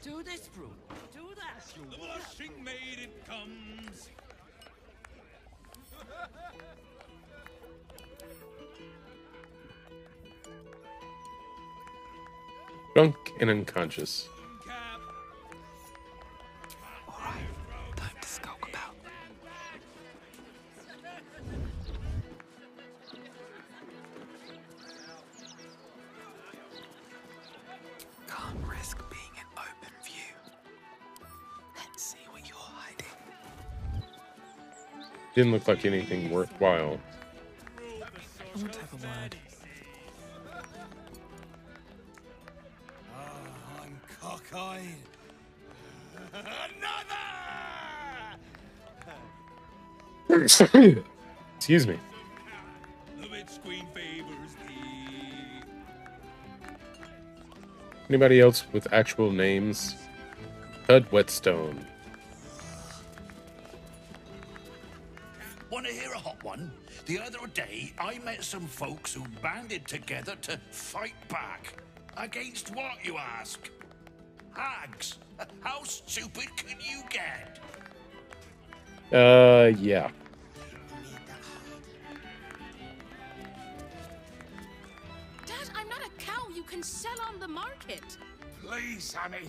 Do this, brew. Do that. The blushing maid it comes. Drunk and unconscious. Alright, time to skulk about. Can't risk being in open view. Let's see what you're hiding. Didn't look like anything worthwhile. I want to have a word. I'm cockeyed. Another! Excuse me. The mid-screen favors thee. Anybody else with actual names? Tud Whetstone. Want to hear a hot one? The other day, I met some folks who banded together to fight back. Against what, you ask? Hags. How stupid can you get? Yeah. Dad, I'm not a cow you can sell on the market. Please, honey.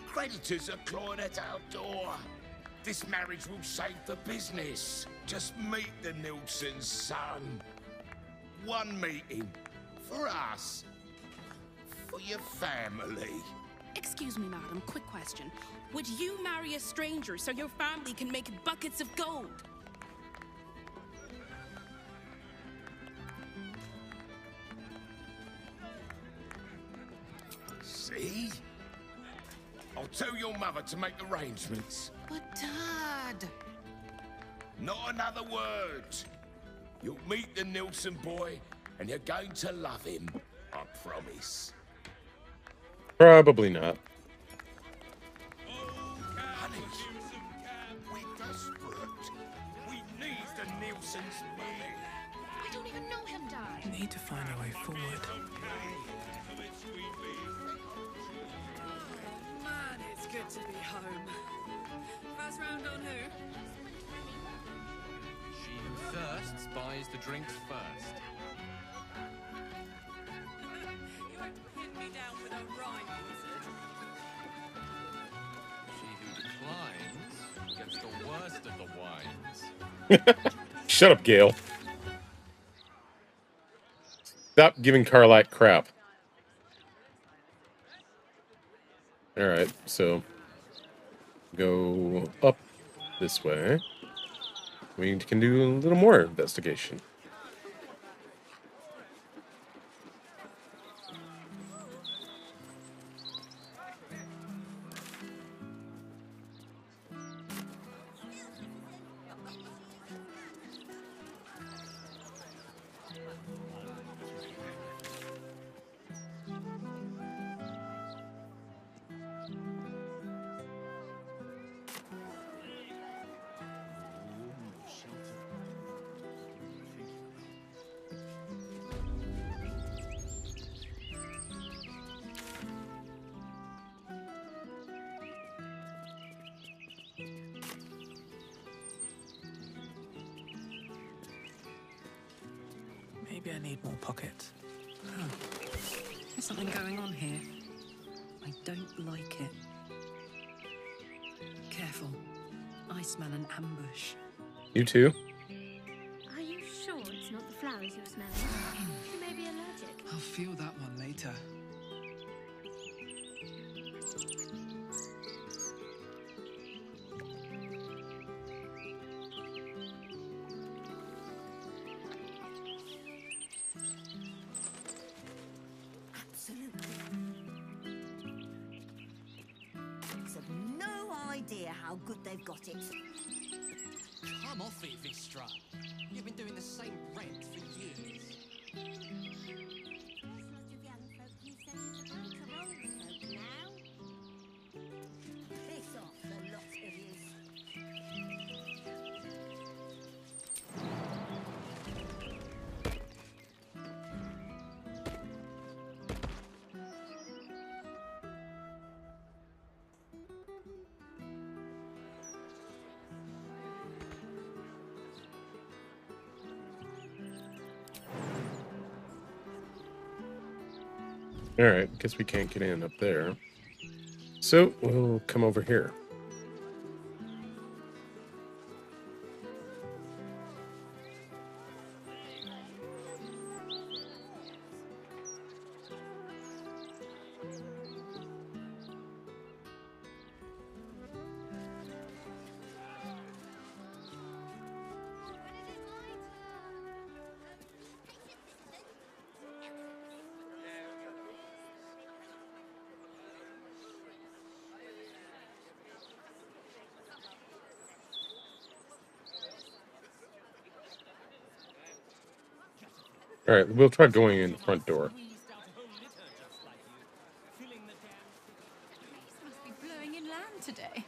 Creditors are clawing at our door. This marriage will save the business. Just meet the Nilsson's son. One meeting. For us. For your family. Excuse me, madam, quick question. Would you marry a stranger so your family can make buckets of gold? See? I'll tell your mother to make arrangements. But, Dad... Not another word. You'll meet the Nilsson boy, and you're going to love him. I promise. Probably not. Honey, we're desperate. We need the Nilsson's money. I don't even know him, Dad. We need to find a way forward. Man, it's good to be home. First round on who? She who thirsts buys the drinks first. You won't pin me down with a rhyme, wizard. She who declines gets the worst of the wines. Shut up, Gale. Stop giving Carlac crap. Alright, so go up this way. We can do a little more investigation. Maybe I need more pockets. Huh. There's something going on here. I don't like it. Careful. I smell an ambush. You too? Are you sure it's not the flowers you're smelling? You may be allergic. I'll feel that one later. I've no idea how good they've got it. Come off it, Vistra. You've been doing the same rent for years. Piss off, the lot of yous. Alright, guess we can't get in up there. So, we'll come over here. Alright, we'll try going in the front door. Must be blowing inland today,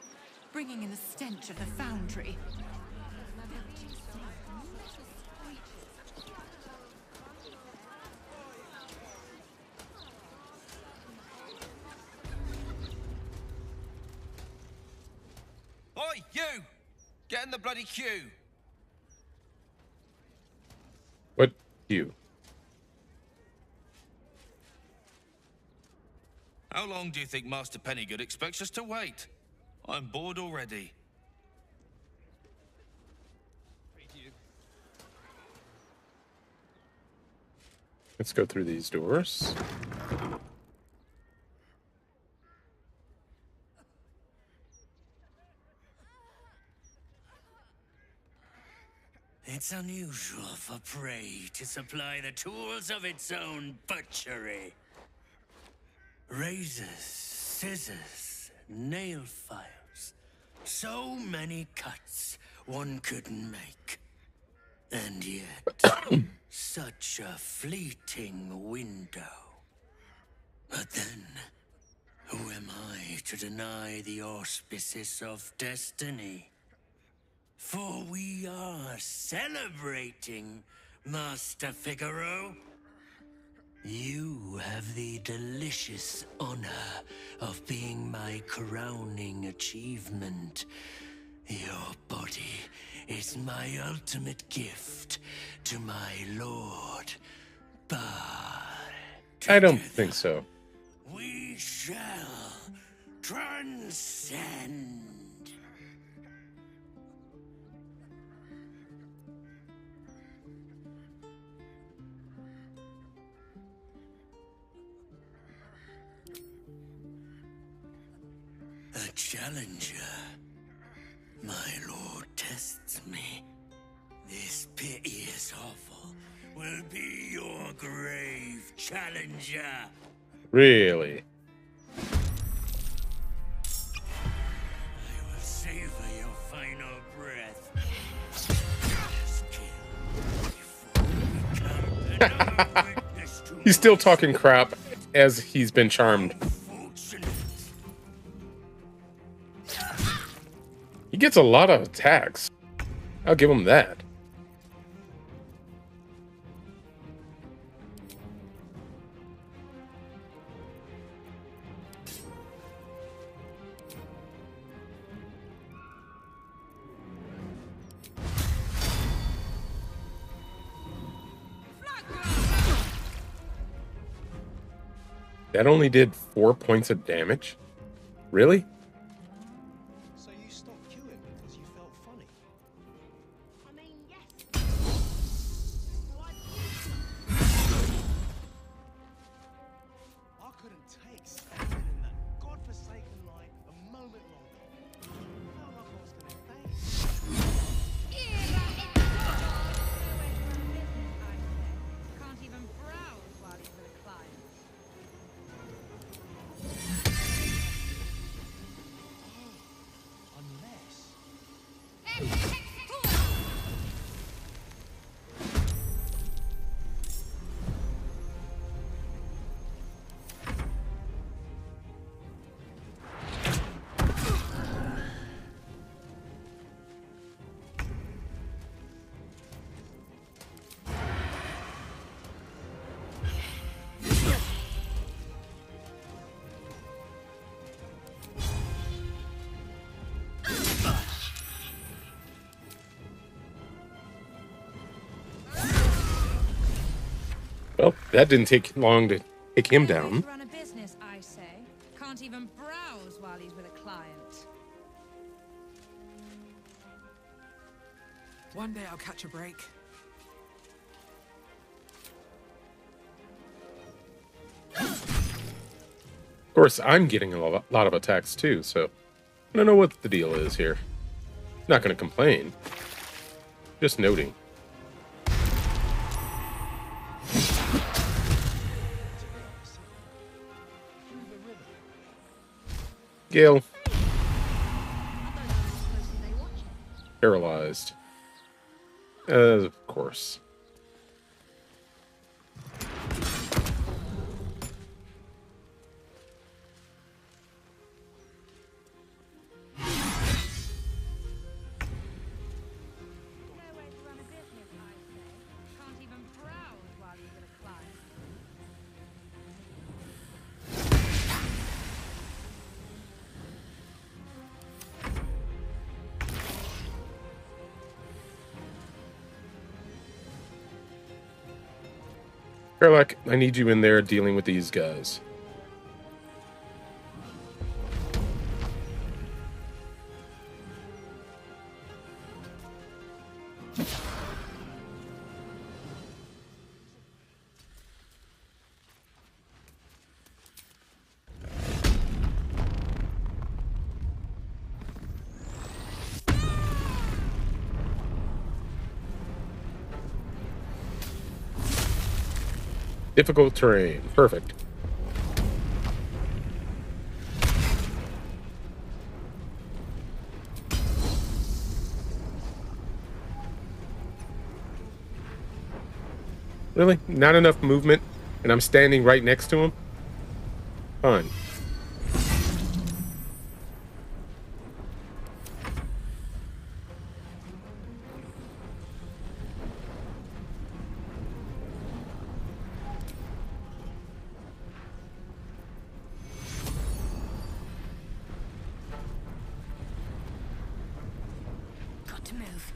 bringing in the stench of the foundry. Oi, you! Get in the bloody queue! What queue? How long do you think Master Pennygood expects us to wait? I'm bored already. Let's go through these doors. It's unusual for prey to supply the tools of its own butchery. Razors, scissors, nail files. So many cuts one couldn't make. And yet, such a fleeting window. But then, who am I to deny the auspices of destiny? For we are celebrating, Master Figaro. You have the delicious honor of being my crowning achievement. Your body is my ultimate gift to my lord, Bard. I don't think so. We shall transcend. A challenger. My lord tests me. This piteous hovel will be your grave, challenger. Really? I will savor your final breath. He's still talking crap as he's been charmed. He gets a lot of attacks. I'll give him that. That only did 4 points of damage? Really? So you stopped queuing because you felt funny? I mean, yes. I couldn't take standing in that godforsaken light a moment longer. Felt like I was gonna die. Can't even browse while he's with a client. Unless... Well, that didn't take long to take him down. Run a business, I say. Can't even browse while he's with a client. One day I'll catch a break. Of course, I'm getting a lot of attacks too, so I don't know what the deal is here. Not going to complain. Just noting. Gale. Paralyzed. Of course. Can't even browse while he's with a client. Sherlock, I need you in there dealing with these guys. Difficult terrain. Perfect. Really? Not enough movement? And I'm standing right next to him? Fine. Got to move.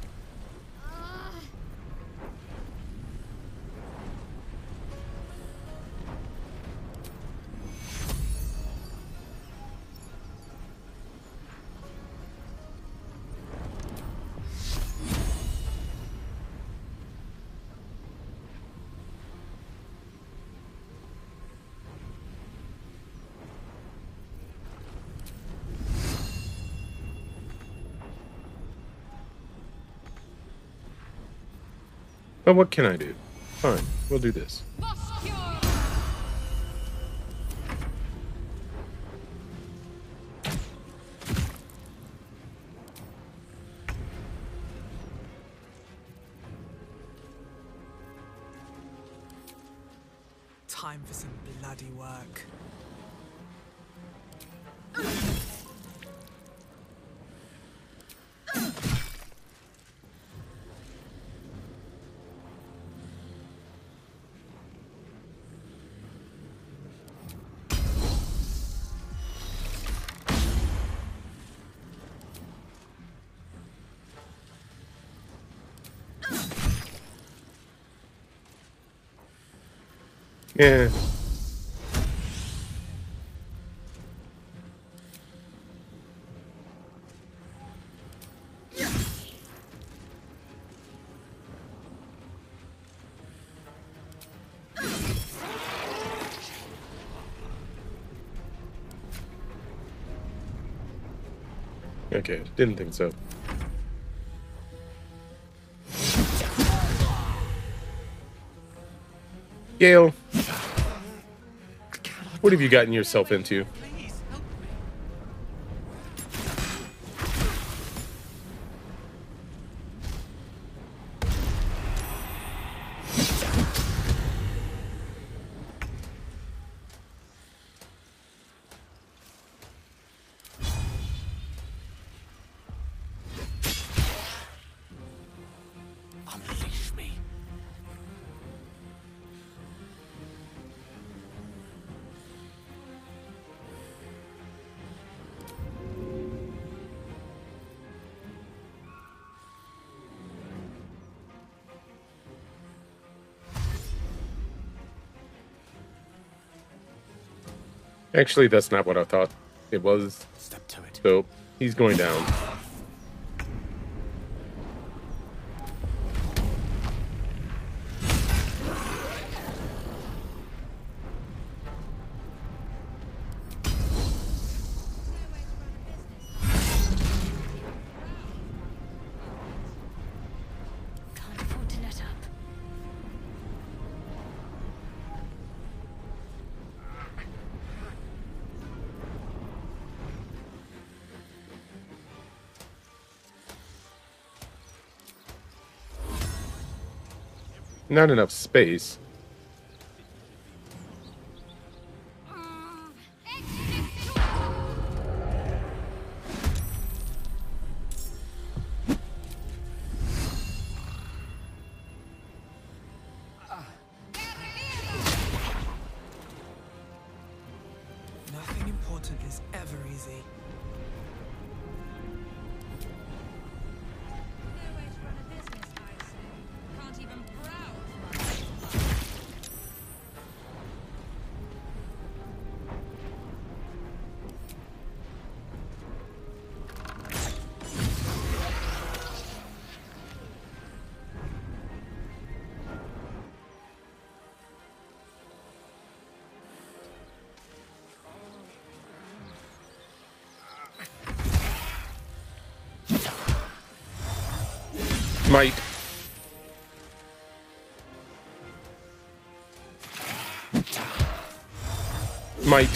But what can I do? Fine, we'll do this. Time for some bloody work. Yeah. Okay, didn't think so. Gale, what have you gotten yourself into? Unleash me. Actually, that's not what I thought it was. Step to it. So, he's going down. Can't afford to let up. Not enough space. Nothing important is ever easy. No way to run a business, I say. Can't even browse. Might. Might.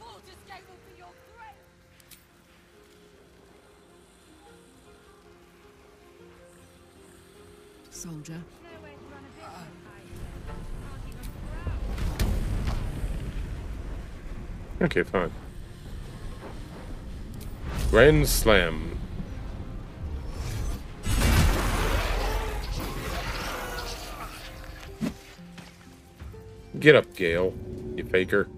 Baldur's Gate will be your grave. Soldier. No way to run a business, I say. Can't even browse. Okay, fine. Grand Slam. Get up, Gale, you faker.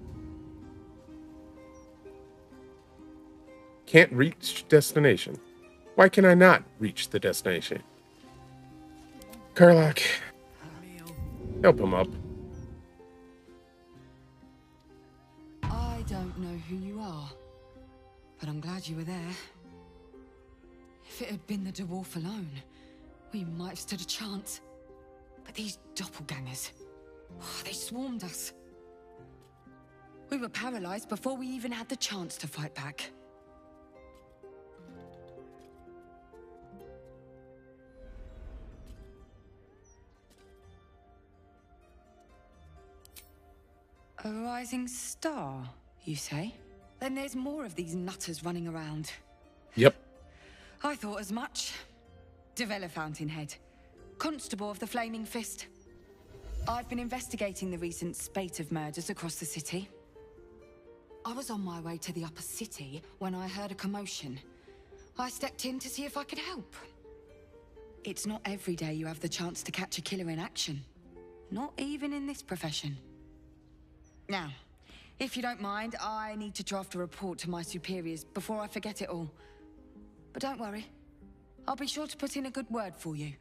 Can't reach destination. Why can I not reach the destination? Karlach, help him up. I don't know who you are, but I'm glad you were there. If it had been the dwarf alone, we might have stood a chance. But these doppelgangers, they swarmed us. We were paralyzed before we even had the chance to fight back. A rising star, you say? Then there's more of these nutters running around. Yep. I thought as much. Devella Fountainhead, Constable of the Flaming Fist. I've been investigating the recent spate of murders across the city. I was on my way to the upper city when I heard a commotion. I stepped in to see if I could help. It's not every day you have the chance to catch a killer in action. Not even in this profession. Now, if you don't mind, I need to draft a report to my superiors before I forget it all. But don't worry, I'll be sure to put in a good word for you.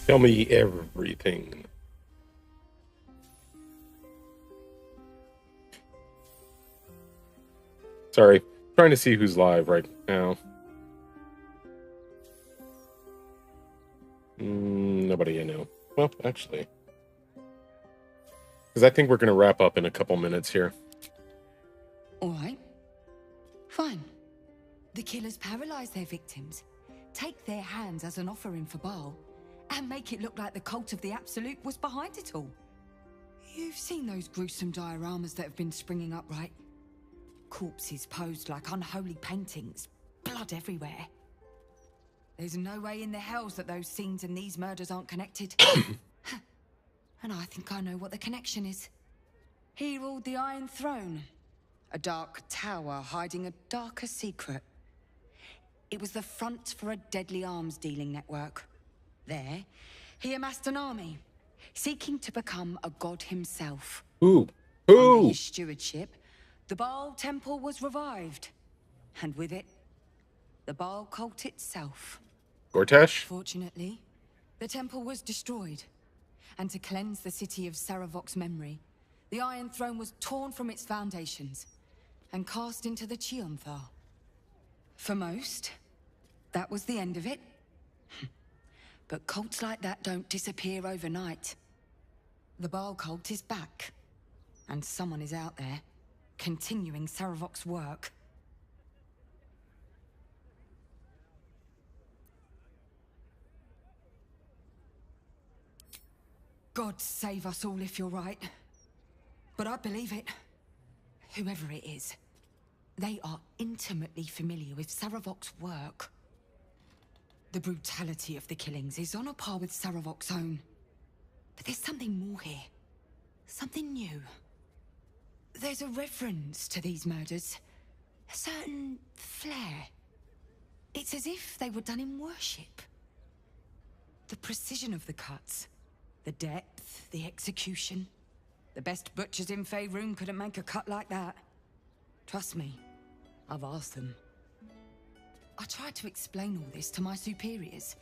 Tell me everything. Sorry, trying to see who's live right now. Nobody I know. Well, actually. Because I think we're going to wrap up in a couple minutes here. All right. Fine. The killers paralyze their victims, take their hands as an offering for Baal, and make it look like the cult of the Absolute was behind it all. You've seen those gruesome dioramas that have been springing up, right? Corpses posed like unholy paintings, blood everywhere. There's no way in the hells that those scenes and these murders aren't connected. And I think I know what the connection is. He ruled the Iron Throne, a dark tower hiding a darker secret. It was the front for a deadly arms-dealing network. There, he amassed an army, seeking to become a god himself. Ooh. Under his stewardship, the Baal Temple was revived. And with it, the Baal cult itself. Gortash? Fortunately, the temple was destroyed. And to cleanse the city of Saravok's memory, the Iron Throne was torn from its foundations and cast into the Chionthar. For most, that was the end of it. But cults like that don't disappear overnight. The Baal cult is back, and someone is out there, continuing Saravok's work. God save us all if you're right. But I believe it. Whoever it is, they are intimately familiar with Saravok's work. The brutality of the killings is on a par with Saravok's own. But there's something more here. Something new. There's a reference to these murders. A certain flair. It's as if they were done in worship. The precision of the cuts. The depth, the execution. The best butchers in Faerun couldn't make a cut like that. Trust me, I've asked them. I tried to explain all this to my superiors,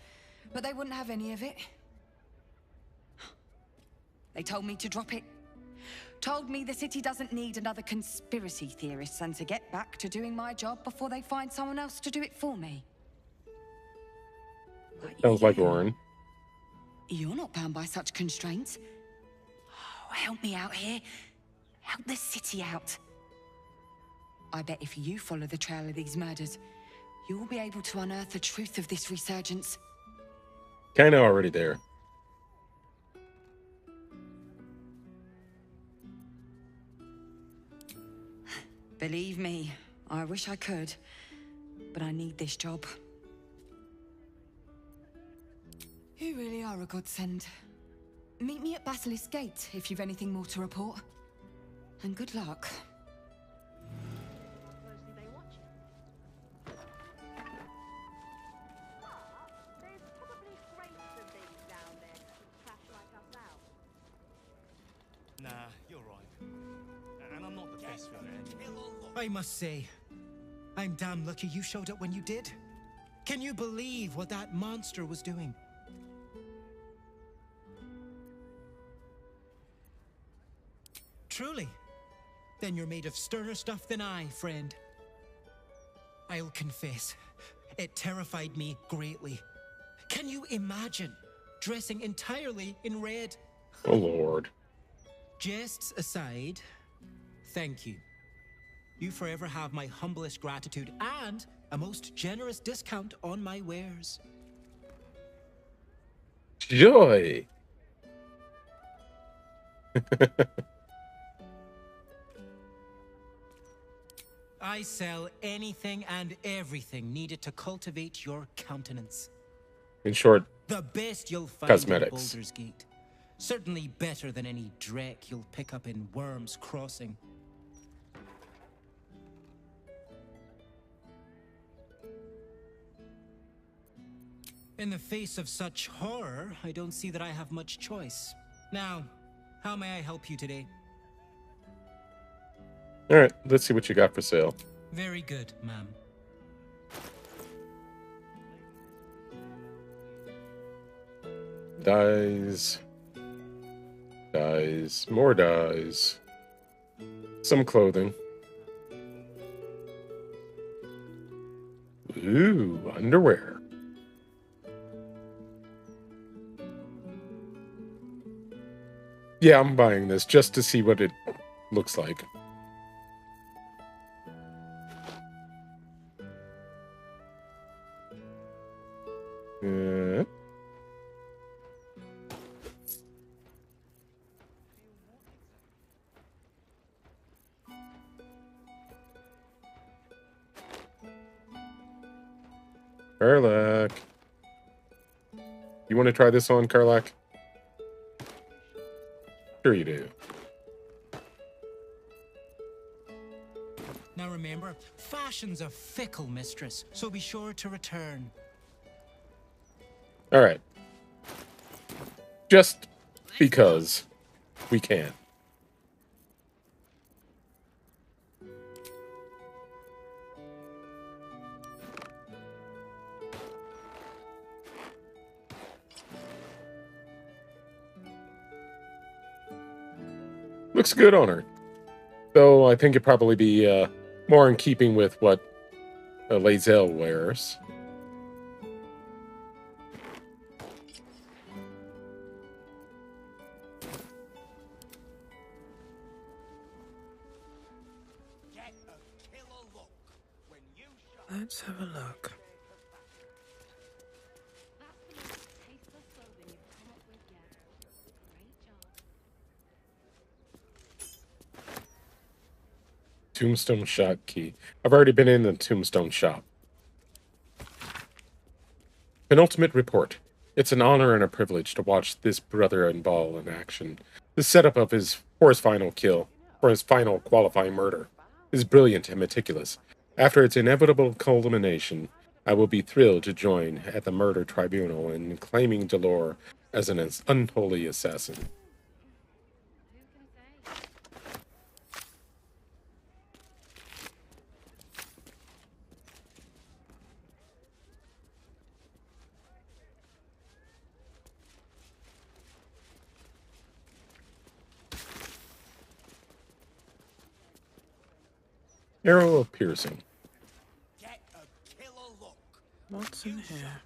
but they wouldn't have any of it. They told me to drop it. Told me the city doesn't need another conspiracy theorist and to get back to doing my job before they find someone else to do it for me. Sounds like Warren. You're not bound by such constraints. Oh, help me out here. Help the city out. I bet if you follow the trail of these murders, you'll be able to unearth the truth of this resurgence. Kinda already there. Believe me, I wish I could, but I need this job. You really are a godsend. Meet me at Basilisk Gate if you've anything more to report. And good luck. Nah, you're right. And I'm not the best for it. I must say, I'm damn lucky you showed up when you did. Can you believe what that monster was doing? Truly? Then you're made of sterner stuff than I, friend. I'll confess, it terrified me greatly. Can you imagine dressing entirely in red? Oh, Lord. Jests aside, thank you. You forever have my humblest gratitude and a most generous discount on my wares. Joy! I sell anything and everything needed to cultivate your countenance. In short, the best you'll find cosmetics. in Baldur's Gate. Certainly better than any dreck you'll pick up in Worm's Crossing. In the face of such horror, I don't see that I have much choice. Now, how may I help you today? Alright, let's see what you got for sale. Very good, ma'am. Dyes. Dyes. More dyes. Some clothing. Ooh, underwear. Yeah, I'm buying this just to see what it looks like. Karlak. You want to try this on, Karlak? Sure you do. Now remember, fashion's a fickle mistress, so be sure to return. All right. Just because we can. Looks good on her. Though I think it'd probably be more in keeping with what Lae'zel wears. Let's have a look. Tombstone shop key. I've already been in the Tombstone shop. Penultimate report. It's an honor and a privilege to watch this brother and ball in action. The setup of for his final kill, for his final qualifying murder, is brilliant and meticulous. After its inevitable culmination, I will be thrilled to join at the murder tribunal in claiming Delore as an unholy assassin. Arrow of piercing. What's in here?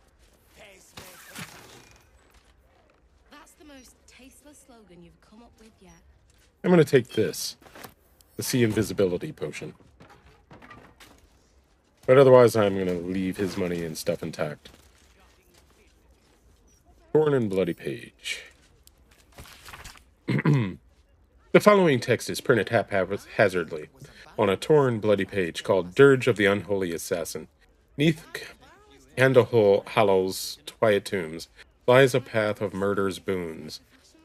That's the most tasteless slogan you've come up with yet. I'm going to take this. The Sea Invisibility Potion. But otherwise, I'm going to leave his money and stuff intact. Torn and Bloody Page. The following text is printed haphazardly on a torn, bloody page called Dirge of the Unholy Assassin. Neath Candlehull Hollow's quiet tombs lies a path of murder's boons.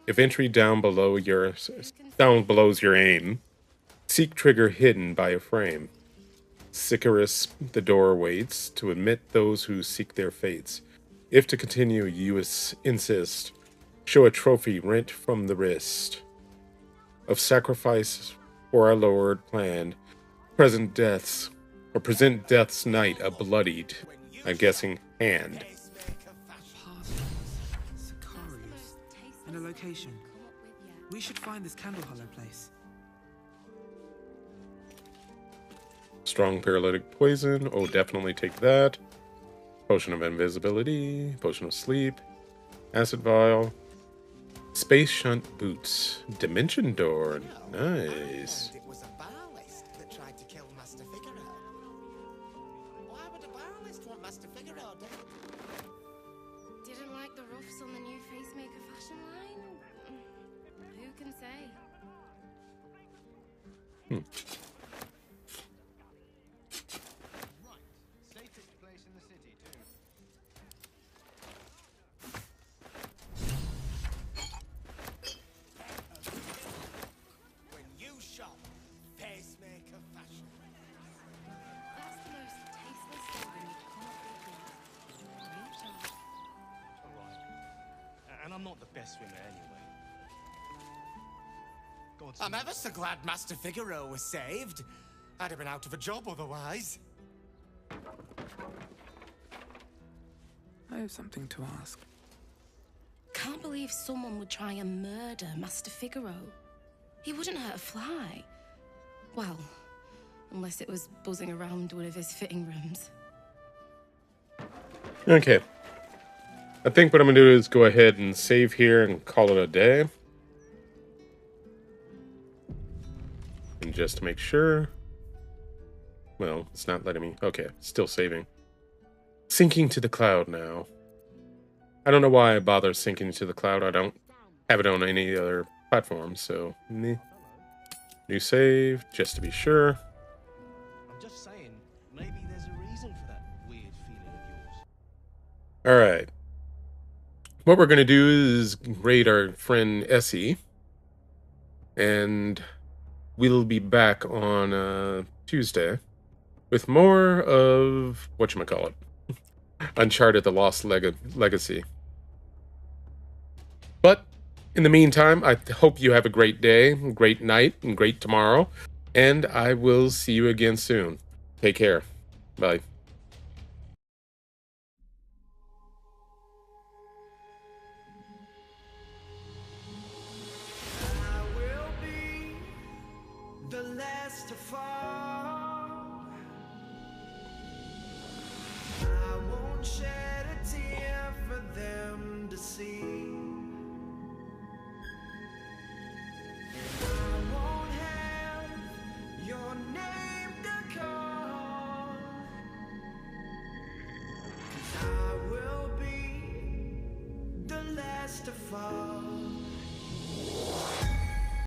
If entry down belows your aim, seek trigger hidden by a frame. Sicarus the door waits to admit those who seek their fates. If to continue you insist, show a trophy rent from the wrist. Of sacrifice for our Lord planned, present death's night a bloodied, I'm guessing, hand. Sicarius. And a location. We should find this Candle Hollow place. Strong paralytic poison. Oh, definitely take that. Potion of invisibility. Potion of sleep. Acid vial. Space shunt boots. Dimension door. Nice. It was a balist that tried to kill Master Figaro. Why would a balist want Master Figaro dead? Didn't like the roughs on the new Facemaker fashion line? Who can say? Safest place in the city, too. When you shop, Pacemaker fashion. That's the most tasteless slogan you've come up with yet. Reach out. Alright. And I'm not the best swimmer anyway. I'm ever so glad Master Figaro was saved. I'd have been out of a job otherwise. I have something to ask. can't believe someone would try and murder Master Figaro. He wouldn't hurt a fly. Well, unless it was buzzing around one of his fitting rooms. Okay. I think what I'm going to do is go ahead and save here and call it a day. And just to make sure. Well, it's not letting me. Okay, still saving. Syncing to the cloud now. I don't know why I bother syncing to the cloud. I don't have it on any other platform, so meh. New save, just to be sure. I'm just saying, maybe there's a reason for that weird feeling of yours. Alright. What we're going to do is raid our friend Essie. And we'll be back on Tuesday with more of whatchamacallit. Uncharted: The Lost Legacy. But in the meantime, I hope you have a great day, great night, and great tomorrow. And I will see you again soon. Take care. Bye. The last to fall. I won't shed a tear for them to see. I won't have your name to call. 'Cause I will be the last to fall.